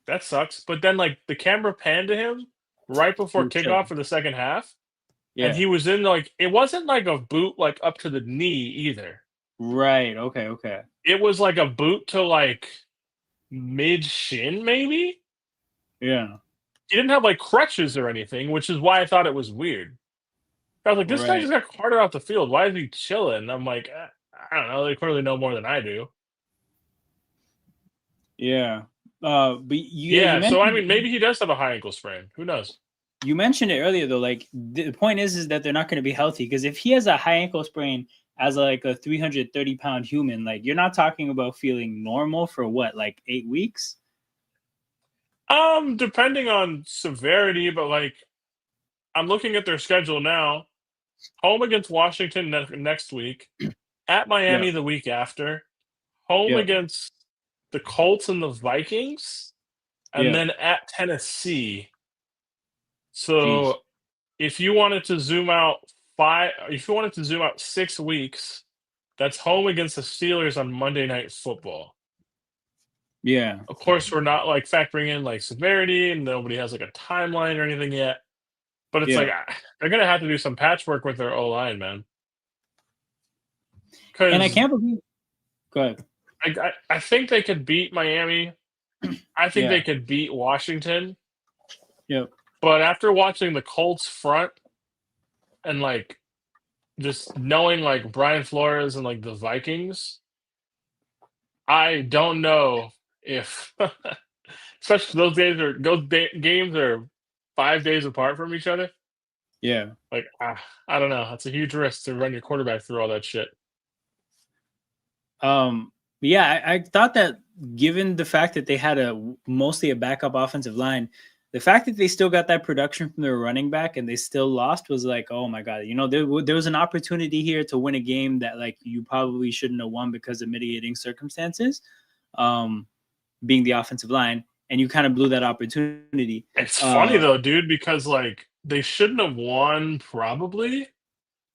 that sucks. But then like the camera panned to him right before kickoff for the second half, and he was in like it wasn't like a boot like up to the knee either. Right. Okay. It was like a boot to like mid shin, maybe. Yeah. He didn't have like crutches or anything, which is why I thought it was weird. I was like, this guy just got carted off the field. Why is he chilling? I'm like, I don't know. They clearly know more than I do. Yeah. So I mean, maybe he does have a high ankle sprain. Who knows? You mentioned it earlier though. Like the point is that they're not going to be healthy because if he has a high ankle sprain as like a 330-pound human, like you're not talking about feeling normal for what, like 8 weeks? Depending on severity, but like I'm looking at their schedule now. Home against Washington next week, at Miami the week after, home against the Colts and the Vikings, and then at Tennessee. So if you wanted to zoom out 6 weeks, that's home against the Steelers on Monday Night Football. Yeah. Of course, we're not like factoring in like severity, and nobody has like a timeline or anything yet. But it's like they're gonna have to do some patchwork with their O-line, man. And I can't believe. Go ahead. I think they could beat Miami. I think they could beat Washington. Yep. But after watching the Colts front and like just knowing like Brian Flores and like the Vikings, I don't know if, especially games are 5 days apart from each other. Yeah. Like I don't know. It's a huge risk to run your quarterback through all that shit. Yeah, I thought that given the fact that they had mostly a backup offensive line, the fact that they still got that production from their running back and they still lost was like, oh my God, there was an opportunity here to win a game that like you probably shouldn't have won because of mitigating circumstances, being the offensive line, and you kind of blew that opportunity. It's funny though, dude, because like they shouldn't have won probably,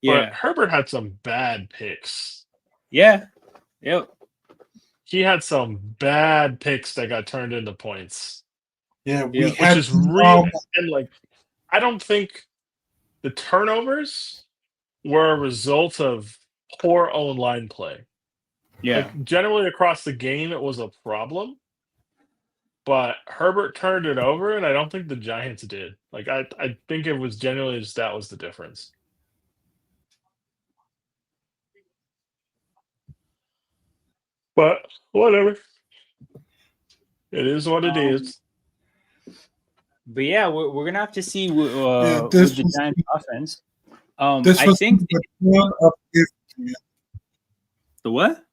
but Herbert had some bad picks. Yeah. Yep. He had some bad picks that got turned into points. Yeah, which is really and like I don't think the turnovers were a result of poor own line play. Yeah. Like generally across the game it was a problem. But Herbert turned it over, and I don't think the Giants did. Like I think it was generally just that was the difference. But whatever. It is what it is. But yeah, we're gonna have to see with the Giants offense. I think the what?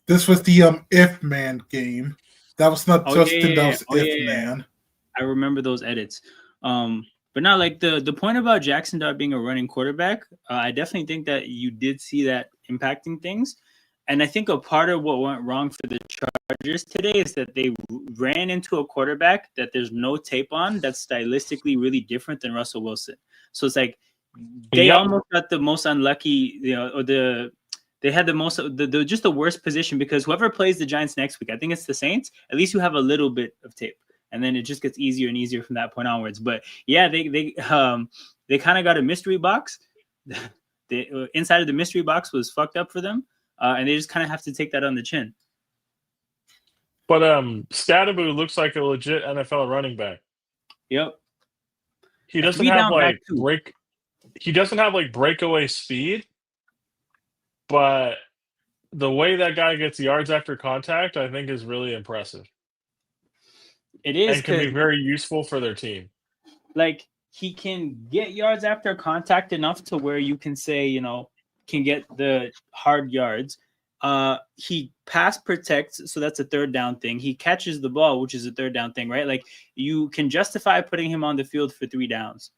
This was the if man game. That was not Justin. That was if man. I remember those edits. But not like the point about Jackson Dart being a running quarterback. I definitely think that you did see that impacting things. And I think a part of what went wrong for the Chargers today is that they ran into a quarterback that there's no tape on that's stylistically really different than Russell Wilson. So it's like they almost got the most unlucky, or they had the most just the worst position, because whoever plays the Giants next week, I think it's the Saints, at least you have a little bit of tape. And then it just gets easier and easier from that point onwards. But yeah, they kind of got a mystery box. The inside of the mystery box was fucked up for them. And they just kind of have to take that on the chin. But Scatterboo looks like a legit NFL running back. Yep. He doesn't have like breakaway speed, but the way that guy gets yards after contact, I think, is really impressive. It is, and can be very useful for their team. Like he can get yards after contact enough to where you can say, can get the hard yards. He pass protects, so that's a third down thing. He catches the ball, which is a third down thing, right? Like you can justify putting him on the field for 3 downs,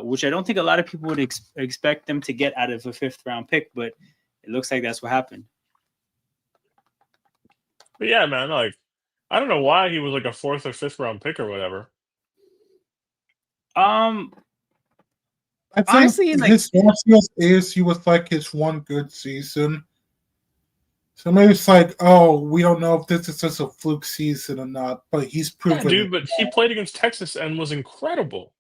which I don't think a lot of people would expect them to get out of a 5th round pick, but it looks like that's what happened. But yeah, man, like I don't know why he was like a 4th or 5th round pick or whatever. I think honestly, his ASU was like his one good season. So maybe it's like, oh, we don't know if this is just a fluke season or not, but he's proven. Yeah, dude, but he played against Texas and was incredible.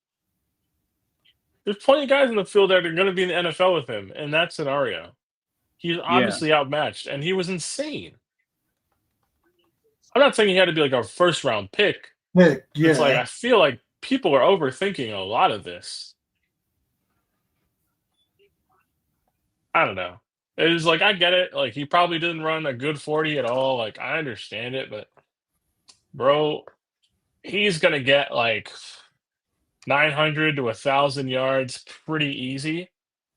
There's plenty of guys in the field that are going to be in the NFL with him in that scenario. He's obviously outmatched, and he was insane. I'm not saying he had to be like our 1st round pick. Yeah. It's like I feel like people are overthinking a lot of this. I don't know. It's like I get it. Like he probably didn't run a good 40 at all. Like I understand it, but bro, he's gonna get like 900 to 1,000 yards pretty easy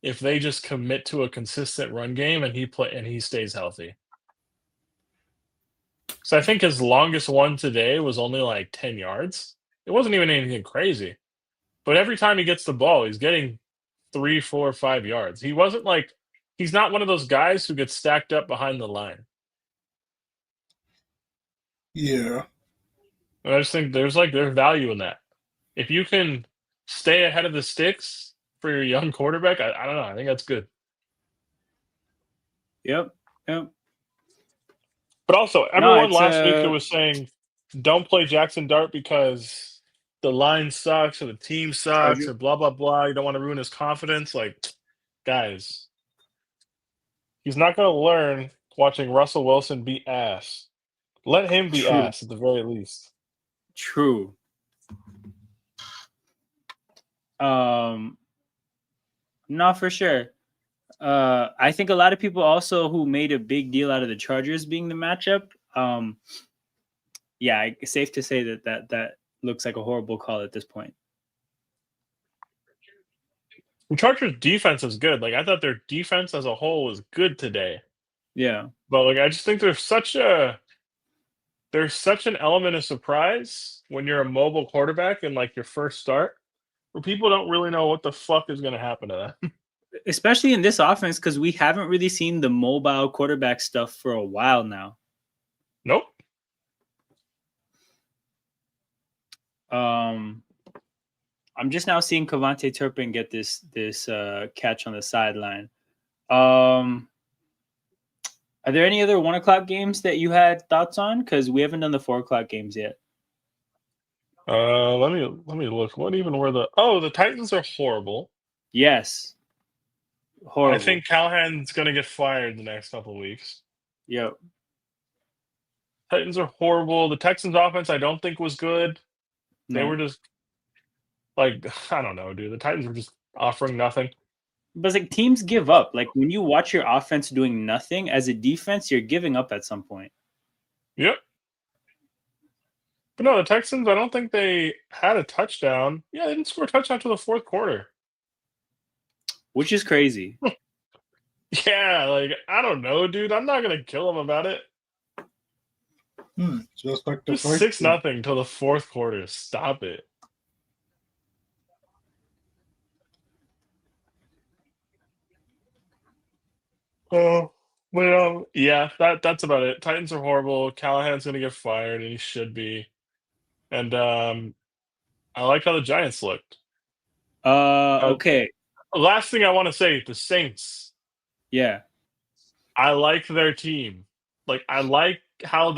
if they just commit to a consistent run game and he stays healthy. So I think his longest one today was only like 10 yards. It wasn't even anything crazy. But every time he gets the ball, he's getting 3, 4, 5 yards. He's not one of those guys who gets stacked up behind the line. Yeah. And I just think there's value in that. If you can stay ahead of the sticks for your young quarterback, I don't know. I think that's good. Yep. But also, everyone last week who was saying, don't play Jackson Dart because the line sucks or the team sucks or blah, blah, blah. You don't want to ruin his confidence. Like, guys, he's not going to learn watching Russell Wilson be ass. Let him be ass at the very least. True. No, for sure. I think a lot of people also who made a big deal out of the Chargers being the matchup. Yeah, it's safe to say that looks like a horrible call at this point. The Chargers' defense is good. Like I thought their defense as a whole was good today. Yeah, But like I just think there's such an element of surprise when you're a mobile quarterback in like your first start, where people don't really know what the fuck is going to happen to them. especially in this offense because we haven't really seen the mobile quarterback stuff for a while now. Nope. I'm just now seeing Cavante Turpin get this catch on the sideline. Are there any other 1:00 games that you had thoughts on? Because we haven't done the 4:00 games yet. Let me look. What even were the Titans are horrible. Yes. Horrible. I think Callahan's gonna get fired the next couple of weeks. Yep. Titans are horrible. The Texans offense I don't think was good. They No. were just like I don't know, dude. The Titans were just offering nothing. But it's like teams give up. Like when you watch your offense doing nothing as a defense, you're giving up at some point. Yep. But no, the Texans, I don't think they had a touchdown. Yeah, they didn't score a touchdown until the fourth quarter. Which is crazy. Yeah, like, I don't know, dude. I'm not going to kill them about it. Just like the Just 6-0 till the fourth quarter. Stop it. Oh, well, yeah, that's about it. Titans are horrible. Callahan's going to get fired, and he should be. And I like how the Giants looked. Okay. Last thing I want to say, the Saints. Yeah. I like their team. Like I like how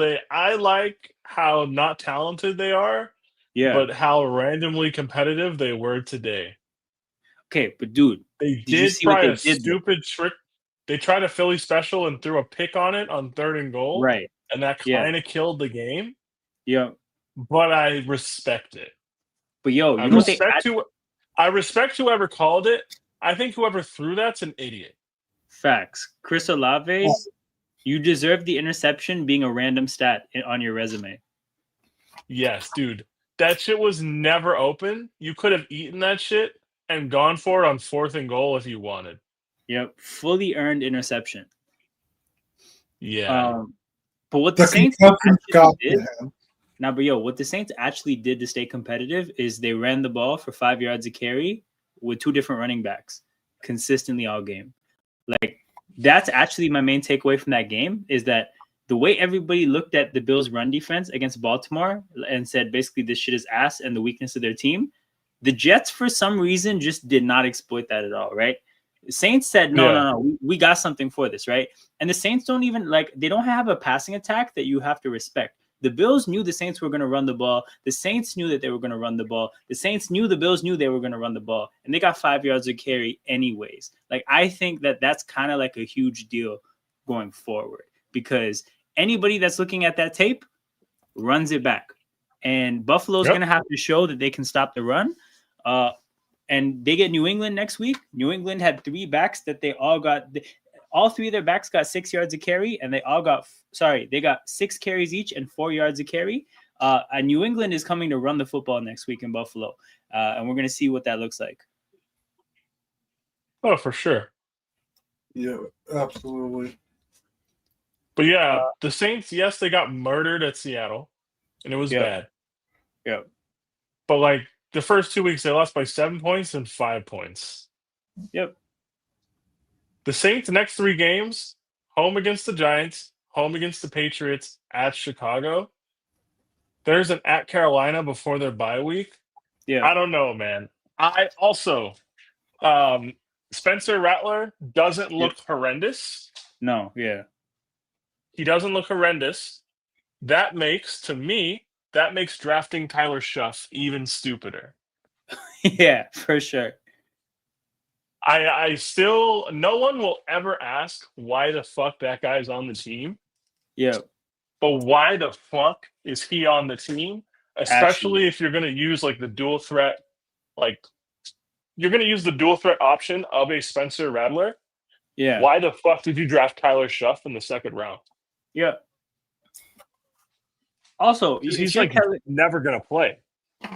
not talented they are, Yeah. but how randomly competitive they were today. Okay, but dude, They you did see what try they a did, though? stupid trick. They tried a Philly special and threw a pick on it on 3rd and goal. Right. And that Yeah. kind of killed the game. Yeah. But I respect it. But yo, I you know what I respect whoever called it. I think whoever threw that's an idiot. Facts. Chris Olave, you deserve the interception being a random stat on your resume. Yes, dude. That shit was never open. You could have eaten that shit and gone for it on 4th and goal if you wanted. Yep. Fully earned interception. Yeah. But what the Saints got did, what the Saints actually did to stay competitive is they ran the ball for 5 yards a carry with 2 different running backs consistently all game. Like that's actually my main takeaway from that game is that the way everybody looked at the Bills' run defense against Baltimore and said basically this shit is ass and the weakness of their team, the Jets for some reason just did not exploit that at all, right? The Saints said, no, we got something for this, right? And the Saints don't even they don't have a passing attack that you have to respect. The Bills knew the Saints were going to run the ball. The Saints knew that they were going to run the ball. The Saints knew the Bills knew they were going to run the ball. And they got 5 yards of carry anyways. Like, I think that that's kind of like a huge deal going forward because anybody that's looking at that tape runs it back. And Buffalo's going to have to show that they can stop the run. And they get New England next week. New England had 3 backs that they all got – all 3 of their backs got 6 yards of carry, and they got 6 carries each and 4 yards of carry. And New England is coming to run the football next week in Buffalo, and we're going to see what that looks like. Oh, for sure. Yeah, absolutely. But yeah, the Saints, yes, they got murdered at Seattle, and it was bad. Yeah. But like the first 2 weeks, they lost by 7 points and 5 points. Yep. The Saints' next 3 games, home against the Giants, home against the Patriots, at Chicago. There's an at Carolina before their bye week. Yeah. I don't know, man. I also, Spencer Rattler doesn't look horrendous. No, yeah. He doesn't look horrendous. That makes drafting Tyler Schuff even stupider. Yeah, for sure. I still, no one will ever ask why the fuck that guy's on the team. Yeah. But why the fuck is he on the team? Especially if you're going to use like the dual threat, like you're going to use the dual threat option of a Spencer Rattler. Yeah. Why the fuck did you draft Tyler Shuff in the second round? Yeah. Also, Because if he's you're like Kellen, never going to play.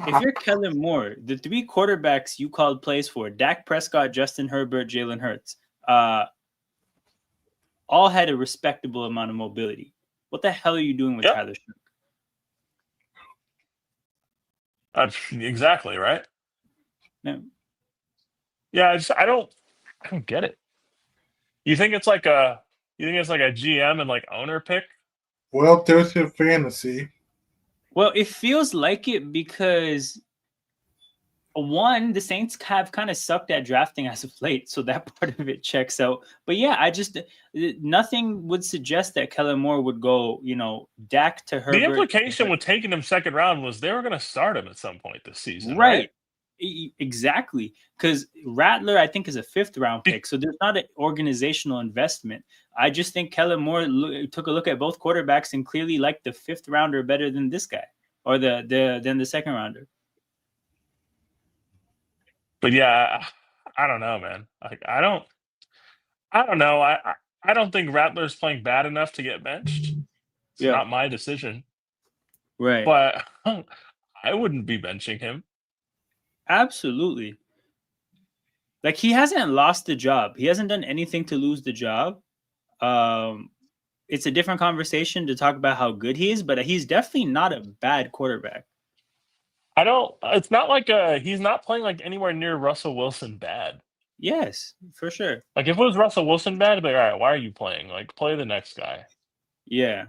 if you're Kellen Moore, the three quarterbacks you called plays for, Dak Prescott, Justin Herbert, Jalen Hurts, all had a respectable amount of mobility. What the hell are you doing with Yep. Tyler Shuck? Exactly, right? No. Yeah, I don't get it. You think it's like a GM and like owner pick? Well, there's your fantasy. Well, it feels like it because one, the Saints have kind of sucked at drafting as of late, so that part of it checks out. But yeah, nothing would suggest that Kellen Moore would go, Dak to Herbert. The implication with taking him second round was they were going to start him at some point this season, right? Exactly, because Rattler I think is a 5th round pick, so there's not an organizational investment. I just think Kellen Moore took a look at both quarterbacks and clearly liked the 5th rounder better than this guy, or than the second rounder. But yeah, I don't know, man. Like I don't know. I don't think Rattler's playing bad enough to get benched. It's not my decision, right? But I wouldn't be benching him. Absolutely. Like he hasn't lost the job. He hasn't done anything to lose the job. It's a different conversation to talk about how good he is, but he's definitely not a bad quarterback. It's not like he's not playing like anywhere near Russell Wilson bad. Yes, for sure. Like if it was Russell Wilson bad, I'd be like, all right, why are you playing? Like play the next guy. Yeah.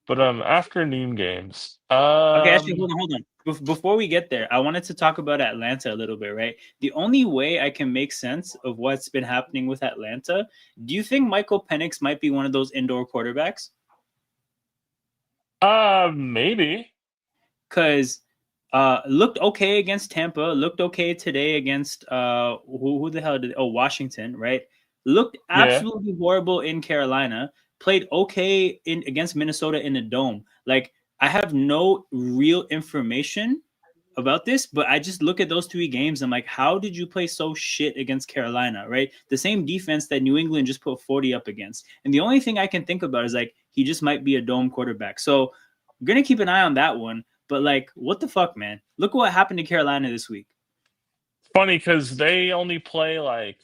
But afternoon games. Okay, actually, hold on. Before we get there, I wanted to talk about Atlanta a little bit, right? The only way I can make sense of what's been happening with Atlanta, do you think Michael Penix might be one of those indoor quarterbacks? Maybe. Because looked okay against Tampa, looked okay today against who the hell did Washington, right? Looked absolutely horrible in Carolina. Played okay against Minnesota in the dome. Like I have no real information about this, but I just look at those 3 games. I'm like, how did you play so shit against Carolina, right? The same defense that New England just put 40 up against. And the only thing I can think about is like, he just might be a dome quarterback. So I'm going to keep an eye on that one. But like, what the fuck, man? Look what happened to Carolina this week. Funny because they only play like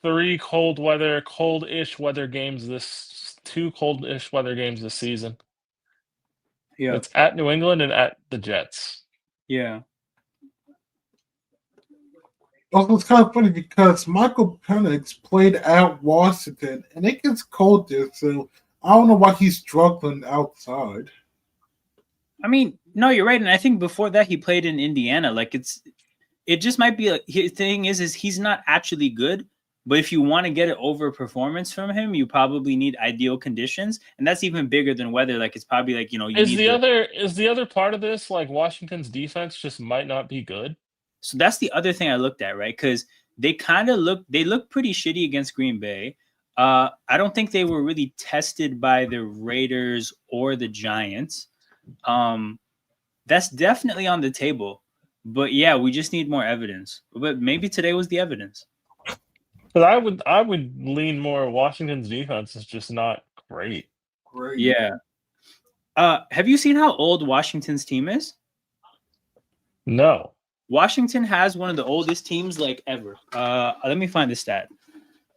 3 cold-ish weather games this 2 cold-ish weather games this season. Yeah. It's at New England and at the Jets. Yeah. Also, it's kind of funny because Michael Penix played at Washington, and it gets cold there, so I don't know why he's struggling outside. I mean, no, you're right, and I think before that he played in Indiana. Like it just might be like his thing is he's not actually good. But if you want to get an over performance from him, you probably need ideal conditions, and that's even bigger than weather. Like it's probably like Is the other part of this like Washington's defense just might not be good? So that's the other thing I looked at, right? Because they kind of look pretty shitty against Green Bay. I don't think they were really tested by the Raiders or the Giants. That's definitely on the table, but yeah, we just need more evidence. But maybe today was the evidence. But I would lean more Washington's defense is just not great. Yeah. Have you seen how old Washington's team is? No. Washington has one of the oldest teams like ever. Let me find the stat.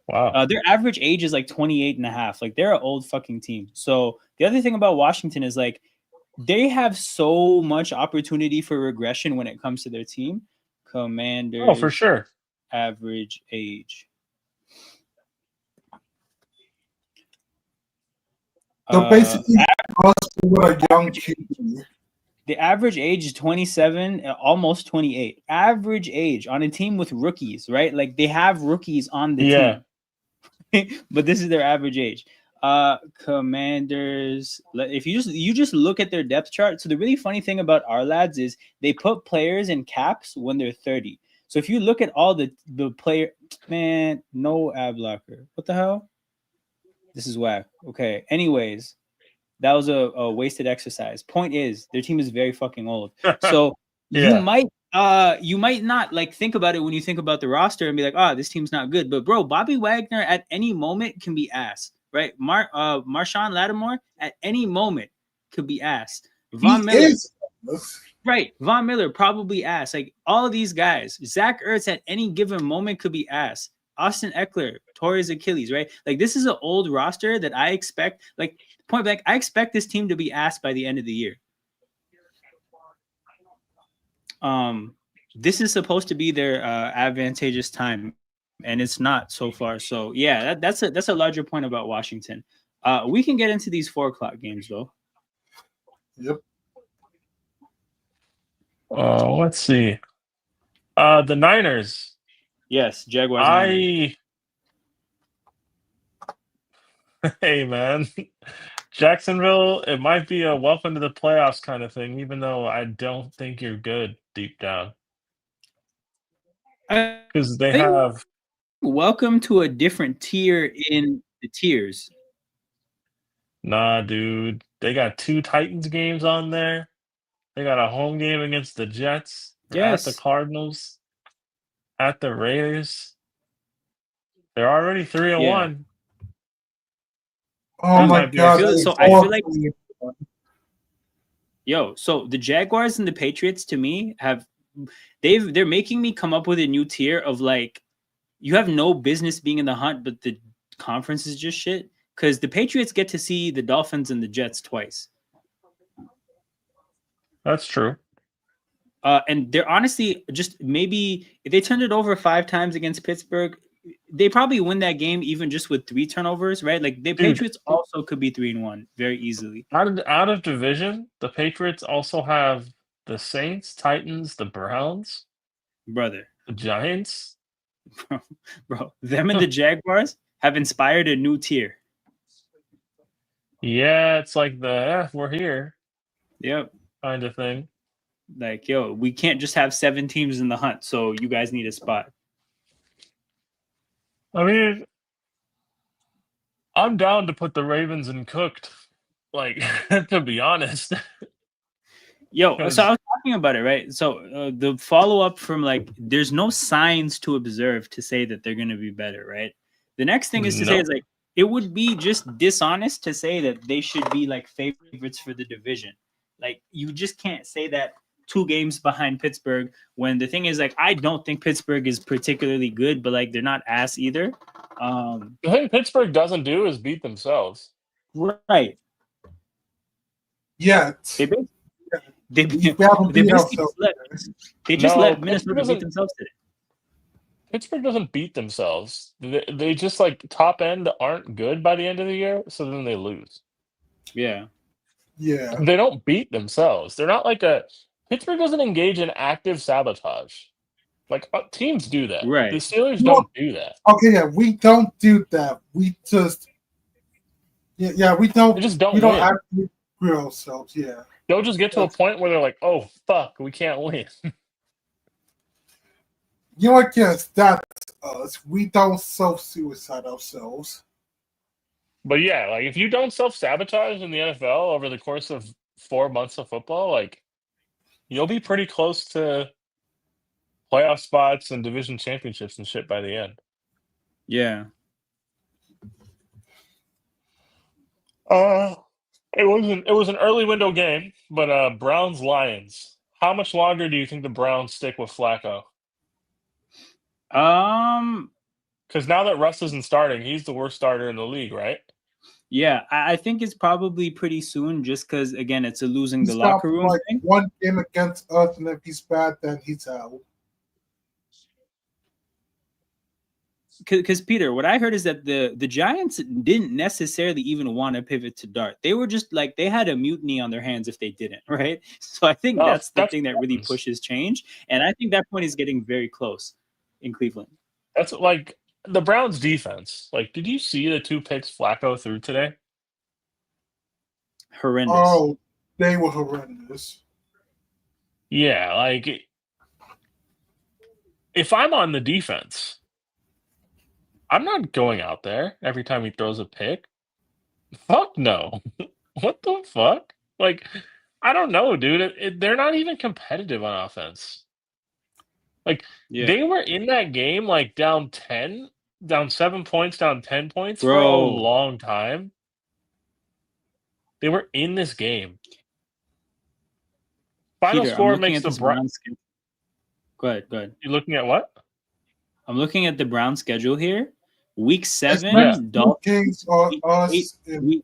Wow. Their average age is like 28 and a half. Like they're an old fucking team. So the other thing about Washington is like they have so much opportunity for regression when it comes to their team. Commanders. Oh, for sure. Average age. So basically, what a young kid. The average age is 27, almost 28. Average age on a team with rookies, right? Like they have rookies on the team, but this is their average age. Commanders. If you just look at their depth chart. So the really funny thing about our lads is they put players in caps when they're 30. So if you look at all the player, man, no ad blocker. What the hell? This is whack. Okay. Anyways, that was a wasted exercise. Point is, their team is very fucking old. So Yeah. you might not like think about it when you think about the roster and be like, this team's not good. But bro, Bobby Wagner at any moment can be ass, right? Marshawn Lattimore at any moment could be ass. Von Miller, right? Von Miller probably ass. Like all of these guys, Zach Ertz at any given moment could be ass. Austin Eckler, Torres Achilles, right? Like this is an old roster that I expect. Like point blank, I expect this team to be ass by the end of the year. This is supposed to be their advantageous time, and it's not so far. So yeah, that's a larger point about Washington. We can get into these 4:00 games though. Yep. Let's see. The Niners. Yes, Jaguars. Niners. Hey man, Jacksonville. It might be a welcome to the playoffs kind of thing, even though I don't think you're good deep down. Because they have welcome to a different tier in the tiers. Nah, dude. They got 2 Titans games on there. They got a home game against the Jets. Yes. At the Cardinals. At the Raiders. They're already 3-1. Oh my god! I feel like so the Jaguars and the Patriots to me they're making me come up with a new tier of like you have no business being in the hunt, but the conference is just shit. Because the Patriots get to see the Dolphins and the Jets twice. That's true. And they're honestly just maybe if they turned it over 5 times against Pittsburgh, they probably win that game even just with 3 turnovers, right? Like the Patriots also could be 3-1 very easily. Out of division, the Patriots also have the Saints, Titans, the Browns, brother, the Giants, bro. Them and the Jaguars have inspired a new tier. Yeah, it's like we're here. Yep, kind of thing. Like we can't just have 7 teams in the hunt, so you guys need a spot. I mean, I'm down to put the Ravens in cooked, like, to be honest. So I was talking about it, right? So the follow-up from like, there's no signs to observe to say that they're going to be better, right? The next thing is to say is like, it would be just dishonest to say that they should be like favorites for the division. Like, you just can't say that 2 games behind Pittsburgh when the thing is like, I don't think Pittsburgh is particularly good, but like they're not ass either. The thing Pittsburgh doesn't do is beat themselves. Right. Yeah. They just let Minnesota beat themselves today. Pittsburgh doesn't beat themselves. They just like top end aren't good by the end of the year, so then they lose. Yeah. Yeah. They don't beat themselves. They're not like Pittsburgh doesn't engage in active sabotage. Like teams do that. Right. The Steelers don't do that. Okay, yeah, we don't do that. We just we don't. They just don't. We don't actually grill ourselves. Yeah. They'll just get to a point where they're like, "Oh fuck, we can't win." You know what? Yes, that's us. We don't self-suicide ourselves. But yeah, like if you don't self-sabotage in the NFL over the course of 4 months of football, like you'll be pretty close to playoff spots and division championships and shit by the end. Yeah. It was an early window game, but Browns Lions. How much longer do you think the Browns stick with Flacco? Because now that Russ isn't starting, he's the worst starter in the league, right? Yeah, I think it's probably pretty soon. Just because again, it's a losing the locker room like thing. 1 game against us, and if he's bad, then he's out. Because Peter, what I heard is that the Giants didn't necessarily even want to pivot to Dart. They were just like they had a mutiny on their hands if they didn't, right? So I think that's the thing that really pushes change, and I think that point is getting very close in Cleveland. That's like the Browns defense. Like, did you see the 2 picks Flacco threw today? Horrendous. Oh, they were horrendous. Yeah, like if I'm on the defense, I'm not going out there every time he throws a pick. Fuck no. What the fuck? Like, I don't know, dude. They're not even competitive on offense. Like, Yeah, they were in that game, like, down 10, down 7 points, down 10 points for a bro. long time. They were in this game. Final Peter, I'm score looking makes at the this Browns schedule. Go ahead. Go ahead. You're looking at what? I'm looking at the Browns schedule here. Week Next 7, two games are Week 8, us.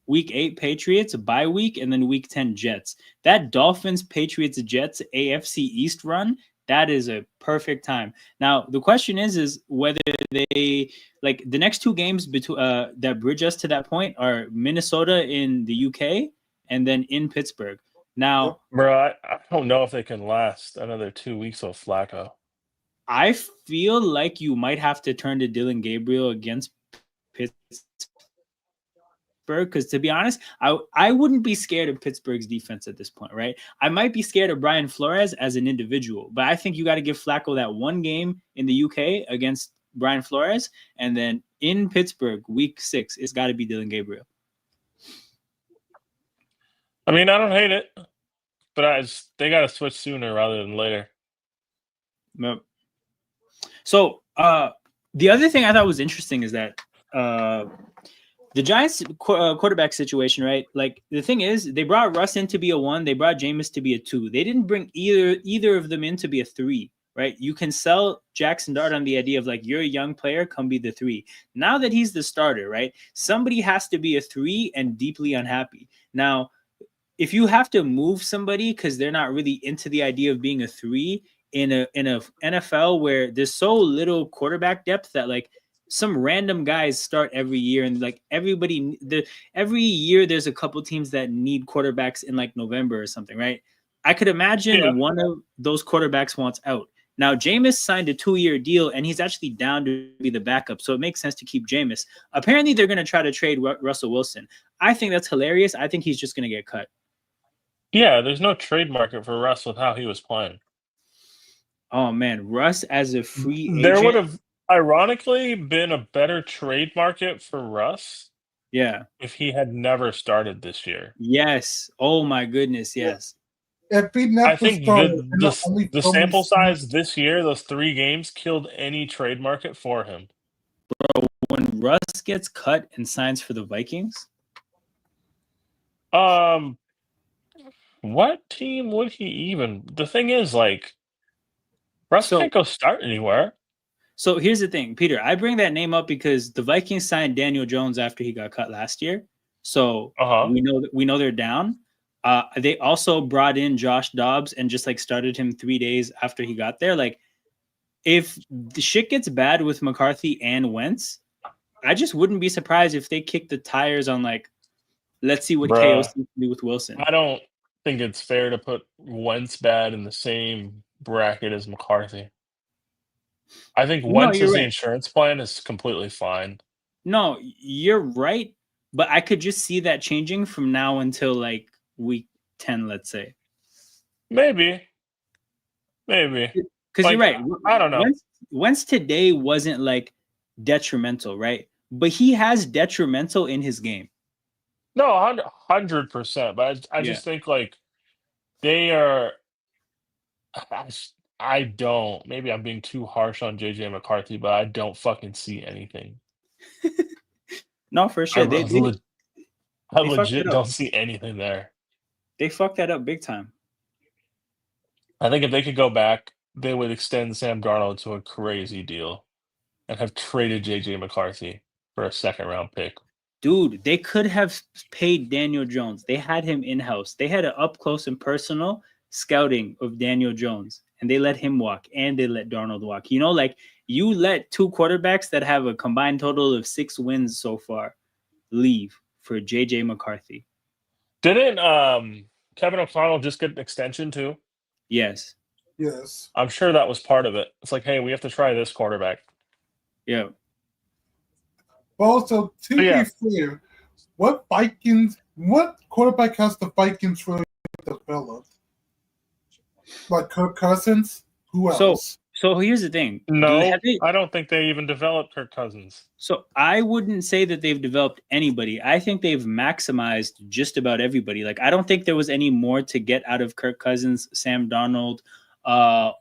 week 8 Patriots, bye week, and then week 10 Jets. That Dolphins, Patriots, Jets AFC East run, that is a perfect time. Now, the question is whether they like the next two games that bridge us to that point are Minnesota in the UK and then in Pittsburgh. Now, Bro, I don't know if they can last another 2 weeks with Flacco. I feel like you might have to turn to Dylan Gabriel against Pittsburgh because, to be honest, I wouldn't be scared of Pittsburgh's defense at this point, right? I might be scared of Brian Flores as an individual, but I think you got to give Flacco that one game in the UK against Brian Flores, and then in Pittsburgh, week 6, it's got to be Dylan Gabriel. I mean, I don't hate it, but they got to switch sooner rather than later. Yep. So the other thing I thought was interesting is that the Giants quarterback situation, right? Like the thing is, they brought Russ in to be a 1, they brought Jameis to be a 2. They didn't bring either of them in to be a 3, right? You can sell Jackson Dart on the idea of like, you're a young player, come be the 3. Now that he's the starter, right? Somebody has to be a 3 and deeply unhappy. Now, if you have to move somebody because they're not really into the idea of being a 3 in a NFL where there's so little quarterback depth that like some random guys start every year, and like every year there's a couple teams that need quarterbacks in like November or something, right? I could imagine one of those quarterbacks wants out. Now, Jameis signed a 2-year deal, and he's actually down to be the backup, so it makes sense to keep Jameis. Apparently, they're going to try to trade Russell Wilson. I think that's hilarious. I think he's just going to get cut. Yeah, there's no trade market for Russ with how he was playing. Oh, man. Russ as a free agent. There would have, ironically, been a better trade market for Russ if he had never started this year. Yes. Oh, my goodness, yes. If he never I think started, the sample size this year, those 3 games, killed any trade market for him. Bro, when Russ gets cut and signs for the Vikings? What team would he even? The thing is, like, Russ can't go start anywhere. So here's the thing, Peter. I bring that name up because the Vikings signed Daniel Jones after he got cut last year. So we know they're down. They also brought in Josh Dobbs and just like started him 3 days after he got there. Like, if the shit gets bad with McCarthy and Wentz, I just wouldn't be surprised if they kick the tires on like, let's see what KOC can do with Wilson. I don't think it's fair to put Wentz bad in the same bracket as McCarthy. I think Wentz as the insurance plan is completely fine. No, you're right, but I could just see that changing from now until like week 10, let's say. Maybe. Because you're right. I don't know. Wentz today wasn't like detrimental, right? But he has detrimental in his game. No, 100%. But I just think like they are. I don't. Maybe I'm being too harsh on JJ McCarthy, but I don't fucking see anything. No, for sure. I legit don't see anything there. They fucked that up big time. I think if they could go back, they would extend Sam Darnold to a crazy deal and have traded JJ McCarthy for a 2nd-round pick. Dude, they could have paid Daniel Jones. They had him in-house. They had an up-close and personal scouting of Daniel Jones, and they let him walk, and they let Darnold walk. You know, like, you let 2 quarterbacks that have a combined total of 6 wins so far leave for JJ McCarthy. Didn't Kevin O'Connell just get an extension too? Yes. I'm sure that was part of it. It's like, hey, we have to try this quarterback. Yeah. Also, to be fair, what quarterback has the Vikings really developed? Like Kirk Cousins? Who else? So here's the thing. No, I don't think they even developed Kirk Cousins. So I wouldn't say that they've developed anybody. I think they've maximized just about everybody. Like I don't think there was any more to get out of Kirk Cousins, Sam Darnold,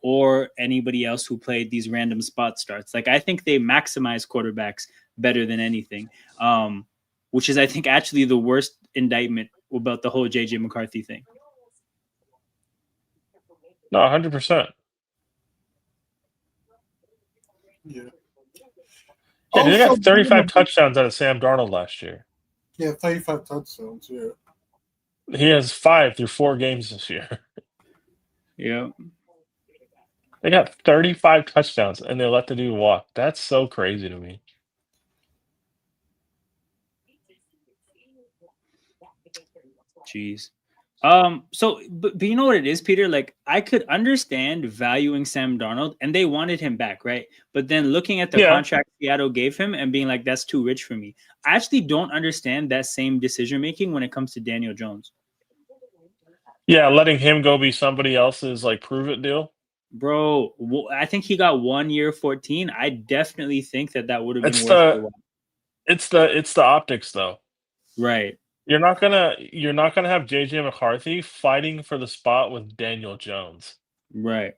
or anybody else who played these random spot starts. Like I think they maximize quarterbacks better than anything, which is I think actually the worst indictment about the whole JJ McCarthy thing. No, 100%. Yeah. Yeah, they got 35 touchdowns out of Sam Darnold last year. Yeah, 35 touchdowns, yeah. He has 5 through 4 games this year. Yeah. They got 35 touchdowns, and they let the dude walk. That's so crazy to me. Jeez. So, but you know what it is, Peter? Like, I could understand valuing Sam Darnold, and they wanted him back, right? But then looking at the contract Seattle gave him and being like, that's too rich for me. I actually don't understand that same decision making when it comes to Daniel Jones. Yeah, letting him go be somebody else's like prove it deal. Bro, I think he got 1 year 14. I definitely think that would have been worth it. It's the optics though. Right. You're not gonna have JJ McCarthy fighting for the spot with Daniel Jones. Right.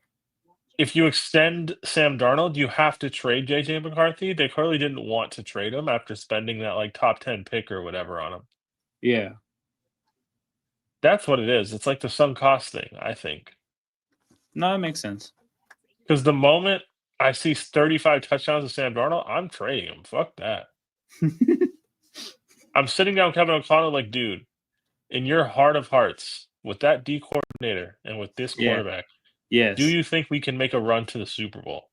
If you extend Sam Darnold, you have to trade JJ McCarthy. They clearly didn't want to trade him after spending that like top 10 pick or whatever on him. Yeah. That's what it is. It's like the sunk cost thing, I think. No, that makes sense. Because the moment I see 35 touchdowns of Sam Darnold, I'm trading him. Fuck that. I'm sitting down with Kevin O'Connell like, dude, in your heart of hearts, with that D coordinator and with this quarterback, yes, do you think we can make a run to the Super Bowl?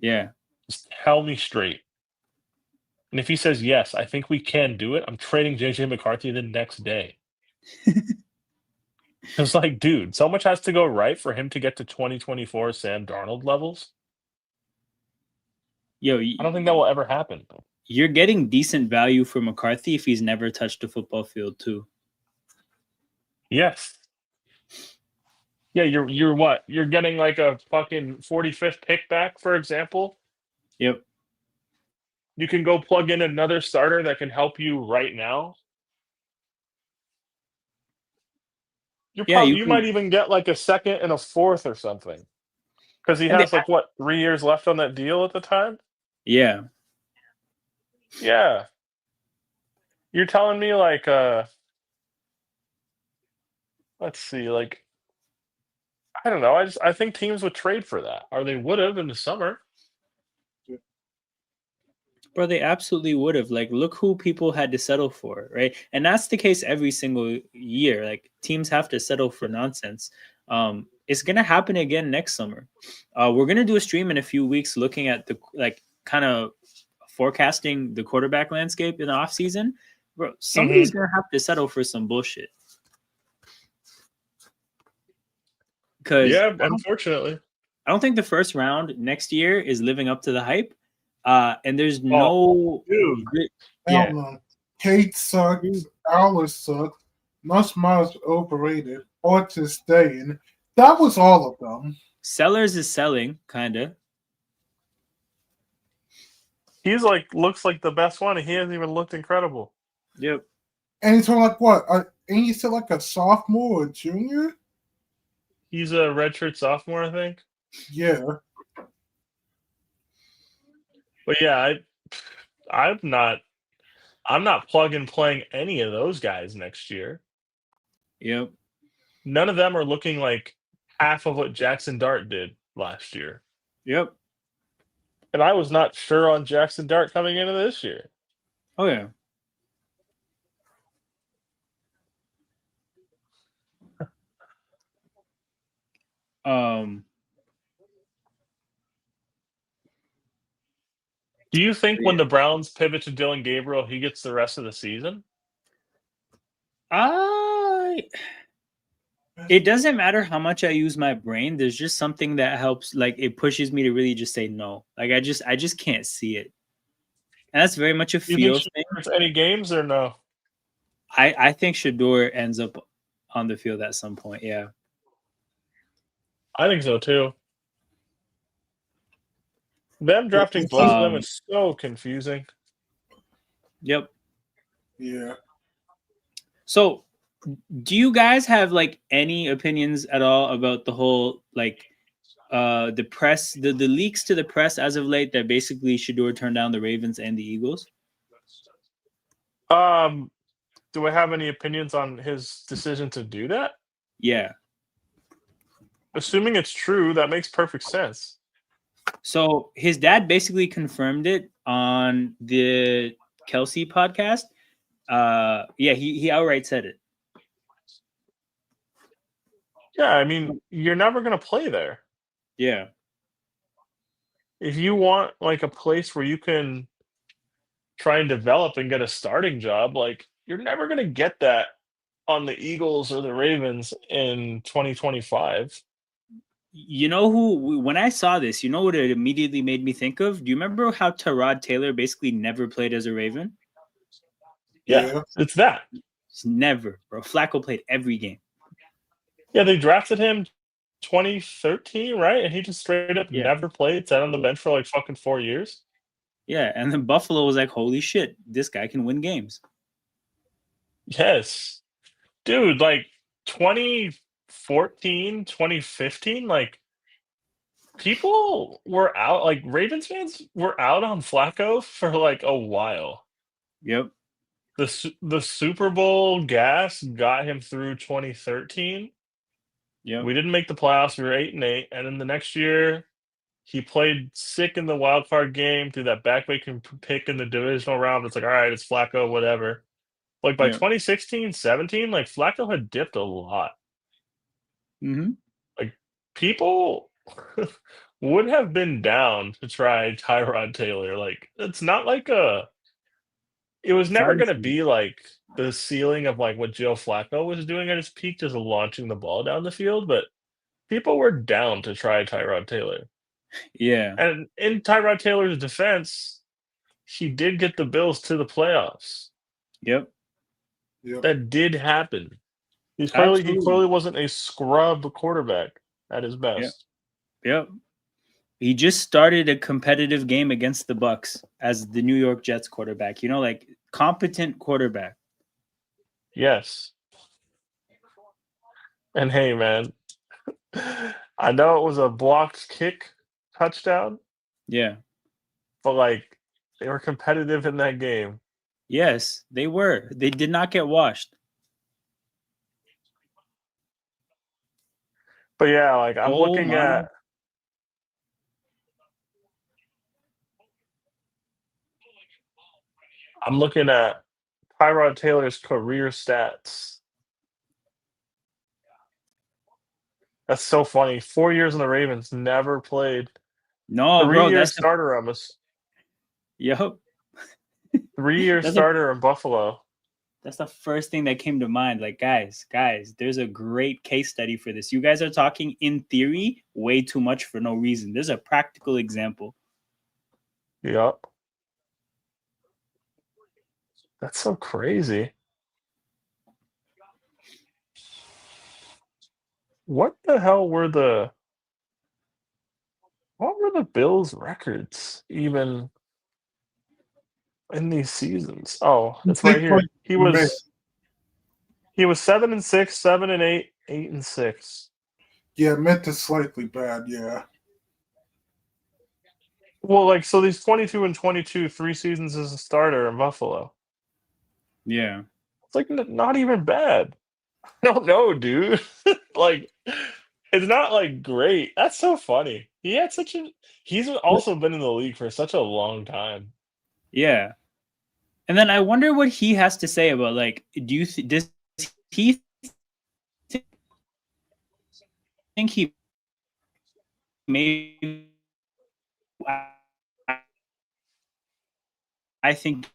Yeah. Just tell me straight. And if he says yes, I think we can do it, I'm trading JJ McCarthy the next day. It's like, dude, so much has to go right for him to get to 2024 Sam Darnold levels. Yo, I don't think that will ever happen. You're getting decent value for McCarthy if he's never touched a football field too. Yes. Yeah, you're what? You're getting like a fucking 45th pick back, for example. Yep. You can go plug in another starter that can help you right now. You might even get like a second and a fourth or something. Because he has 3 years left on that deal at the time? Yeah. Yeah. You're telling me like let's see, like I don't know. I think teams would trade for that. Or they would have in the summer. Bro, they absolutely would have. Like, look who people had to settle for, right? And that's the case every single year. Like, teams have to settle for nonsense. It's gonna happen again next summer. We're gonna do a stream in a few weeks looking at the kind of forecasting the quarterback landscape in the offseason. Bro, somebody's gonna have to settle for some bullshit. Yeah, unfortunately. I don't think the first round next year is living up to the hype. And there's no Kate sucks, Alice sucks, Much overrated, or to staying. That was all of them. Sellers is selling, kinda. He's like looks like the best one, and he hasn't even looked incredible. Yep. And he's like what? Ain't he still like a sophomore or junior? He's a redshirt sophomore, I think. Yeah. But yeah, I'm not plug and playing any of those guys next year. Yep. None of them are looking like half of what Jackson Dart did last year. Yep. And I was not sure on Jackson Dart coming into this year. Oh yeah. Do you think when the Browns pivot to Dylan Gabriel, he gets the rest of the season? It doesn't matter how much I use my brain. There's just something that helps. Like it pushes me to really just say no. Like I just can't see it. And that's very much a feel thing. Any games or no? I think Shador ends up on the field at some point. Yeah. I think so too. Them drafting It's both of them Um, is so confusing. Yep. Yeah. So, do you guys have like any opinions at all about the whole like the press, the leaks to the press as of late that basically Shador turned down the Ravens and the Eagles? Do I have any opinions on his decision to do that? Yeah. Assuming it's true, that makes perfect sense. So his dad basically confirmed it on the Kelsey podcast. Yeah, he outright said it. Yeah, I mean, you're never going to play there. Yeah. If you want like a place where you can try and develop and get a starting job, like you're never going to get that on the Eagles or the Ravens in 2025. You know who? When I saw this, you know what it immediately made me think of? Do you remember how Tyrod Taylor basically never played as a Raven? Yeah, it's that. It's never, bro. Flacco played every game. Yeah, they drafted him 2013, right? And he just straight up Yeah. never played, sat on the bench for like fucking 4 years. Yeah, and then Buffalo was like, holy shit, this guy can win games. Yes. Dude, like 2014, 2015, like people were out, like Ravens fans were out on Flacco for like a while. Yep. The Super Bowl gas got him through 2013. Yep. We didn't make the playoffs. We were 8-8, and then the next year he played sick in the wild card game through that backbreaking pick in the divisional round. It's like, all right, it's Flacco, whatever. Like by Yeah. 2016, 17, like Flacco had dipped a lot. Mm-hmm. Like people would have been down to try Tyrod Taylor. Like it's not like it was never going to be like the ceiling of like what Joe Flacco was doing at his peak, just launching the ball down the field. But people were down to try Tyrod Taylor. Yeah. And in Tyrod Taylor's defense, he did get the Bills to the playoffs. Yep. That did happen. He Absolutely. clearly wasn't a scrub quarterback at his best. Yep. He just started a competitive game against the Bucs as the New York Jets quarterback. You know, like competent quarterback. Yes. And hey, man, I know it was a blocked kick touchdown. Yeah. But like they were competitive in that game. Yes, they were. They did not get washed. But yeah, like I'm looking at Tyrod Taylor's career stats. That's so funny. 4 years in the Ravens, never played. No, 3 bro, years starter Yep. 3 year starter in Buffalo. That's the first thing that came to mind. Like, guys, there's a great case study for this. You guys are talking in theory way too much for no reason. There's a practical example. Yep. That's so crazy. What the hell were the Bills' records even in these seasons? Oh, it's right here. He was 7-6, 7-8, 8-6. Yeah, meant is slightly bad. Yeah. Well, like so, these 22 and 22, 3 seasons as a starter in Buffalo. Yeah, it's like not even bad. I don't know, dude. Like, it's not like great. That's so funny. He's also been in the league for such a long time. Yeah. And then I wonder what he has to say about like, does he think he maybe? I think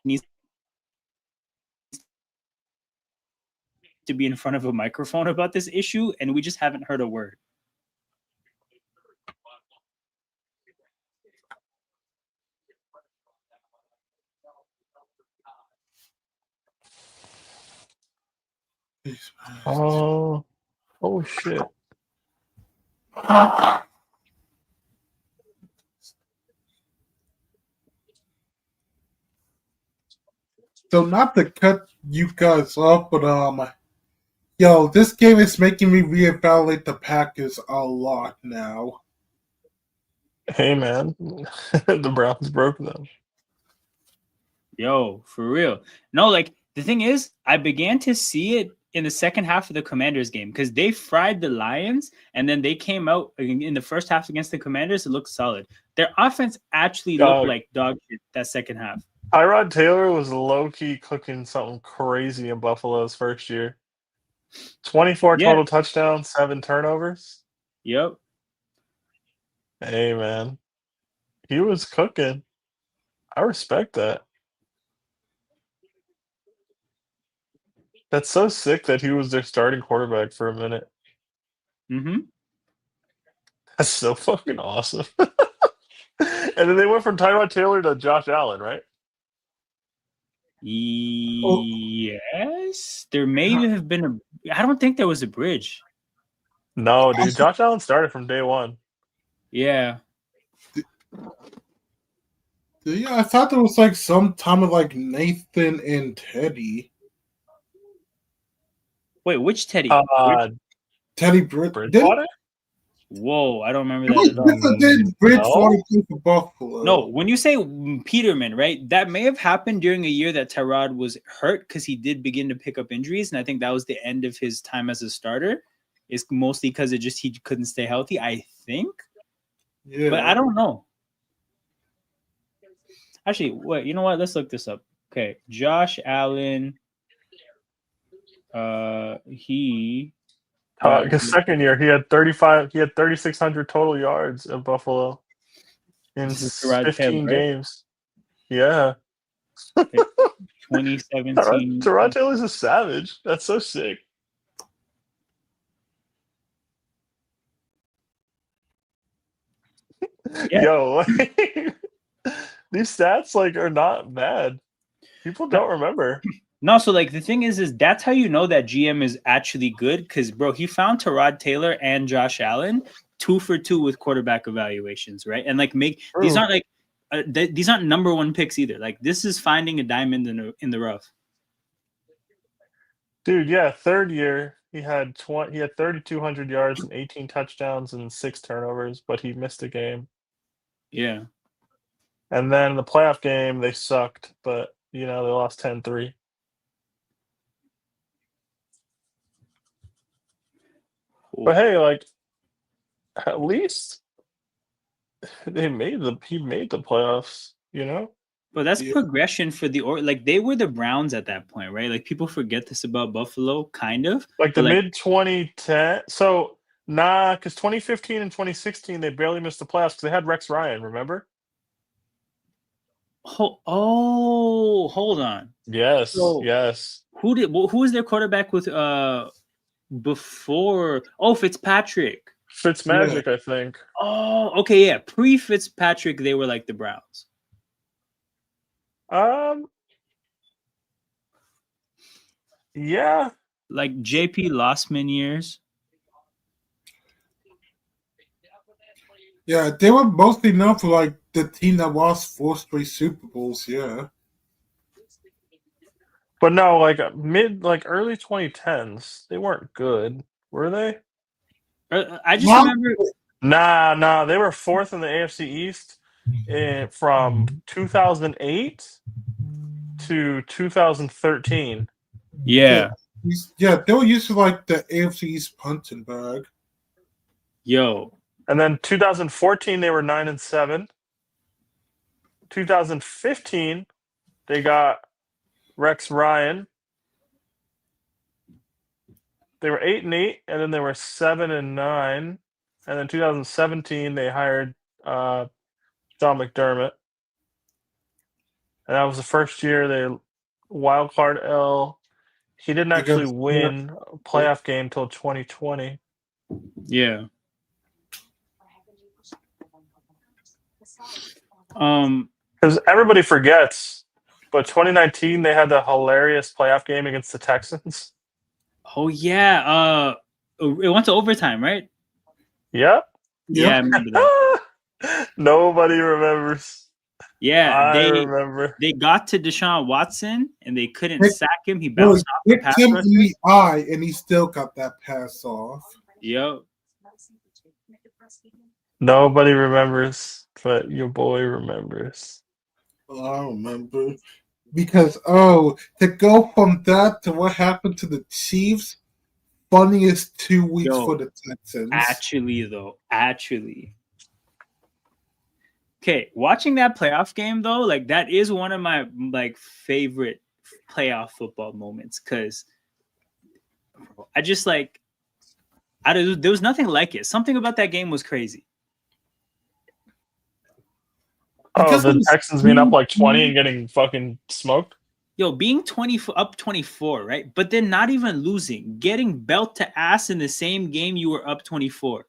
needs to be in front of a microphone about this issue, and we just haven't heard a word. Oh shit. So not to cut you guys off, but yo, this game is making me reevaluate the Packers a lot now. Hey, man. The Browns broke them. Yo, for real. No, like the thing is, I began to see it in the second half of the Commanders game because they fried the Lions and then they came out in the first half against the Commanders. It looked solid. Their offense actually looked like dog shit that second half. Tyrod Taylor was low-key cooking something crazy in Buffalo's first year. 24 total touchdowns, 7 turnovers. Yep. Hey, man. He was cooking. I respect that. That's so sick that he was their starting quarterback for a minute. Mm-hmm. That's so fucking awesome. And then they went from Tyrod Taylor to Josh Allen, right? Yes. There may have been I don't think there was a bridge. No, dude. Josh Allen started from day one. Yeah. Yeah, I thought there was like some time of like Nathan and Teddy. Wait, which Teddy? Teddy Bridgewater? Whoa, I don't remember that at all. Did Bridgewater play for Buffalo? No, when you say Peterman, right? That may have happened during a year that Tyrod was hurt because he did begin to pick up injuries, and I think that was the end of his time as a starter. It's mostly because he couldn't stay healthy, I think. Yeah. But I don't know. Actually, wait, you know what? Let's look this up. Okay, Josh Allen. His second year, he had 3,600 total yards in Buffalo in 15 games. Yeah. 2017. Tyrod Taylor's a savage. That's so sick. Yeah. Yo, these stats are not bad. People don't remember. No, so the thing is that's how you know that GM is actually good because, bro, he found Tyrod Taylor and Josh Allen 2 for 2 with quarterback evaluations, right? And these aren't these aren't number one picks either. This is finding a diamond in the rough. Dude, yeah, third year he had 3,200 yards and 18 touchdowns and 6 turnovers, but he missed a game. Yeah. And then the playoff game they sucked, but they lost 10-3. But hey, at least he made the playoffs, But that's progression for they were the Browns at that point, right? People forget this about Buffalo, kind of. The mid 2010. So because 2015 and 2016 they barely missed the playoffs because they had Rex Ryan. Remember? Oh, hold on. Yes, yes. Who was their quarterback with before? Oh, Fitzpatrick. Fitzmagic, I think. Oh, okay, yeah. Pre-Fitzpatrick, they were like the Browns. Yeah. JP Lossman years. Yeah, they were mostly known for the team that lost 4 straight Super Bowls, yeah. But no, early 2010s, they weren't good, were they? I just remember. Nah, they were 4th in the AFC East from 2008 to 2013. Yeah. Yeah, they were used to the AFC East punching bag. Yo. And then 2014 they were 9-7. 2015 they got Rex Ryan. They were 8-8, and then they were 7-9. And then 2017 they hired John McDermott. And that was the first year they wild card L. He didn't actually win a playoff game till 2020. Yeah. Because everybody forgets, but 2019 they had the hilarious playoff game against the Texans. Oh yeah. It went to overtime, right? Yep. Yeah, I remember that. Nobody remembers. Yeah, I remember. they got to Deshaun Watson and they couldn't It- sack him. He bounced off the Hit pass him rusher. in the eye, and he still got that pass off. Yo, Nobody remembers, but your boy remembers. I remember. Because, to go from that to what happened to the Chiefs, funniest 2 weeks Yo, for the Texans. actually. Okay, watching that playoff game though, like that is one of my like favorite playoff football moments because I just like there was nothing like it. Something about that game was crazy. Because the it was Texans being up like 20 and getting fucking smoked. Yo, being up 24, right? But then not even losing, getting belt to ass in the same game you were up 24.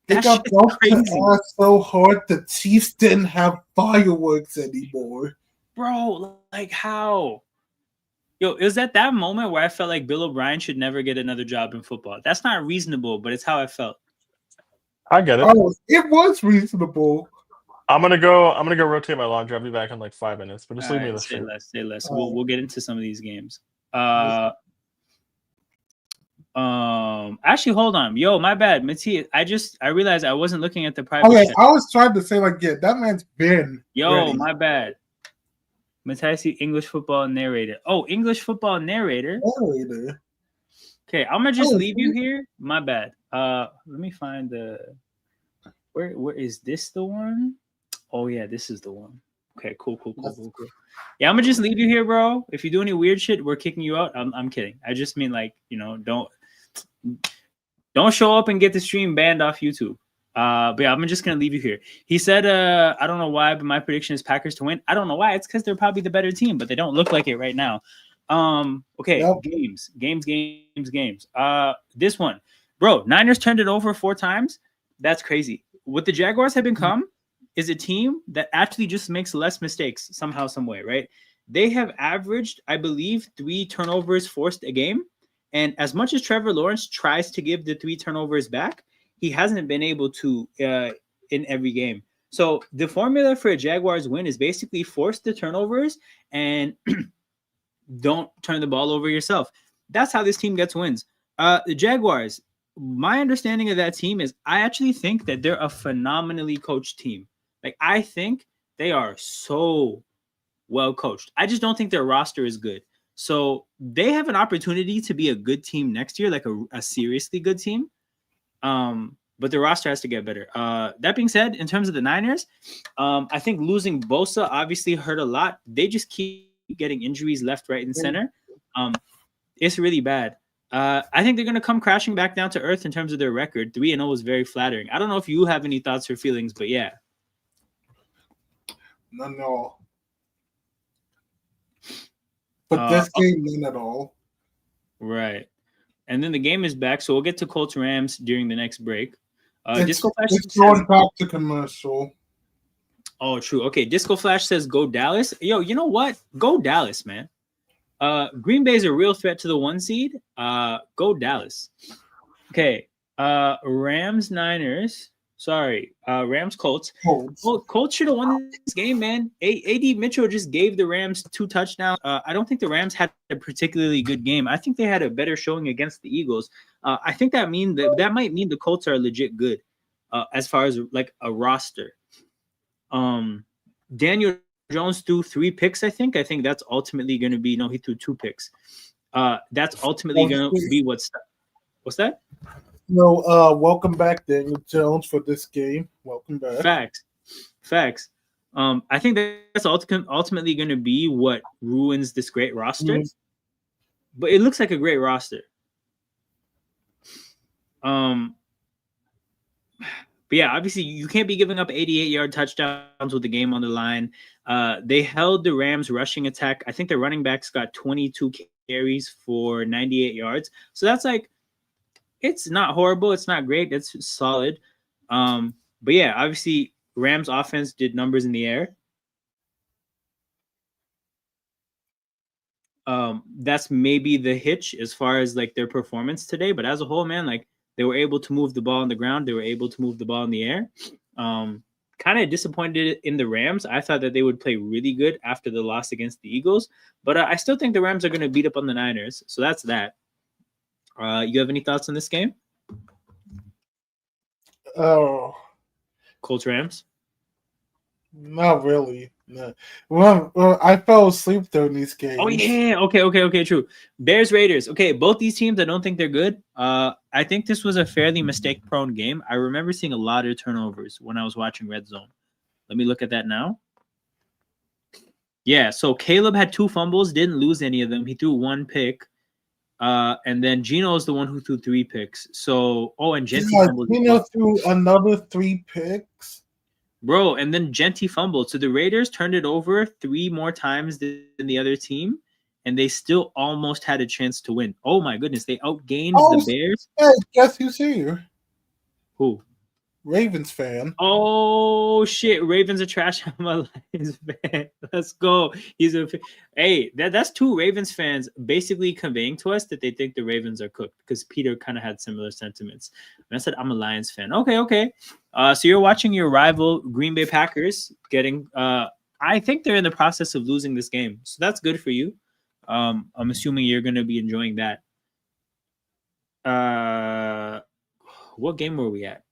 They That got shit's belt to crazy. ass so hard the Chiefs didn't have fireworks anymore. Bro, like how? Yo, it was at that moment where I felt like Bill O'Brien should never get another job in football. That's not reasonable, but it's how I felt. I get it. Oh, it was reasonable. I'm gonna go rotate my laundry. I'll be back in like 5 minutes. But just leave me in the Say stream. less. Oh. We'll get into some of these games. Actually, hold on. Yo, my bad, Mattia. I realized I wasn't looking at the private Okay, chat. I was trying to say that man's been Yo, ready. my bad. Mattia, English football narrator. Oh, English football narrator. Okay, I'm gonna just leave you here. My bad. Let me find the where is this the one? Oh yeah, this is the one. Okay, cool. Yeah, I'm gonna just leave you here, bro. If you do any weird shit, we're kicking you out. I'm kidding. I just mean like, don't show up and get the stream banned off YouTube. But yeah, I'm just gonna leave you here. He said, I don't know why, but my prediction is Packers to win. I don't know why. It's because they're probably the better team, but they don't look like it right now. Okay, Yep. Games. This one, bro. Niners turned it over 4 times. That's crazy. What the Jaguars have become is a team that actually just makes less mistakes somehow, some way, right? They have averaged, I believe, 3 turnovers forced a game. And as much as Trevor Lawrence tries to give the 3 turnovers back, he hasn't been able to in every game. So the formula for a Jaguars win is basically force the turnovers and don't turn the ball over yourself. That's how this team gets wins. The Jaguars, my understanding of that team is I actually think that they're a phenomenally coached team. Like, I think they are so well coached. I just don't think their roster is good. So they have an opportunity to be a good team next year, like a seriously good team. But the roster has to get better. That being said, in terms of the Niners, I think losing Bosa obviously hurt a lot. They just keep getting injuries left, right, and center. It's really bad. I think they're going to come crashing back down to earth in terms of their record. 3-0 was very flattering. I don't know if you have any thoughts or feelings, but yeah. No. But this game, none at all. Right. And then the game is back, so we'll get to Colts Rams during the next break. Disco Flash it's going back to commercial. Oh, true. Okay, Disco Flash says go Dallas. Yo, you know what? Go Dallas, man. Green Bay is a real threat to the 1 seed. Go Dallas. Okay. Rams Niners. Sorry. Rams Colts. Colts should have won this game, man. AD Mitchell just gave the Rams 2 touchdowns. I don't think the Rams had a particularly good game. I think they had a better showing against the Eagles. I think that might mean the Colts are legit good as far as like a roster. Daniel Jones threw 3 picks, I think. I think that's ultimately going to be he threw 2 picks. That's ultimately going to be what's that? No, welcome back, Daniel Jones, for this game. Welcome back. Facts. I think that's ultimately going to be what ruins this great roster. Mm-hmm. But it looks like a great roster. But yeah, obviously you can't be giving up 88-yard touchdowns with the game on the line. They held the Rams rushing attack. I think the running backs got 22 carries for 98 yards. So that's like, it's not horrible. It's not great. It's solid. But yeah, obviously Rams offense did numbers in the air. That's maybe the hitch as far as like their performance today. But as a whole, man, like they were able to move the ball on the ground. They were able to move the ball in the air. kind of disappointed in the Rams. I thought that they would play really good after the loss against the Eagles, but I still think the Rams are going to beat up on the Niners. So that's that. You have any thoughts on this game? Oh, Colts Rams? not really. No. Well, I fell asleep during these games. Oh yeah, okay, true. Bears Raiders. Okay, both these teams, I don't think they're good. I think this was a fairly mistake-prone game. I remember seeing a lot of turnovers when I was watching Red Zone. Let me look at that now. Yeah, so Caleb had 2 fumbles, didn't lose any of them. He threw 1 pick. And then Gino is the one who threw 3 picks. So, and Genty fumbled. Gino threw another 3 picks. Bro, and then Genty fumbled. So the Raiders turned it over 3 more times than the other team, and they still almost had a chance to win. Oh my goodness, they outgained the Bears. Hey, guess who's here? Who? Ravens fan. Oh shit, Ravens are trash. I'm a Lions fan. Let's go. Hey, that's 2 Ravens fans basically conveying to us that they think the Ravens are cooked because Peter kind of had similar sentiments. And I said I'm a Lions fan. Okay. So you're watching your rival Green Bay Packers getting. I think they're in the process of losing this game, so that's good for you. I'm assuming you're going to be enjoying that. What game were we at?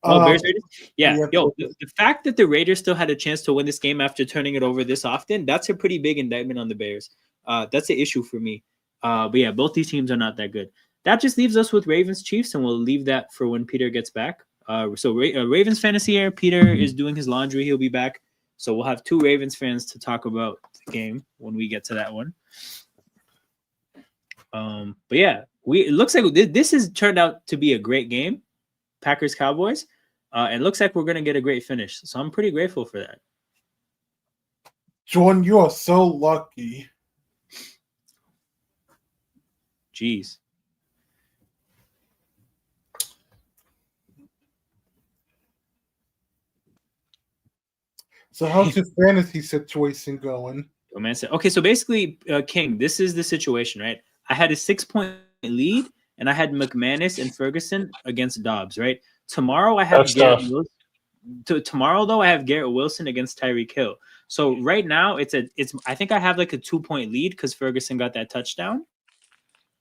Bears Raiders? Yeah. Yo, the fact that the Raiders still had a chance to win this game after turning it over this often, that's a pretty big indictment on the Bears. That's an issue for me. But yeah, both these teams are not that good. That just leaves us with Ravens Chiefs, and we'll leave that for when Peter gets back. So Ravens fantasy here. Peter is doing his laundry. He'll be back. So we'll have 2 Ravens fans to talk about the game when we get to that one. But yeah, it looks like this has turned out to be a great game. Packers Cowboys. It looks like we're going to get a great finish. So I'm pretty grateful for that. Jordan, you are so lucky. Jeez. So how's your fantasy situation going? Oh, man. Okay, so basically, King, this is the situation, right? I had a 6-point lead, and I had McManus and Ferguson against Dobbs, right? Tomorrow I have Garrett Wilson. Tomorrow though I have Garrett Wilson against Tyreek Hill. So right now it's I think I have like a 2-point lead because Ferguson got that touchdown.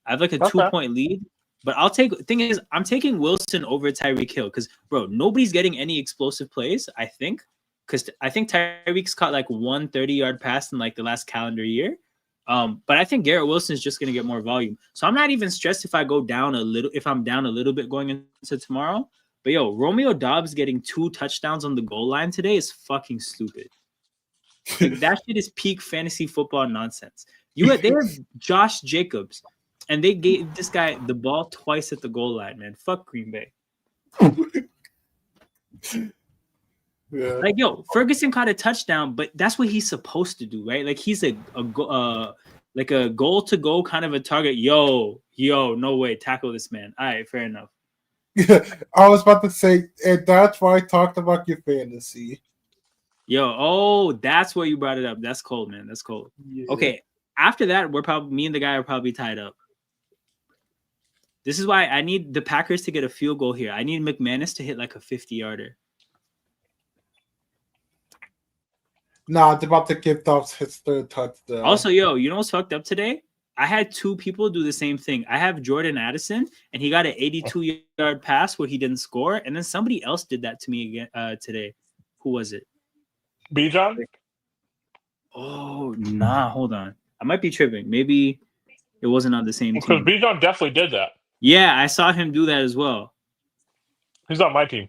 I have like a 2-point lead, but thing is I'm taking Wilson over Tyreek Hill because bro, nobody's getting any explosive plays. I think because I think Tyreek's caught like 1 30-yard pass in like the last calendar year. But I think Garrett Wilson is just going to get more volume. So I'm not even stressed if I'm down a little bit going into tomorrow. But yo, Romeo Dobbs getting 2 touchdowns on the goal line today is fucking stupid. Like, that shit is peak fantasy football nonsense. They have Josh Jacobs, and they gave this guy the ball twice at the goal line, man. Fuck Green Bay. Yeah. Like, yo, Ferguson caught a touchdown, but that's what he's supposed to do, right? Like, he's a goal-to-go kind of a target. Yo, no way, tackle this man. All right, fair enough. Yeah, I was about to say, and that's why I talked about your fantasy. Yo, that's why you brought it up. That's cold, man. That's cold. Yeah. Okay, after that, me and the guy are probably tied up. This is why I need the Packers to get a field goal here. I need McManus to hit like a 50-yarder. Nah, it's about to give Dobbs his 3rd touchdown. Also, yo, you know what's fucked up today? I had 2 people do the same thing. I have Jordan Addison, and he got an 82-yard pass where he didn't score, and then somebody else did that to me again today. Who was it? Bijan? Oh, nah, hold on. I might be tripping. Maybe it wasn't on the same team. Because Bijan definitely did that. Yeah, I saw him do that as well. He's on my team.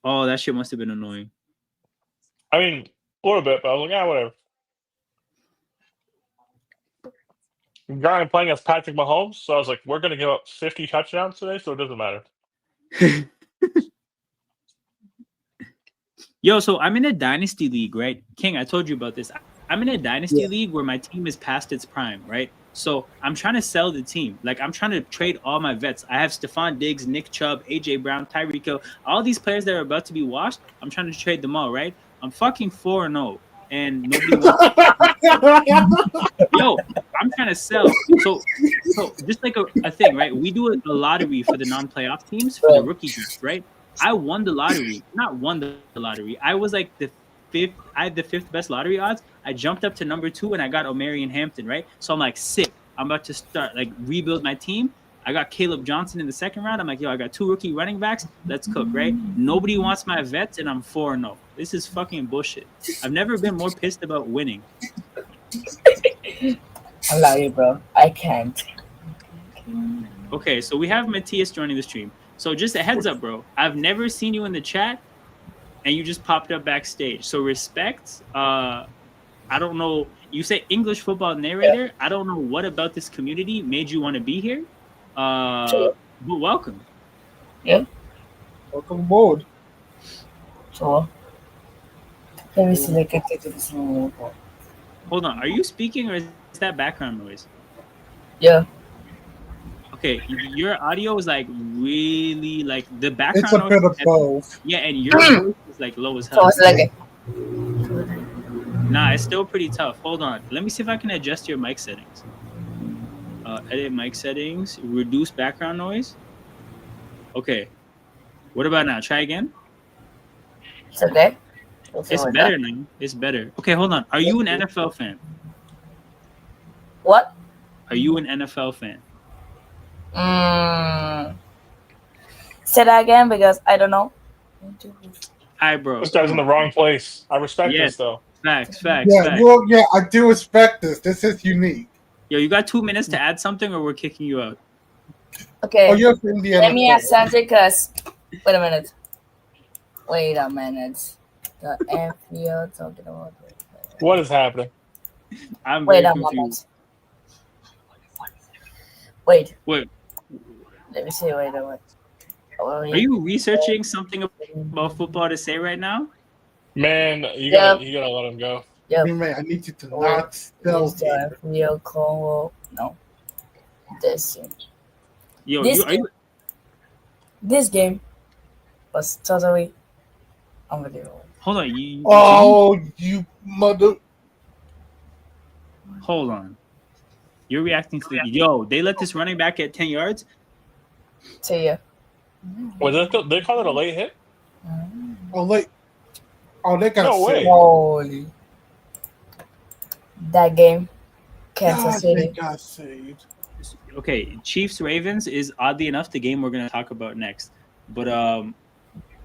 Oh, that shit must have been annoying. I mean, a little bit, but I was like, whatever. The guy I'm playing as Patrick Mahomes, so I was like, we're going to give up 50 touchdowns today, so it doesn't matter. Yo, so I'm in a dynasty league, right? King, I told you about this. I'm in a dynasty league where my team is past its prime, right? So I'm trying to sell the team. Like, I'm trying to trade all my vets. I have Stephon Diggs, Nick Chubb, AJ Brown, Tyreek Hill, all these players that are about to be washed. I'm trying to trade them all, right? I'm fucking 4-0, and nobody wants. Yo, I'm trying to sell. So just like a thing, right? We do a lottery for the non-playoff teams for the rookie teams, right? I won the lottery. Not won the lottery. I was like the fifth. I had the fifth best lottery odds. I jumped up to number 2 and I got Omarion Hampton, right? So I'm like, sick. I'm about to start like rebuild my team. I got Caleb Johnson in the second round. I'm like, yo, I got 2 rookie running backs. Let's cook, right? Nobody wants my vets, and I'm 4-0. This is fucking bullshit. I've never been more pissed about winning. I love you, bro. I can't. Okay, so we have Matthias joining the stream. So just a heads up, bro. I've never seen you in the chat, and you just popped up backstage. So respect. I don't know. You say English football narrator. Yeah. I don't know what about this community made you want to be here. But welcome. Yeah. Welcome aboard. So, let me select it to this one. Hold on. Are you speaking or is that background noise? Yeah. Okay, your audio is like really like the background. It's a bit of both. Yeah, and your voice is like low as hell. So it's like Nah, it's still pretty tough. Hold on. Let me see if I can adjust your mic settings. Edit mic settings. Reduce background noise. Okay. What about now? Try again. It's okay. It's better now. It's better. Okay, hold on. Are you an NFL fan? What? Are you an NFL fan? Say that again because I don't know. Hi, bro. This guy's in the wrong place. I respect this though. Facts. Yeah, facts. well, yeah, I do respect this. This is unique. Yo, you got 2 minutes to add something, or we're kicking you out. Okay. Oh, you're from the Let me NFL. ask something, cause wait a minute. The F you're talking about. What is happening? I'm Wait very a confused. moment. Wait. Wait. Let me see. Wait a minute. Are you researching something about football to say right now? Man, you gotta let him go. Yeah. Man, I need you to not spell it. Real Congo. No. This game was totally unbelievable. Hold on. You mother. Hold on. You're reacting to the yo. They let this running back get 10 yards. See ya. Was they call it a late hit? They got saved. Holy. That game, Kansas City. They got saved. Okay, Chiefs Ravens is oddly enough the game we're gonna talk about next, but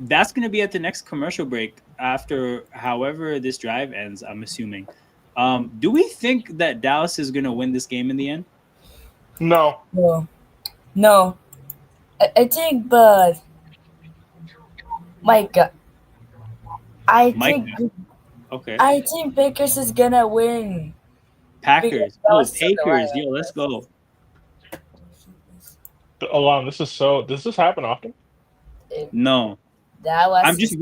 that's gonna be at the next commercial break after however this drive ends. I'm assuming. Do we think that Dallas is gonna win this game in the end? No. I think, but Micah. Okay. I think Packers is gonna win. Packers. Oh, Packers. Yo, let's go. Alon, does this happen often? No. I'm just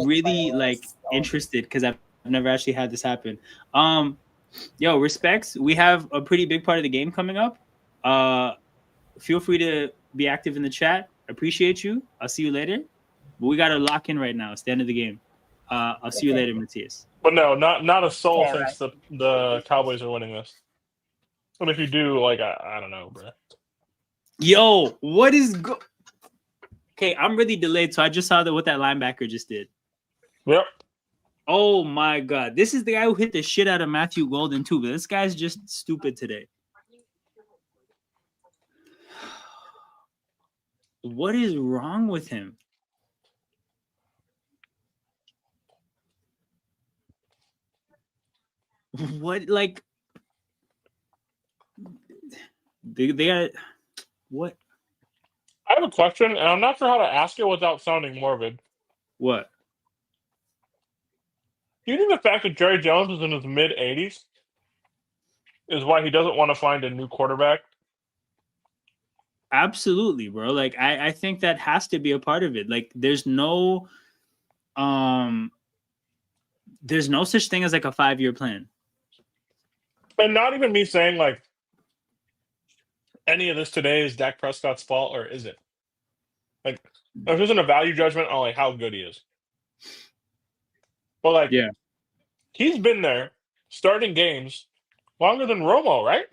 really like interested because I've never actually had this happen. Yo, respects. We have a pretty big part of the game coming up. Feel free to be active in the chat. Appreciate you. I'll see you later. But we gotta lock in right now. It's the end of the game. I'll see you later, Matthias. But no, not a soul thinks the Cowboys are winning this. But if you do, like, I don't know, bro. Yo, what is Okay, I'm really delayed, so I just saw what that linebacker just did. Yep. Oh my god. This is the guy who hit the shit out of Matthew Golden too, but this guy's just stupid today. What is wrong with him? What, like, they got what? I have a question, and I'm not sure how to ask it without sounding morbid. What? Do you think the fact that Jerry Jones is in his mid-80s is why he doesn't want to find a new quarterback? Absolutely, bro. Like, I think that has to be a part of it. Like, there's no such thing as like a 5-year plan. And not even me saying like any of this today is Dak Prescott's fault, or is it? Like, this isn't a value judgment on like how good he is. But like, yeah, he's been there starting games longer than Romo, right?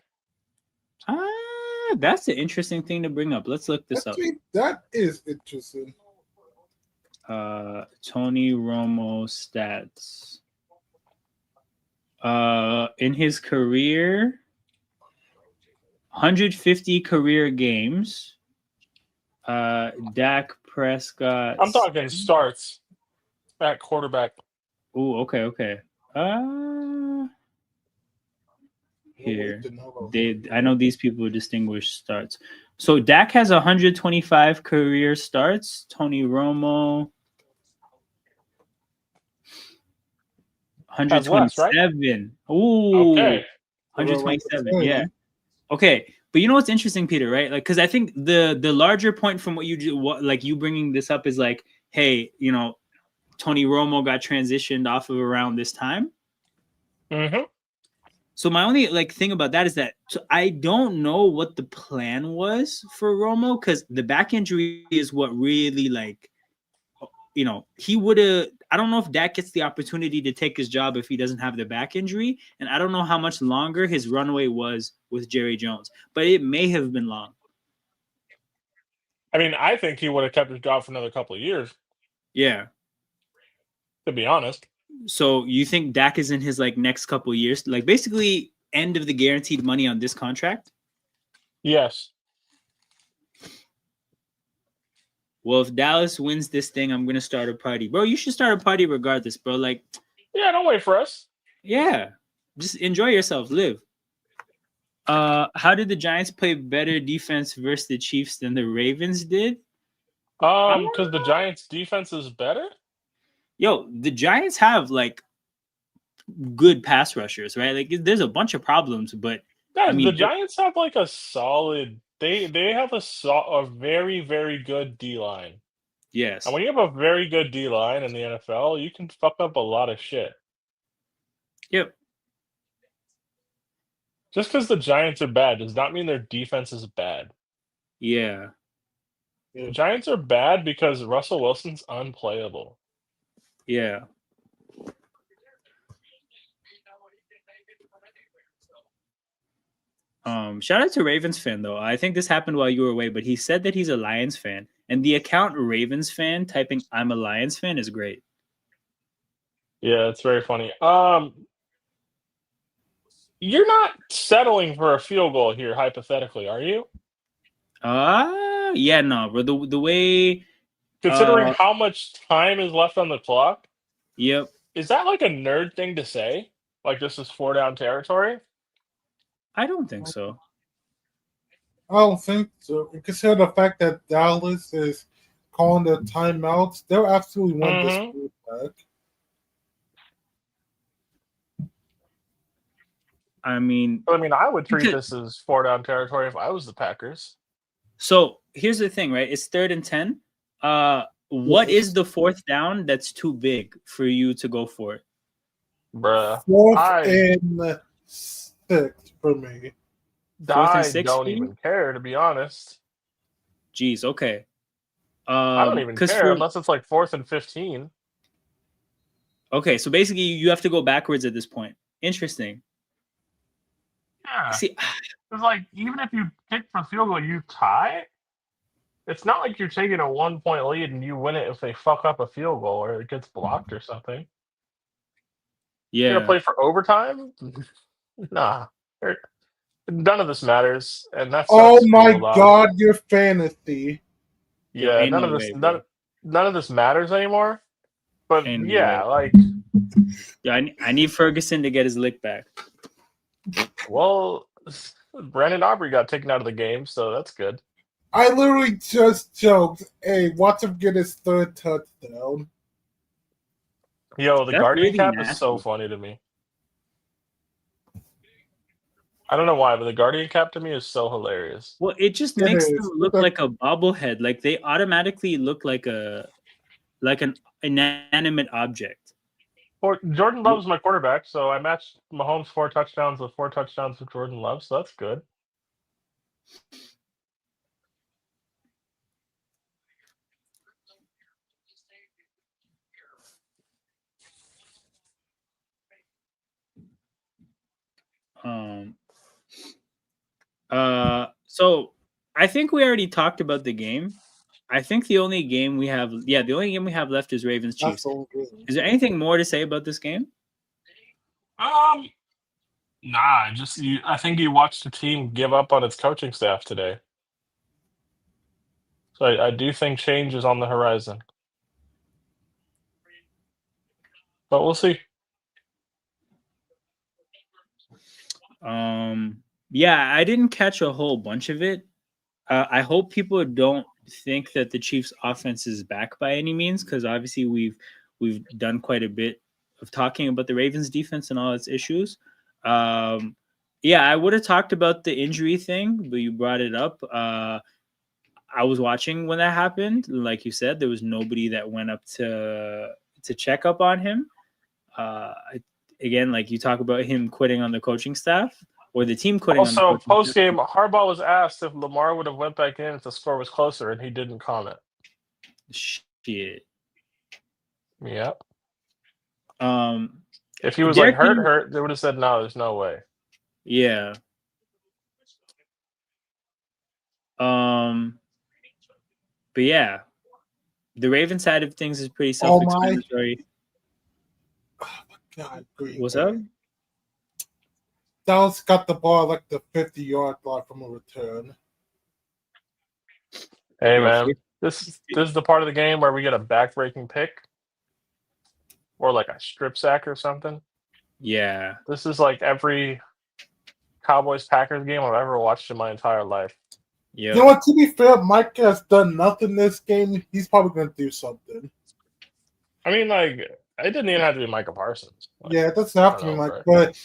That's an interesting thing to bring up. Let's look this up. That is interesting. Tony Romo stats. In his career, 150 career games. Dak Prescott. I'm talking starts at quarterback. Oh, okay. Here, I know these people distinguish starts. So Dak has 125 career starts. Tony Romo 127. Right? Ooh, Okay. 127. Yeah. Okay, but you know what's interesting, Peter, right? Like, because I think the larger point from what you do, like you bringing this up is like, hey, you know, Tony Romo got transitioned off of around this time. Mm-hmm. So my only like thing about that is that I don't know what the plan was for Romo, because the back injury is what really, like, you know, he would have. I don't know if Dak gets the opportunity to take his job if he doesn't have the back injury, and I don't know how much longer his runway was with Jerry Jones, but it may have been long. I mean, I think he would have kept his job for another couple of years. Yeah. To be honest. So you think Dak is in his like next couple of years, like basically end of the guaranteed money on this contract? Yes. Well, if Dallas wins this thing, I'm gonna start a party, bro. You should start a party regardless, bro. Like, yeah, don't wait for us. Yeah, just enjoy yourself, live. How did the Giants play better defense versus the Chiefs than the Ravens did? Because the Giants' defense is better. Yo, the Giants have like good pass rushers, right? Like, there's a bunch of problems, but Guys, I mean, the Giants have like a solid. They have a very, very good D line. Yes. And when you have a very good D line in the NFL, you can fuck up a lot of shit. Yep. Just because the Giants are bad does not mean their defense is bad. Yeah. The Giants are bad because Russell Wilson's unplayable. Yeah. Shout out to Ravens fan though. I think this happened while you were away, but he said that he's a Lions fan, and the account Ravens fan typing "I'm a Lions fan" is great. Yeah, it's very funny. You're not settling for a field goal here, hypothetically, are you? Yeah, no, bro. The way, considering how much time is left on the clock. Yep. Is that like a nerd thing to say? Like this is 4-down territory? I don't think so. I don't think so. Consider the fact that Dallas is calling the timeouts, they'll absolutely want this back. I mean, I would treat this as 4-down territory if I was the Packers. So here's the thing, right? It's 3rd and 10. What is the 4th down that's too big for you to go for it? Bruh. 4th and 6 for me. 4th and 6 don't even care, to be honest. Jeez, okay. I don't even care unless it's like 4th and 15. Okay, so basically you have to go backwards at this point. Interesting. Yeah. See, it's like even if you kick for field goal, you tie. It's not like you're taking a 1-point lead and you win it if they fuck up a field goal or it gets blocked or something. Yeah. You're gonna play for overtime? Nah. None of this matters, and that's oh my god, your fantasy. Yeah, none of this matters anymore. But like, yeah, I need Ferguson to get his lick back. Well, Brandon Aubrey got taken out of the game, so that's good. I literally just joked, hey, watch him get his 3rd touchdown. Yo, the Guardian cap is so funny to me. I don't know why, but the Guardian cap to me is so hilarious. Well, it just makes them look like a bobblehead. Like they automatically look like an inanimate object. Or Jordan Love's my quarterback, so I matched Mahomes 4 touchdowns with 4 touchdowns with Jordan Love, so that's good. So I think we already talked about the game. I think the only game we have left is Ravens That's Chiefs. the only game. Is there anything more to say about this game? Nah. I think you watched the team give up on its coaching staff today. So I do think change is on the horizon. But we'll see. Yeah, I didn't catch a whole bunch of it. I hope people don't think that the Chiefs' offense is back by any means, because obviously we've done quite a bit of talking about the Ravens' defense and all its issues. Yeah, I would have talked about the injury thing, but you brought it up. I was watching when that happened. Like you said, there was nobody that went up to check up on him. Again, like you talk about him quitting on the coaching staff or the team quitting on the Also, coaching post staff. game, Harbaugh was asked if Lamar would have went back in if the score was closer, and he didn't comment. Shit. Yep. If he was like hurt, they would have said no. There's no way. Yeah. But yeah, the Ravens side of things is pretty self-explanatory. Oh my God, Green What's Bay. up? Dallas got the ball like the 50-yard line from a return. Hey man, this is the part of the game where we get a back-breaking pick, or like a strip sack or something. Yeah. This is like every Cowboys-Packers game I've ever watched in my entire life. Yep. You know what? To be fair, Mike has done nothing this game. He's probably going to do something. I mean, like, it didn't even have to be Micah Parsons. Like, yeah, it doesn't have to be Mike, but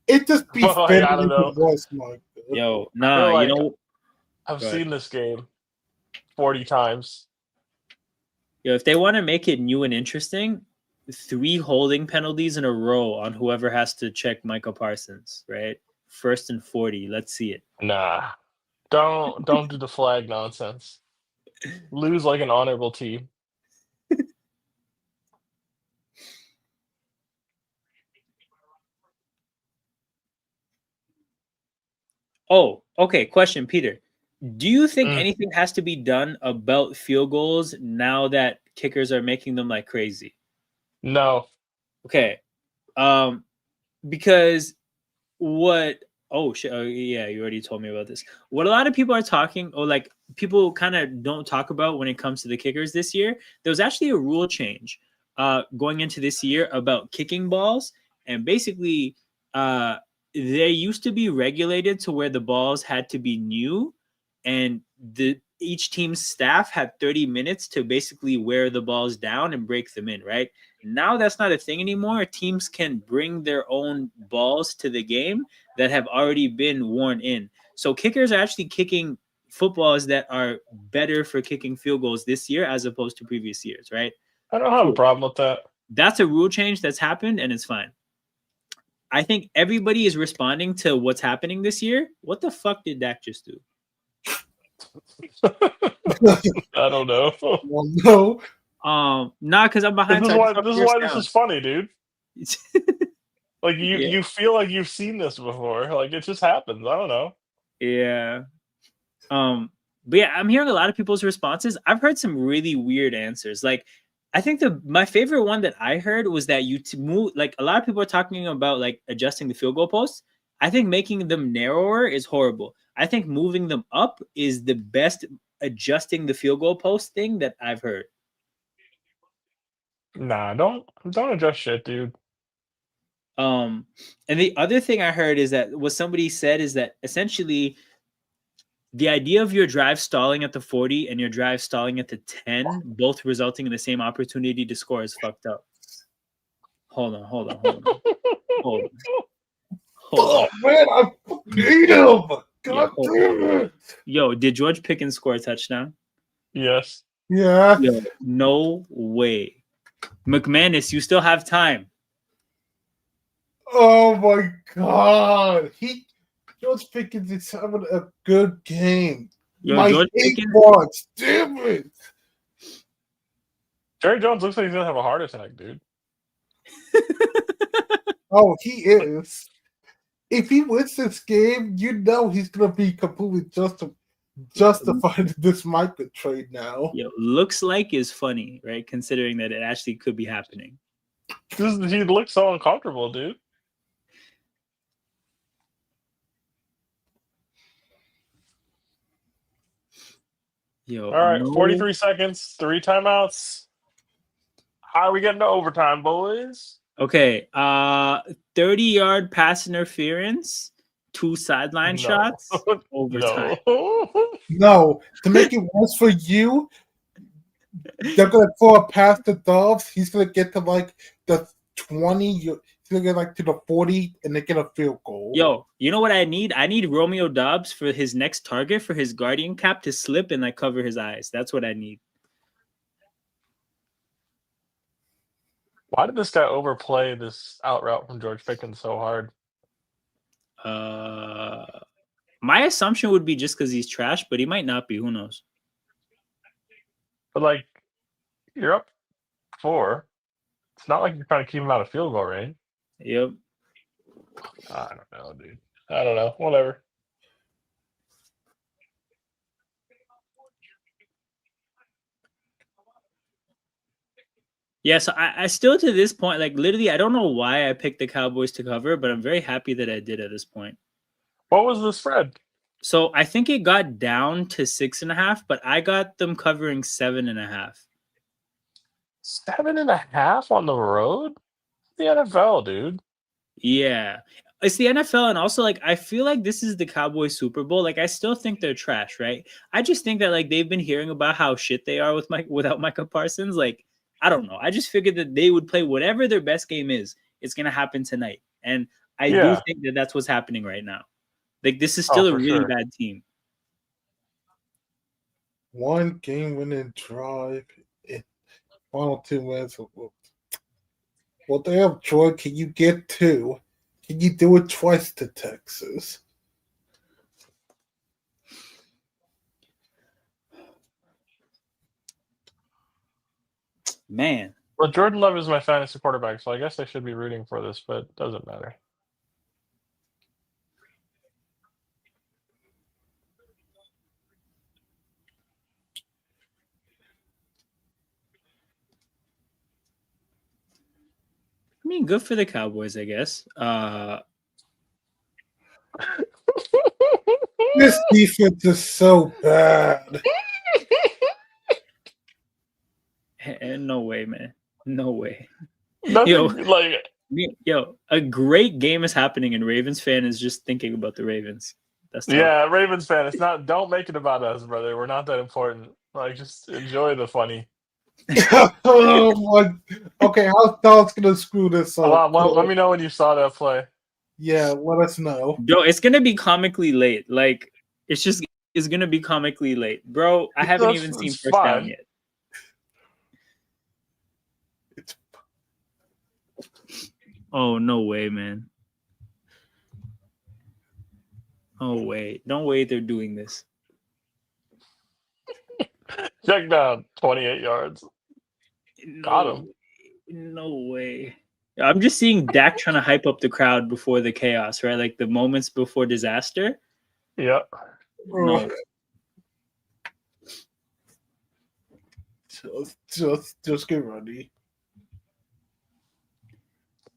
it just be like, I don't know. Voice, Mike. Yo, nah, like, you know, I've seen this game 40 times. Yo, if they want to make it new and interesting, 3 holding penalties in a row on whoever has to check Micah Parsons, right? 1st and 40. Let's see it. Nah. Don't do the flag nonsense. Lose like an honorable team. Oh, okay. Question, Peter. Do you think anything has to be done about field goals now that kickers are making them like crazy? No. Okay. Because what oh shit, oh, yeah, you already told me about this. What a lot of people are talking, or like people kind of don't talk about when it comes to the kickers this year, there was actually a rule change going into this year about kicking balls, and basically they used to be regulated to where the balls had to be new, and each team's staff had 30 minutes to basically wear the balls down and break them in, right? Now that's not a thing anymore. Teams can bring their own balls to the game that have already been worn in. So kickers are actually kicking footballs that are better for kicking field goals this year as opposed to previous years, right? I don't have a problem with that. That's a rule change that's happened, and it's fine. I think everybody is responding to what's happening this year. What the fuck did Dak just do? I don't know. Well, no. Nah, because I'm behind. This is why this is funny, dude. Like you feel like you've seen this before. Like it just happens. I don't know. Yeah. But yeah, I'm hearing a lot of people's responses. I've heard some really weird answers. Like, I think my favorite one that I heard was that move. Like, a lot of people are talking about like adjusting the field goal posts. I think making them narrower is horrible. I think moving them up is the best adjusting the field goal post thing that I've heard. Nah, don't adjust shit, dude. And the other thing I heard is that what somebody said is that essentially the idea of your drive stalling at the 40 and your drive stalling at the 10, both resulting in the same opportunity to score, is fucked up. Hold on. Oh man, I hate him. God damn it. Yo, did George Pickens score a touchdown? Yes. Yeah. Yo, no way. McManus, you still have time. Oh my God. George Pickens is having a good game. Yo, George Pickens. Watch. Damn it. Jerry Jones looks like he's gonna have a heart attack, dude. Oh, he is. If he wins this game, you know he's gonna be completely justified. justified this Micah trade now. Yo, looks like is funny, right? Considering that it actually could be happening. He looks so uncomfortable, dude. Yo, All right, no- 43 seconds, 3 timeouts. How are we getting to overtime, boys? Okay, 30-yard pass interference, 2 sideline shots, overtime. No. No, to make it worse for you, they're gonna throw a pass to Dobbs. He's gonna get to like the 20. He's gonna get like to the 40, and they get a field goal. Yo, you know what I need? I need Romeo Dobbs for his next target for his guardian cap to slip and like cover his eyes. That's what I need. Why did this guy overplay this out route from George Pickens so hard? My assumption would be just because he's trash, but he might not be. Who knows? But like, you're up 4. It's not like you're trying to keep him out of field goal range. Yep. I don't know, dude. I don't know. Whatever. Yeah, so I still to this point, like literally, I don't know why I picked the Cowboys to cover, but I'm very happy that I did at this point. What was the spread? So I think it got down to 6.5, but I got them covering 7.5. 7.5 on the road? The NFL, dude. Yeah. It's the NFL, and also like I feel like this is the Cowboys Super Bowl. Like I still think they're trash, right? I just think that like they've been hearing about how shit they are without Micah Parsons. Like, I don't know. I just figured that they would play whatever their best game is. It's gonna happen tonight. And I do think that that's what's happening right now. Like this is still a really bad team. One game-winning drive in final 2 minutes. Well, damn, Troy, can you get 2? Can you do it twice to Texas? Man. Well, Jordan Love is my fantasy quarterback, so I guess I should be rooting for this, but it doesn't matter. I mean, good for the Cowboys, I guess. This defense is so bad. And no way, man. No way. Nothing Yo, a great game is happening, and Ravens fan is just thinking about the Ravens. That's tough. Yeah, Ravens fan. It's not. Don't make it about us, brother. We're not that important. Like, just enjoy the funny. Oh my! Okay, how's Dallas gonna screw this up? Let me know when you saw that play. Yeah, let us know. Bro, it's gonna be comically late. Like, it's gonna be comically late, bro. I haven't even seen first down yet. Oh, no way, man. Oh, wait. No way they're doing this. Check down, 28 yards. Got him. No way. I'm just seeing Dak trying to hype up the crowd before the chaos, right? Like the moments before disaster. Yep. No. Just get ready.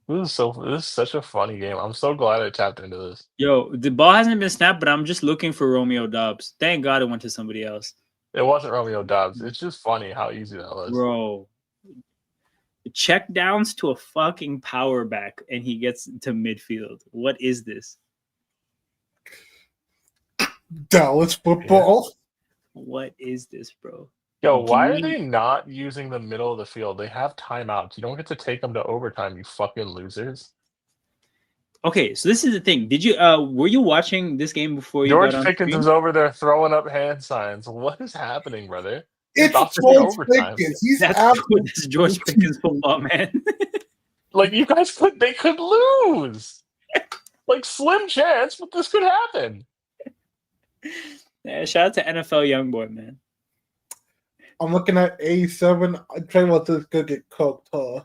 This is such a funny game. I'm so glad I tapped into this. Yo, the ball hasn't been snapped, but I'm just looking for Romeo Dobbs. Thank God it went to somebody else. It wasn't Romeo Dobbs. It's just funny how easy that was. Bro. Check downs to a fucking power back, and he gets to midfield. What is this? Dallas football. What is this, bro? Yo, why are they not using the middle of the field? They have timeouts. You don't get to take them to overtime, you fucking losers. Okay, so this is the thing. Did you were you watching this game before you George got on Pickens stream? is over there throwing up hand signs. What is happening, brother? It's George Pickens. That's George Pickens football, man. Like, you guys they could lose. Like, slim chance, but this could happen. Yeah, shout out to NFL Youngboy, man. I'm looking at A7. I'm trying about this could get cooked, huh?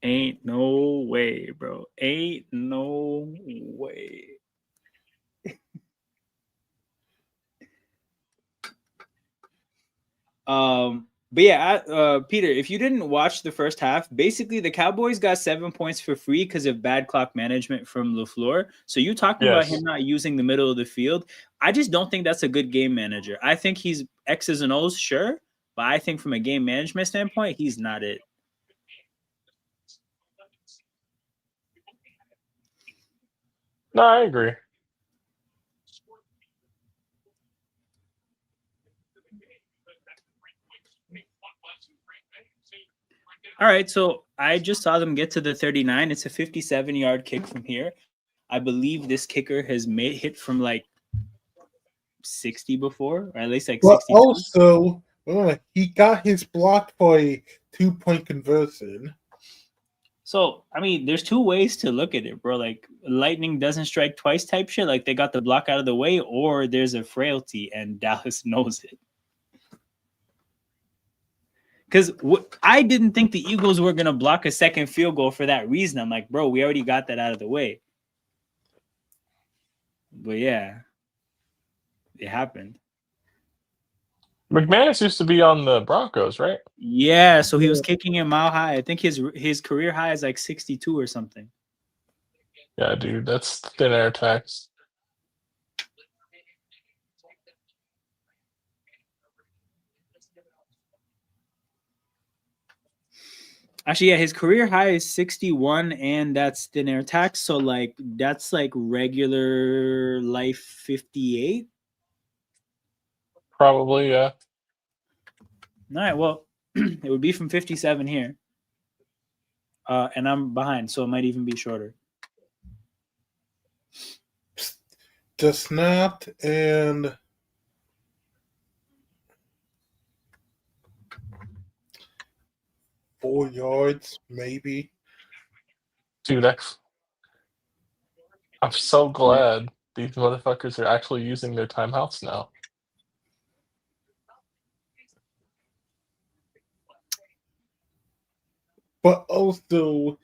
Ain't no way, bro. Ain't no way. But yeah, Peter, if you didn't watch the first half, basically the Cowboys got 7 points for free because of bad clock management from LaFleur. So you talking about him not using the middle of the field. I just don't think that's a good game manager. I think he's X's and O's, sure. But I think from a game management standpoint, he's not it. No, I agree. All right, so I just saw them get to the 39. It's a 57-yard kick from here. I believe this kicker has hit from like 60 before, or at least like 60. But also, he got his block for a 2-point conversion. So, I mean, there's two ways to look at it, bro. Like, lightning doesn't strike twice type shit. Like, they got the block out of the way, or there's a frailty, and Dallas knows it. Because I didn't think the Eagles were going to block a second field goal for that reason. I'm like, bro, we already got that out of the way. But, yeah, it happened. McManus used to be on the Broncos, right? Yeah, so he was kicking him mile high. I think his career high is like 62 or something. Yeah, dude, that's thin air tax. Actually, yeah, his career high is 61, and that's thin air tax. So, like, that's like regular life 58. Probably, yeah. All right, well, it would be from 57 here. And I'm behind, so it might even be shorter. Just snapped and $4 yards, maybe. Dude, I'm so glad these motherfuckers are actually using their timeouts now. But also,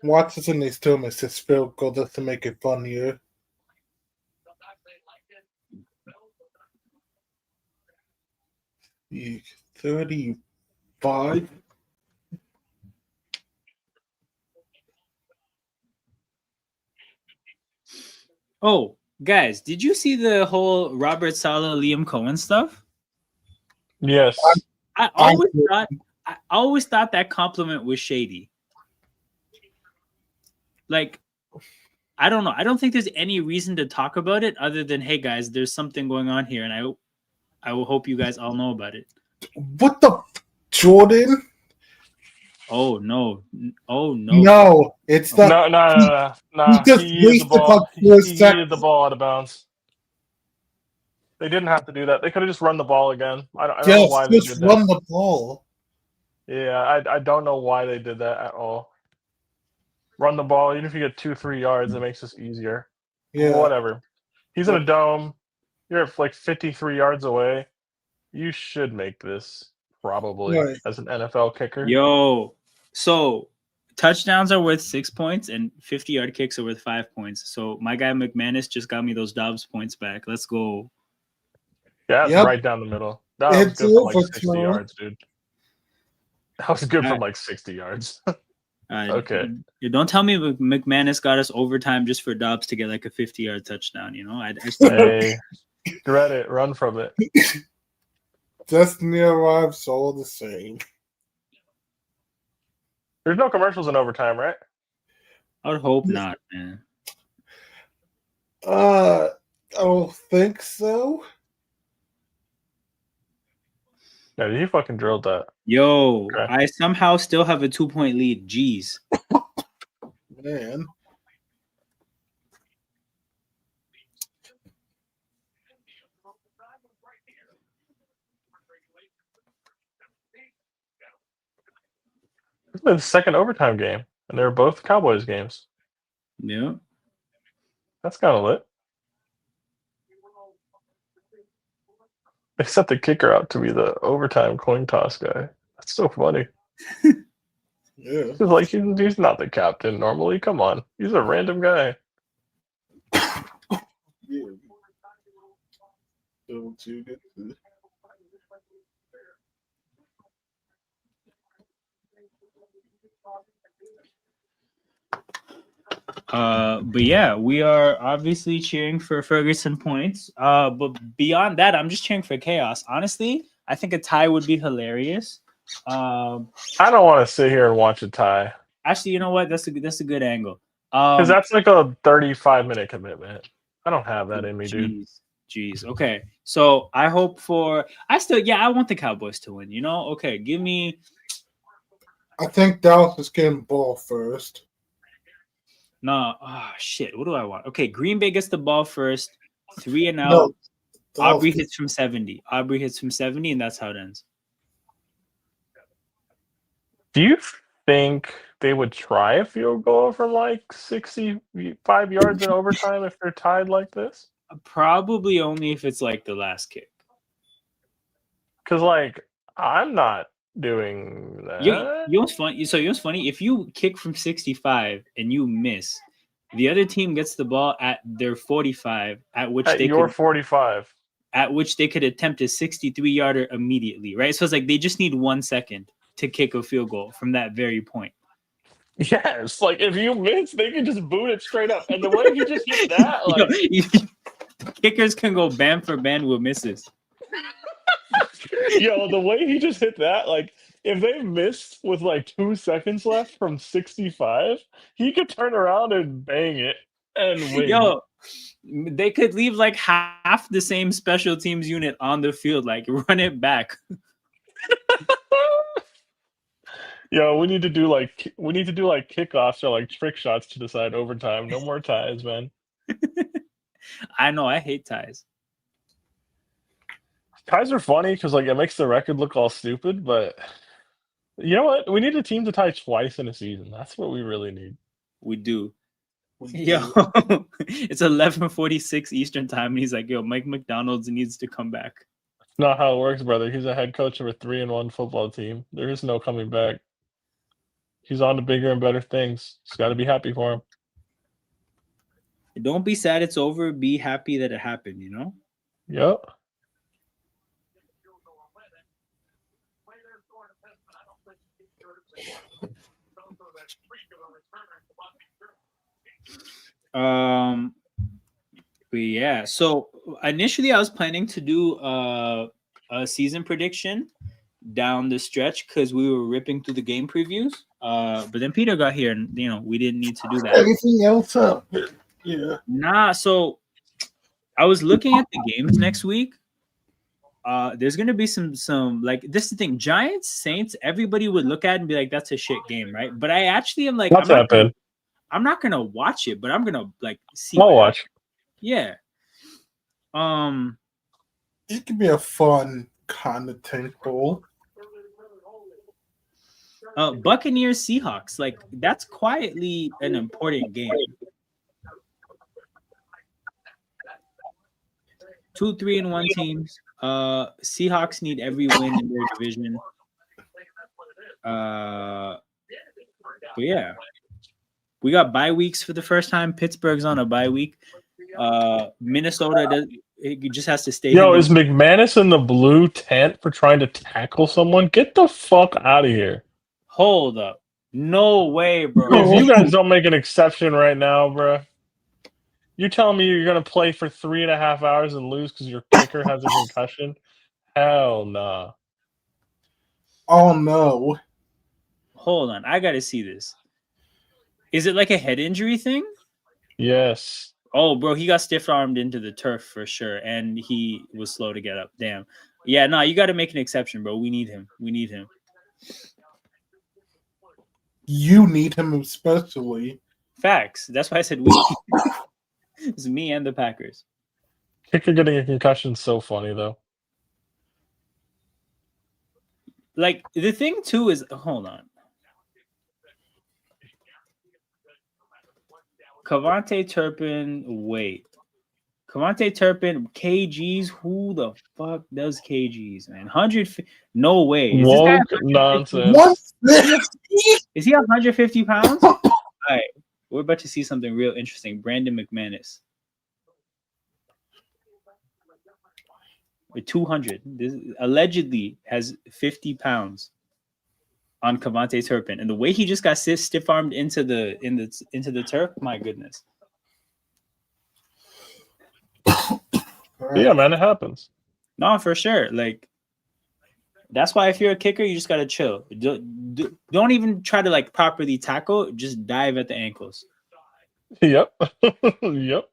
Watson, they still miss his field goal just to make it funnier. The 35. Oh, guys, did you see the whole Robert Saleh, Liam Cohen stuff? Yes. I always thought that compliment was shady. Like, I don't know. I don't think there's any reason to talk about it other than, hey guys, there's something going on here, and I will hope you guys all know about it. What the Jordan? Oh no! Oh no! No, it's not. No. He just used the ball. wasted He used the ball out of bounds. They didn't have to do that. They could have just run the ball again. I don't know why they did that. Run the ball. Yeah, I don't know why they did that at all. Run the ball, even if you get 2-3 yards, it makes this easier. Yeah. Whatever. He's in a dome. You're like 53 yards away. You should make this probably as an NFL kicker. Yo, so touchdowns are worth 6 points and 50-yard kicks are worth 5 points. So my guy McManus just got me those Dobbs points back. Let's go. Yeah, it's right down the middle. That was good for like 60 yards, dude. That was good for like 60 yards. Okay. You don't tell me McManus got us overtime just for Dobbs to get like a 50-yard touchdown. You know, hey, dread it, run from it. Just near arrives all the same. There's no commercials in overtime, right? I would hope not, man. I don't think so. Yeah, you fucking drilled that. Yo, okay. I somehow still have a 2-point lead. Jeez. Man. It's the second overtime game, and they were both Cowboys games. Yeah. That's kind of lit. They set the kicker out to be the overtime coin toss guy. That's so funny. Yeah. He's like, he's not the captain normally. Come on. He's a random guy. Yeah. But yeah, we are obviously cheering for Ferguson points. But beyond that, I'm just cheering for chaos. Honestly, I think a tie would be hilarious. I don't want to sit here and watch a tie. Actually, you know what? That's a good angle. Because that's like a 35-minute commitment. I don't have that in me, dude. Jeez. Okay. So I hope for. I want the Cowboys to win. You know. Okay. Give me. I think Dallas is getting ball first. No. Oh shit. What do I want? Okay. Green Bay gets the ball first. 3 and out. No, Aubrey hits from 70. And that's how it ends. Do you think they would try a field goal from like 65 yards in overtime if they're tied like this? Probably only if it's like the last kick. Because like I'm not doing that. You know what's funny? So you know what's funny? If you kick from 65 and you miss, the other team gets the ball at their 45, at which they could 45. At which they could attempt a 63-yarder immediately, right? So it's like they just need 1 second to kick a field goal from that very point. Yes, like if you miss, they can just boot it straight up. And the way he just hit that, like kickers can go band for band with misses. Yo, the way he just hit that, like if they missed with like 2 seconds left from 65, he could turn around and bang it and win. Yo, they could leave like half the same special teams unit on the field, like run it back. Yo, we need to do like kickoffs or like trick shots to decide overtime. No more ties, man. I know, I hate ties. Ties are funny because like it makes the record look all stupid, but you know what? We need a team to tie twice in a season. That's what we really need. We do. Yo, it's 11:46 Eastern time, and he's like, "Yo, Mike McDonald's needs to come back." That's not how it works, brother. He's a head coach of a 3-1 football team. There is no coming back. He's on to bigger and better things. Just got to be happy for him. Don't be sad it's over. Be happy that it happened, you know? Yep. But yeah, so initially I was planning to do a season prediction down the stretch because we were ripping through the game previews. But then Peter got here, and you know we didn't need to do that. Anything else up? Yeah. Nah. So I was looking at the games next week. There's gonna be some like this is the thing. Giants, Saints, everybody would look at it and be like, "That's a shit game," right? But I actually am like, I'm not gonna watch it, but I'm gonna like see. I'll watch. Yeah. It could be a fun kind of tank bowl. Buccaneers, Seahawks, like that's quietly an important game. 2, 3-1 teams. Seahawks need every win in their division. But yeah, we got bye weeks for the first time. Pittsburgh's on a bye week. Minnesota just has to stay. Yo, is McManus in the blue tent for trying to tackle someone? Get the fuck out of here. Hold up. No way, bro. If you guys don't make an exception right now, bro. You telling me you're going to play for 3.5 hours and lose because your kicker has a concussion? Hell nah. Oh, no. Hold on. I got to see this. Is it like a head injury thing? Yes. Oh, bro, he got stiff-armed into the turf for sure, and he was slow to get up. Damn. Yeah, no, you got to make an exception, bro. We need him. You need him especially. Facts. That's why I said we. It's me and the Packers. Kicker getting a concussion is so funny, though. Like, the thing, too, is... Hold on. Kavontae Turpin, wait. Kavontae Turpin, KGs? Who the fuck does KGs, man? 100... No way. Is Woke nonsense. What? Is he 150 pounds? All right. We're about to see something real interesting. Brandon McManus. With 200. This allegedly has 50 pounds. on Cavante Turpin, and the way he just got stiff armed into the turf, my goodness. Yeah, man, it happens. No, for sure. Like, that's why if you're a kicker, you just gotta chill. Don't even try to like properly tackle. Just dive at the ankles. Yep. Yep.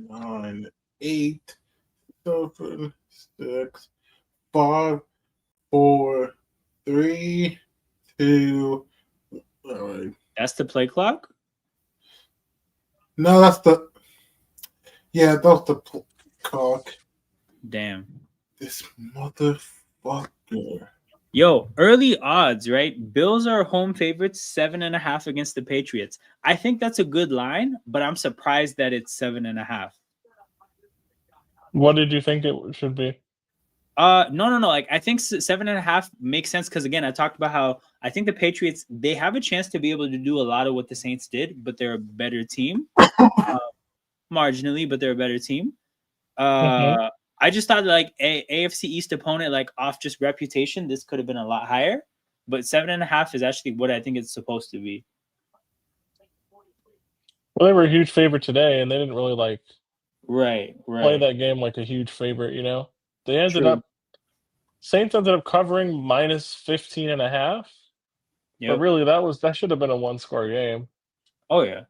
Nine, 8, 7, 6, 5, 4, 3, 2. All right. That's the play clock. No, that's the. Yeah, that's the clock. Damn. This motherfucker. Yo, early odds, right? Bills are home favorites, 7.5 against the Patriots. I think that's a good line, but I'm surprised that it's 7.5. What did you think it should be? No. Like, I think 7.5 makes sense because again, I talked about how I think the Patriots, they have a chance to be able to do a lot of what the Saints did, but they're a better team, marginally, but they're a better team. I just thought like AFC East opponent, like off just reputation, this could have been a lot higher, but 7.5 is actually what I think it's supposed to be. Well, they were a huge favorite today, and they didn't really like right play that game like a huge favorite. You know, they ended True. up Saints ended up covering minus 15.5. But really, that should have been a 1-score game. Oh yeah.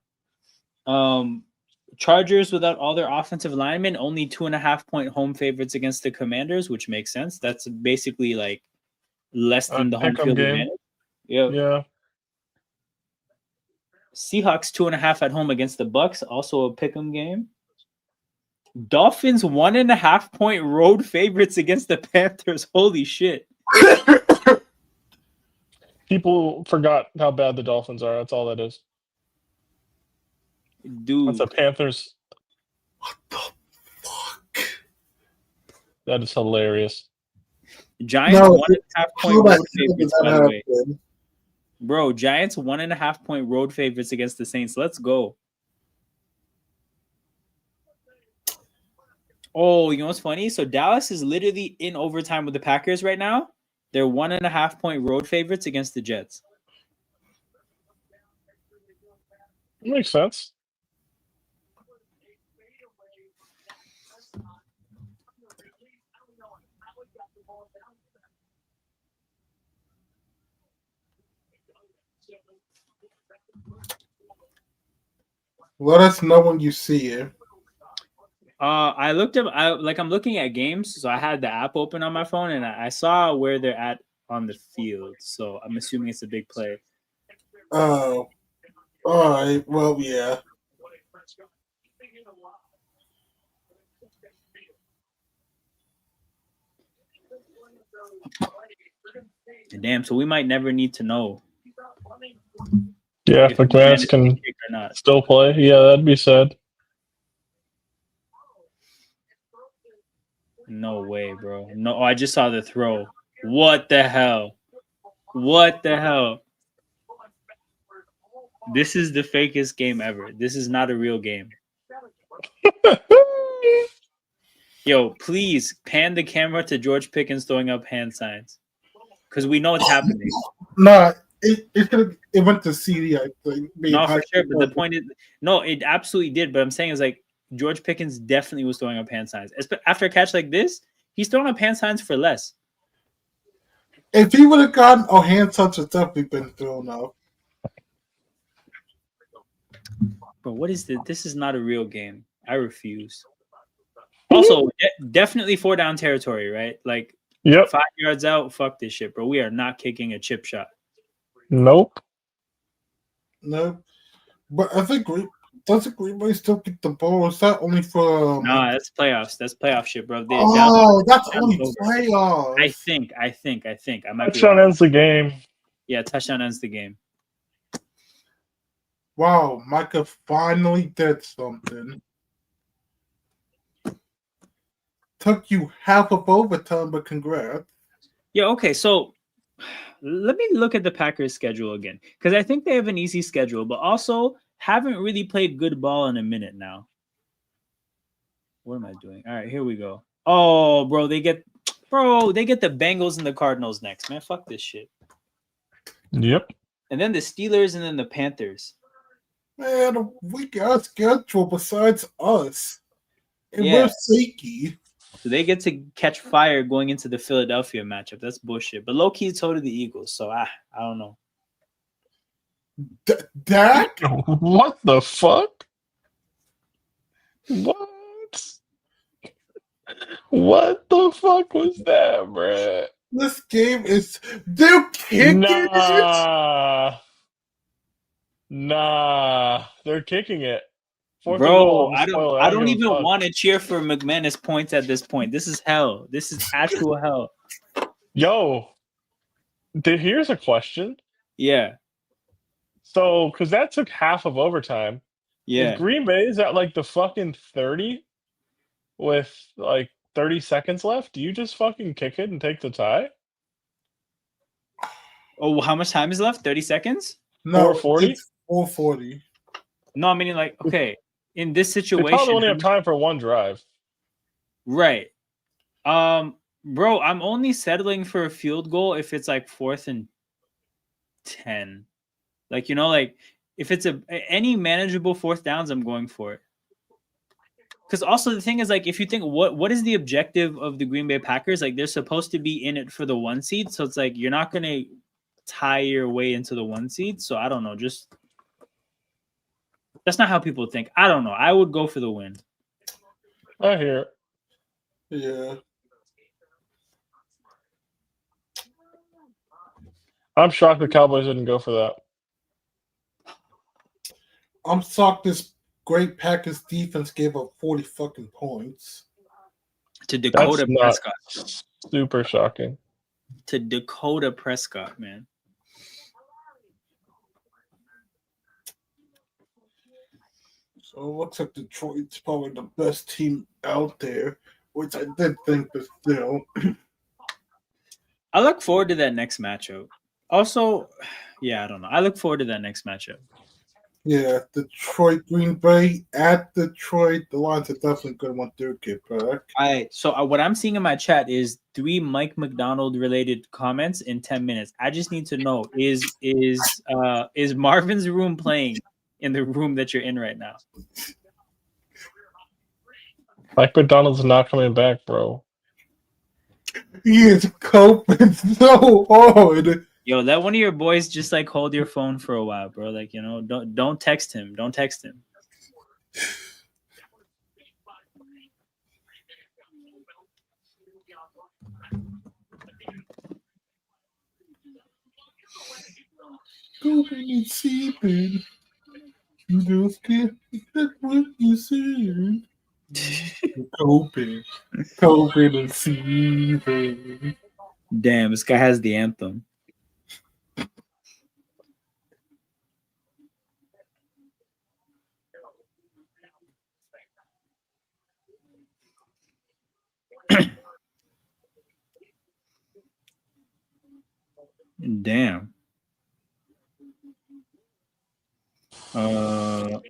Chargers without all their offensive linemen, only 2.5-point home favorites against the Commanders, which makes sense. That's basically like less than the home field game. advantage. Yeah. Seahawks 2.5 at home against the Bucks, also a pick'em game. Dolphins 1.5-point road favorites against the Panthers. Holy shit. People forgot how bad the Dolphins are. That's all that is. Dude. That's the Panthers. What the fuck? That is hilarious. Giants 1.5-point road favorites, by the way. Bro, Giants 1.5-point road favorites against the Saints. Let's go. Oh, you know what's funny? So Dallas is literally in overtime with the Packers right now. They're 1.5-point road favorites against the Jets. Makes sense. Let us know when you see it. I looked up. I'm looking at games, so I had the app open on my phone, and I saw where they're at on the field. So I'm assuming it's a big play. Oh, all right. Well, yeah. Damn. So we might never need to know. Yeah, if McManus can still play, yeah, that'd be sad. No way, bro. No, I just saw the throw. What the hell? What the hell? This is the fakest game ever. This is not a real game. Yo, please pan the camera to George Pickens throwing up hand signs. Because we know what's happening. No, it went to CD, I think. No, for sure. But the point is, no, it absolutely did. But I'm saying is like George Pickens definitely was throwing up hand signs. After a catch like this, he's throwing up hand signs for less. If he would have gotten a hand touch, it's definitely been thrown up. Bro, what is this? This is not a real game. I refuse. Also, definitely 4-down territory, right? Like, 5 yards out, fuck this shit, bro. We are not kicking a chip shot. Nope. No. But I think doesn't Green Bay still get the ball? Is that only for... Nah, that's playoffs. That's playoff shit, bro. That's only playoffs. I think. I might touchdown ends the game. Yeah, touchdown ends the game. Wow, Micah finally did something. Took you half of overtime, but congrats. Yeah, okay, so let me look at the Packers schedule again, because I think they have an easy schedule, but also haven't really played good ball in a minute now. What am I doing? All right, here we go. Oh, bro, they get the Bengals and the Cardinals next, man. Fuck this shit. Yep. And then the Steelers and then the Panthers. Man, we got schedule besides us. And Yeah. we're shaky. So they get to catch fire going into the Philadelphia matchup. That's bullshit. But low-key, so do the Eagles. So I don't know. Dak? What the fuck? What? What the fuck was that, bruh? This game is... They're kicking it? Nah. They're kicking it. Bro, I don't even want to cheer for McManus points at this point. This is hell. This is actual hell. Yo, here's a question. Yeah. So, because that took half of overtime. Yeah. If Green Bay is at like the fucking 30 with like 30 seconds left, do you just fucking kick it and take the tie? Oh, how much time is left? 30 seconds? No, 4:40? it's 4:40. No, I mean like, okay. In this They situation, probably only have time for one drive. right? Bro, I'm only settling for a field goal if it's like 4th and 10. Like, you know, like if it's any manageable 4th downs, I'm going for it. Because also the thing is, like, if you think what is the objective of the Green Bay Packers? Like, they're supposed to be in it for the 1 seed, so it's like you're not gonna tie your way into the 1 seed. So I don't know, just. That's not how people think. I don't know. I would go for the win. I hear it. Yeah. I'm shocked the Cowboys didn't go for that. I'm shocked this great Packers defense gave up 40 fucking points. To Dakota Prescott. Super shocking. To Dakota Prescott, man. So it looks like Detroit's probably the best team out there, which I did think, but still. I look forward to that next matchup. Also, yeah, I don't know. I look forward to that next matchup. Yeah, Detroit, Green Bay at Detroit. The Lions are definitely going to want their get back. All right. So what I'm seeing in my chat is 3 Mike McDonald related comments in 10 minutes. I just need to know, is Marvin's room playing in the room that you're in right now? Mike McDonald's not coming back, bro. He is coping so hard. Yo, let one of your boys just like hold your phone for a while, bro. Like, you know, don't text him. Don't text him. Coping and seeping. You just can't get what you see. Coping and seeping. Damn, this guy has the anthem. Damn.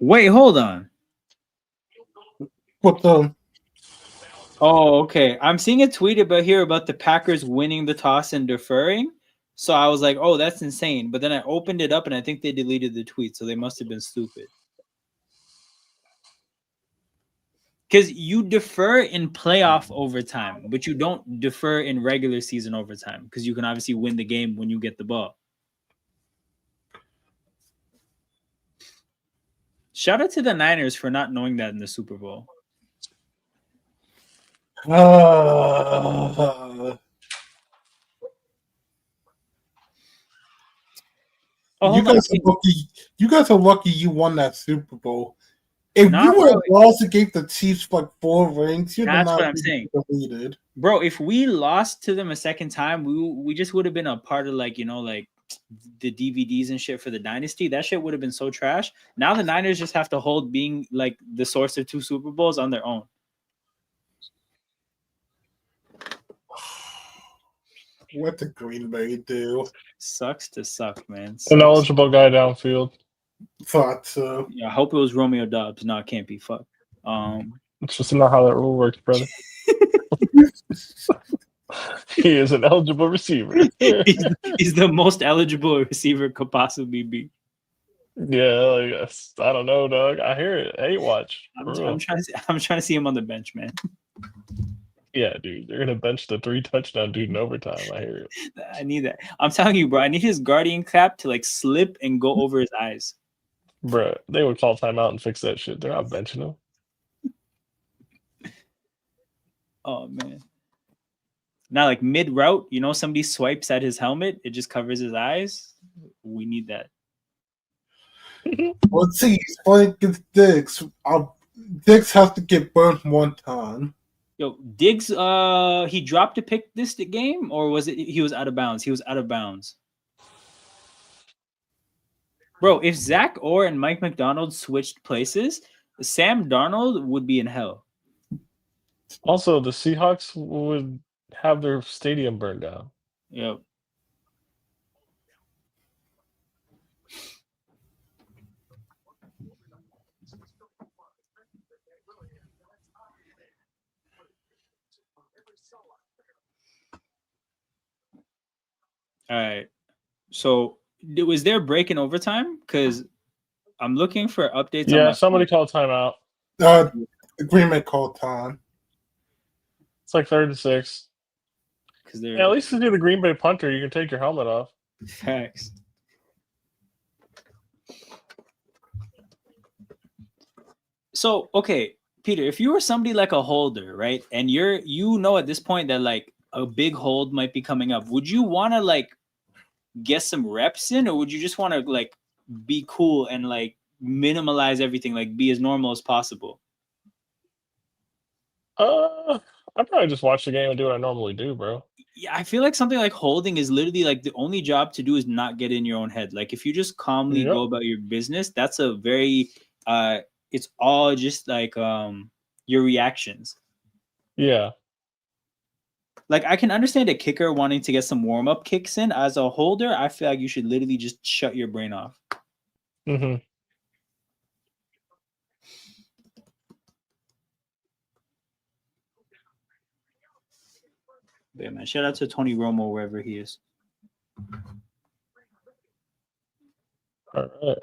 Wait, hold on. What the? Oh, okay. I'm seeing a tweet about the Packers winning the toss and deferring. So I was like, oh, that's insane. But then I opened it up and I think they deleted the tweet. So they must have been stupid. Because you defer in playoff overtime, but you don't defer in regular season overtime because you can obviously win the game when you get the ball. Shout out to the Niners for not knowing that in the Super Bowl. You guys are lucky you won that Super Bowl. If you would have lost and gave the Chiefs like 4 rings, that's what I'm saying. Deleted. Bro, if we lost to them a second time, we just would have been a part of like, you know, like the DVDs and shit for the dynasty. That shit would have been so trash. Now the Niners just have to hold being like the source of 2 Super Bowls on their own. What did Green Bay do? Sucks to suck, man. An eligible guy downfield. Thought so. Yeah, I hope it was Romeo Dobbs. No, it can't be. Fuck. It's just not how that rule works, brother. He is an eligible receiver. he's the most eligible a receiver could possibly be. Yeah, I guess. I don't know, dog. I hear it. Hate watch. I'm trying to see him on the bench, man. Yeah, dude. They're gonna bench the 3 touchdown dude in overtime. I hear it. I need that. I'm telling you, bro. I need his guardian cap to like slip and go over his eyes. Bruh, they would call timeout and fix that shit. They're not benching him. Oh man. Now, like mid route, you know, somebody swipes at his helmet, it just covers his eyes. We need that. Let's see. He's playing against Diggs. Diggs has to get burnt one time. Yo, Diggs, he dropped a pick this game, or was it he was out of bounds? He was out of bounds. Bro, if Zach Orr and Mike McDonald switched places, Sam Darnold would be in hell. Also, the Seahawks would have their stadium burned down. Yep. All right. So, was there a break in overtime? Because I'm looking for updates. Yeah, on somebody called timeout. Green Bay called time. It's like 3rd and 6. Yeah, at least if you're the Green Bay punter, you can take your helmet off. Facts. So, okay, Peter, if you were somebody like a holder, right, and you know at this point that like a big hold might be coming up, would you want to like get some reps in, or would you just want to like be cool and like minimalize everything, like be as normal as possible? I'd probably just watch the game and do what I normally do, bro. Yeah, I feel like something like holding is literally like the only job to do is not get in your own head. Like if you just calmly go about your business, that's a very it's all just like your reactions. Yeah. Like I can understand a kicker wanting to get some warm-up kicks in. As a holder, I feel like you should literally just shut your brain off. Mm-hmm. Yeah, man. Shout out to Tony Romo wherever he is. All right.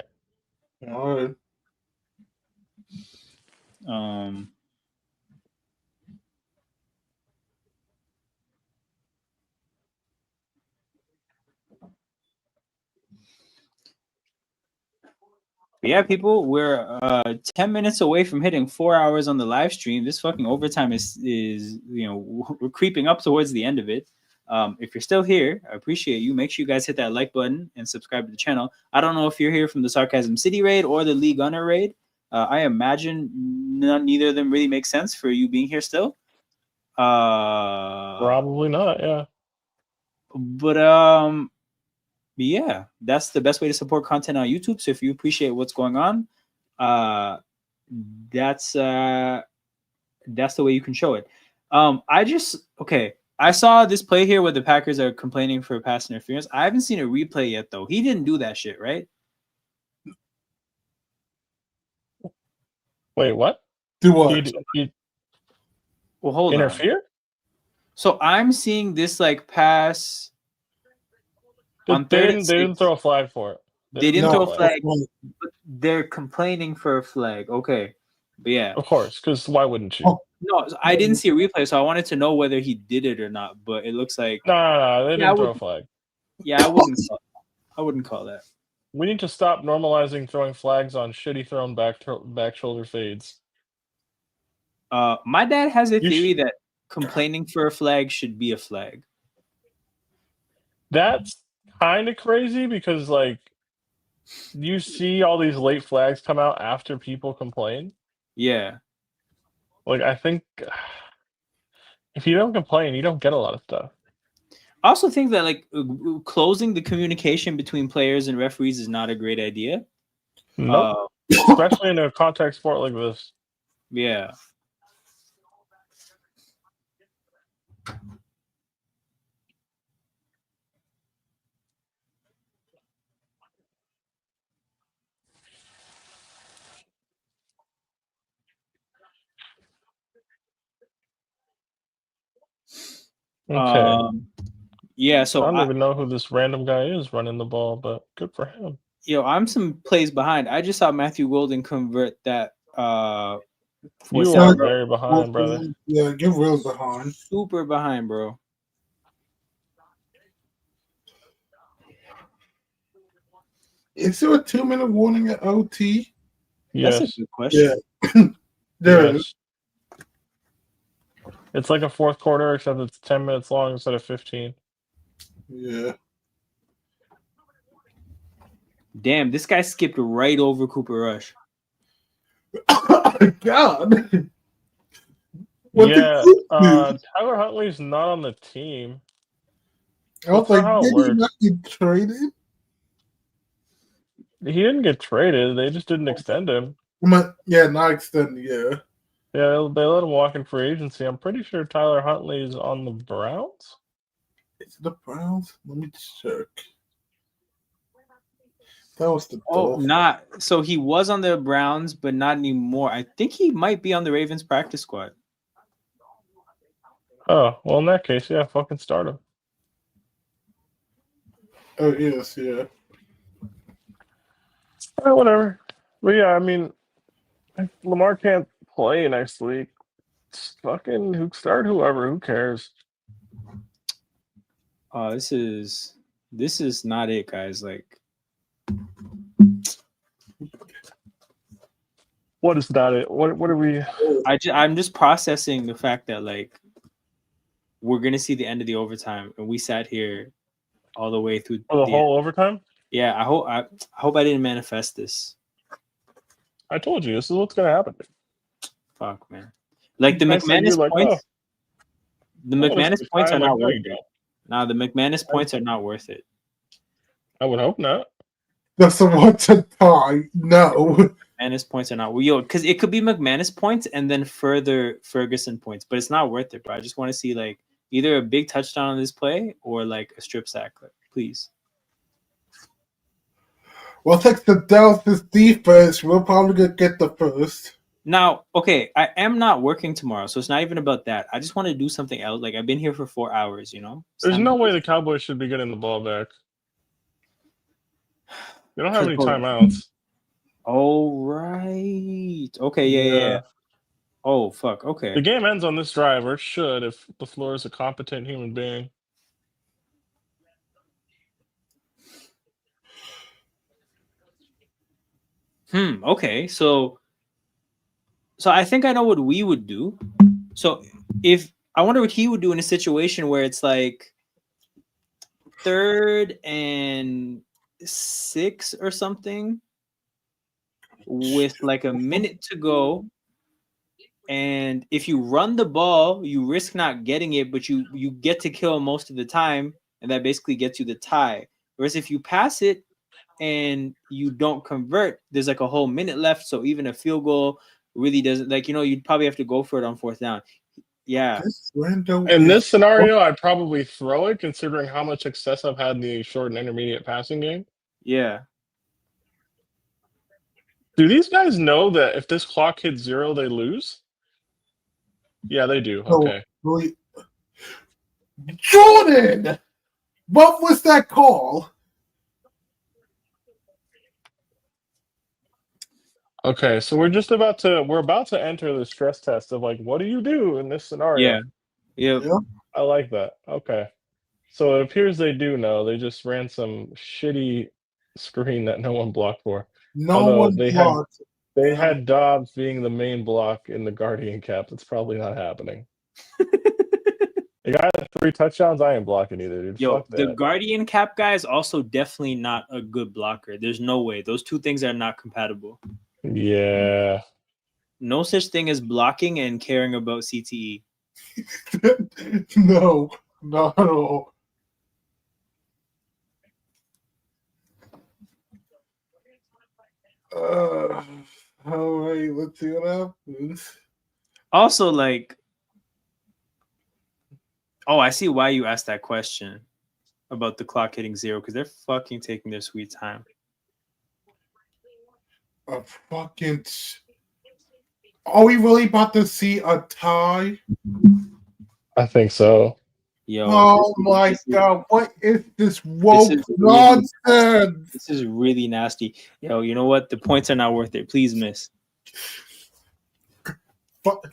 All right. Yeah, people, we're 10 minutes away from hitting 4 hours on the live stream. This fucking overtime is you know, we're creeping up towards the end of it. If you're still here, I appreciate you. Make sure you guys hit that like button and subscribe to the channel. I don't know if you're here from the Sarcasm City raid or the Lee Gunner raid. I imagine neither of them really make sense for you being here still. Probably not, yeah. But yeah, that's the best way to support content on YouTube. So if you appreciate what's going on, that's the way you can show it. I saw this play here where the Packers are complaining for pass interference. I haven't seen a replay yet, though. He didn't do that shit, right? Wait, what? Do what? Well, hold interfere? on. So I'm seeing this like pass. They didn't throw a flag for it. They didn't throw a flag, but they're complaining for a flag. Okay. But yeah. Of course, because why wouldn't you? No, I didn't see a replay, so I wanted to know whether he did it or not. But it looks like No, they didn't throw a flag. Yeah, I wouldn't call that. We need to stop normalizing throwing flags on shitty thrown back shoulder fades. My dad has a theory that complaining for a flag should be a flag. That's kind of crazy because, like, you see all these late flags come out after people complain. Yeah. Like, I think if you don't complain, you don't get a lot of stuff. I also think that, like, closing the communication between players and referees is not a great idea. No, especially in a contact sport like this. Yeah. Okay. Yeah, I so don't even know who this random guy is running the ball, but good for him. I'm some plays behind. I just saw Matthew Golden convert that. You are very behind, brother. Yeah, you're real behind. Super behind, bro. Is there a 2-minute warning at OT? Yes. That's a good question. Yeah. There Yes. It's like a fourth quarter, except it's 10 minutes long instead of 15. Yeah. Damn, this guy skipped right over Cooper Rush. Oh my God. Yeah, Tyler Huntley's not on the team. I was That's not like, how it did he works. not get traded? He didn't get traded. They just didn't extend him. Yeah, not extended, yeah. Yeah, they let him walk in free agency. I'm pretty sure Tyler Huntley's on the Browns. Is it the Browns? Let me check. That was the not so he was on the Browns, but not anymore. I think he might be on the Ravens practice squad. Oh, well, in that case, yeah, fucking start him. Oh, yes, yeah. Whatever. But yeah, I mean, if Lamar can't play next week, fucking start whoever. Who cares? This is not it, guys. Like, what is not it? What are we? I'm just processing the fact that like we're gonna see the end of the overtime, and we sat here all the way through the whole overtime. Yeah, I hope I didn't manifest this. I told you this is what's gonna happen. Fuck, man. Like the McManus points. The McManus points are not worth it. Nah, the McManus points are not worth it. I would hope not. That's the one to tie. No. McManus points are not because it could be McManus points and then further Ferguson points, but it's not worth it, bro. I just want to see like either a big touchdown on this play or like a strip sack, please. Well, thanks to Dallas' defense, we're probably gonna get the first. Now, okay, I am not working tomorrow, so it's not even about that. I just want to do something else. Like I've been here for 4 hours, you know. There's no way the Cowboys should be getting the ball back. They don't have any timeouts. Oh right. Okay. Yeah. Oh fuck. Okay. The game ends on this drive, or it should, if LaFleur is a competent human being. Okay. So I think I know what we would do. So I wonder what he would do in a situation where it's like 3rd and 6 or something with like a minute to go. And if you run the ball, you risk not getting it, but you get to kill most of the time, and that basically gets you the tie. Whereas if you pass it and you don't convert, there's like a whole minute left. So even a field goal really doesn't, like, you know, you'd probably have to go for it on 4th down. Yeah. In this scenario, I'd probably throw it, considering how much success I've had in the short and intermediate passing game. Yeah. Do these guys know that if this clock hits 0, they lose? Yeah, they do. Okay. Jordan! What was that call? Okay, so we're about to enter the stress test of like, what do you do in this scenario? Yeah. I like that. Okay. So it appears they do know. They just ran some shitty screen that no one blocked for. No one blocked. They had Dobbs being the main block in the Guardian cap. That's probably not happening. The guy had 3 touchdowns. I ain't blocking either, dude. Yo, fuck that. the Guardian cap guy is also definitely not a good blocker. There's no way. Those two things are not compatible. Yeah. No such thing as blocking and caring about CTE. No, not at all. All right, let's see what happens. Also, like, I see why you asked that question about the clock hitting 0, because they're fucking taking their sweet time. Are we really about to see a tie? I think so. Yo, Oh my God! What is this woke is nonsense? This is really nasty. Yo, you know what? The points are not worth it. Please miss. But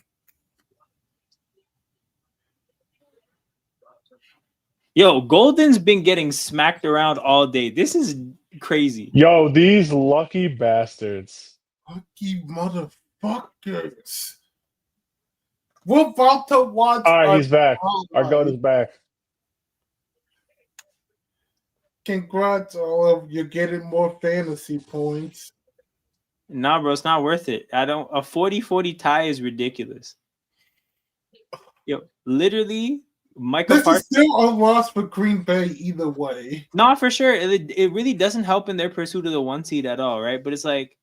Yo, Golden's been getting smacked around all day. This is crazy. Yo, these lucky bastards. lucky motherfuckers! We're about to watch. All right, he's back. Our highlight. goat is back. Congrats, all of you getting more fantasy points. Nah, bro, it's not worth it. A 40-40 tie is ridiculous. Yo, literally, Micah This is Parsons. still a loss for Green Bay either way. No, for sure. It really doesn't help in their pursuit of the 1 seed at all, right? But it's like,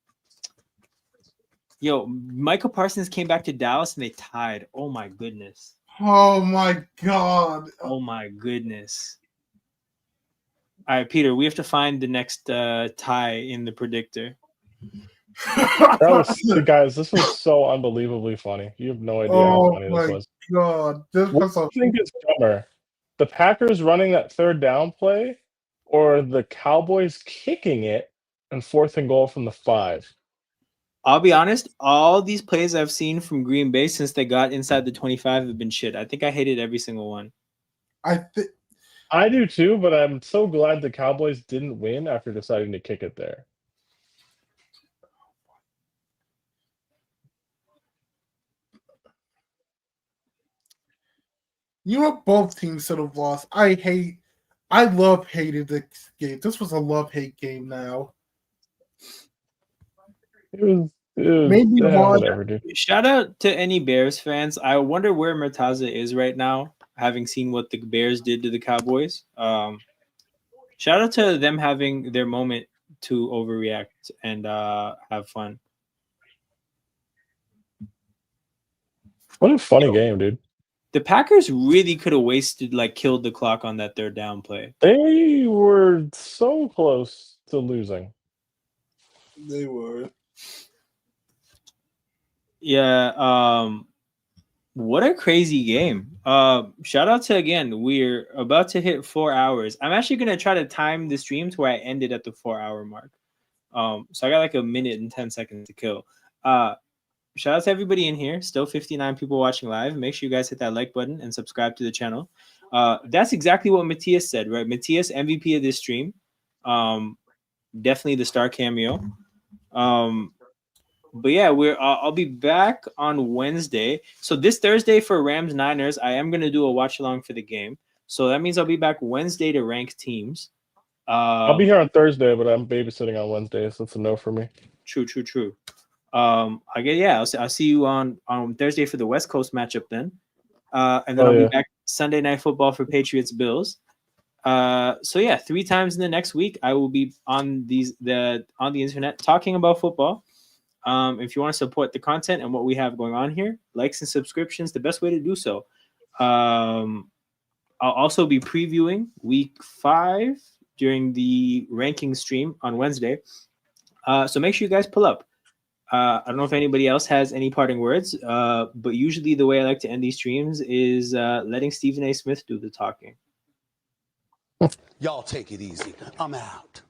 yo, Micah Parsons came back to Dallas and they tied. Oh my goodness. Oh my God. Oh my goodness. All right, Peter, we have to find the next tie in the predictor. That was, guys, this was so unbelievably funny. You have no idea how funny this was. God. This What was do you think is dumber? The Packers running that third down play or the Cowboys kicking it and 4th and goal from the 5? I'll be honest, all these plays I've seen from Green Bay since they got inside the 25 have been shit. I think I hated every single one. I do too, but I'm so glad the Cowboys didn't win after deciding to kick it there. You know, both teams should have lost. I hated this game. This was a love-hate game now. It was Maybe whatever, dude. Shout out to any Bears fans. I wonder where Murtaza is right now, having seen what the Bears did to the Cowboys. Shout out to them having their moment to overreact and have fun. What a funny game, dude. The Packers really could have killed the clock on that third down play. They were so close to losing. They were. Yeah. What a crazy game. Shout out to, again, we're about to hit 4 hours. I'm actually going to try to time the stream to where I ended at the 4-hour mark. So I got like a minute and 10 seconds to kill. Shout out to everybody in here. Still 59 people watching live. Make sure you guys hit that like button and subscribe to the channel. That's exactly what Matthias said, right? Matthias, MVP of this stream. Definitely the star cameo. But yeah, I'll be back on Wednesday. So this Thursday for Rams Niners, I am gonna do a watch along for the game. So that means I'll be back Wednesday to rank teams. I'll be here on Thursday, but I'm babysitting on Wednesday, so it's a no for me. True. I'll see you on Thursday for the West Coast matchup then. And then I'll be back Sunday Night Football for Patriots Bills. So yeah, 3 times in the next week I will be on the internet talking about football. If you want to support the content and what we have going on here, likes and subscriptions, the best way to do so. I'll also be previewing week 5 during the ranking stream on Wednesday. So make sure you guys pull up. I don't know if anybody else has any parting words, but usually the way I like to end these streams is letting Stephen A. Smith do the talking. Y'all take it easy. I'm out.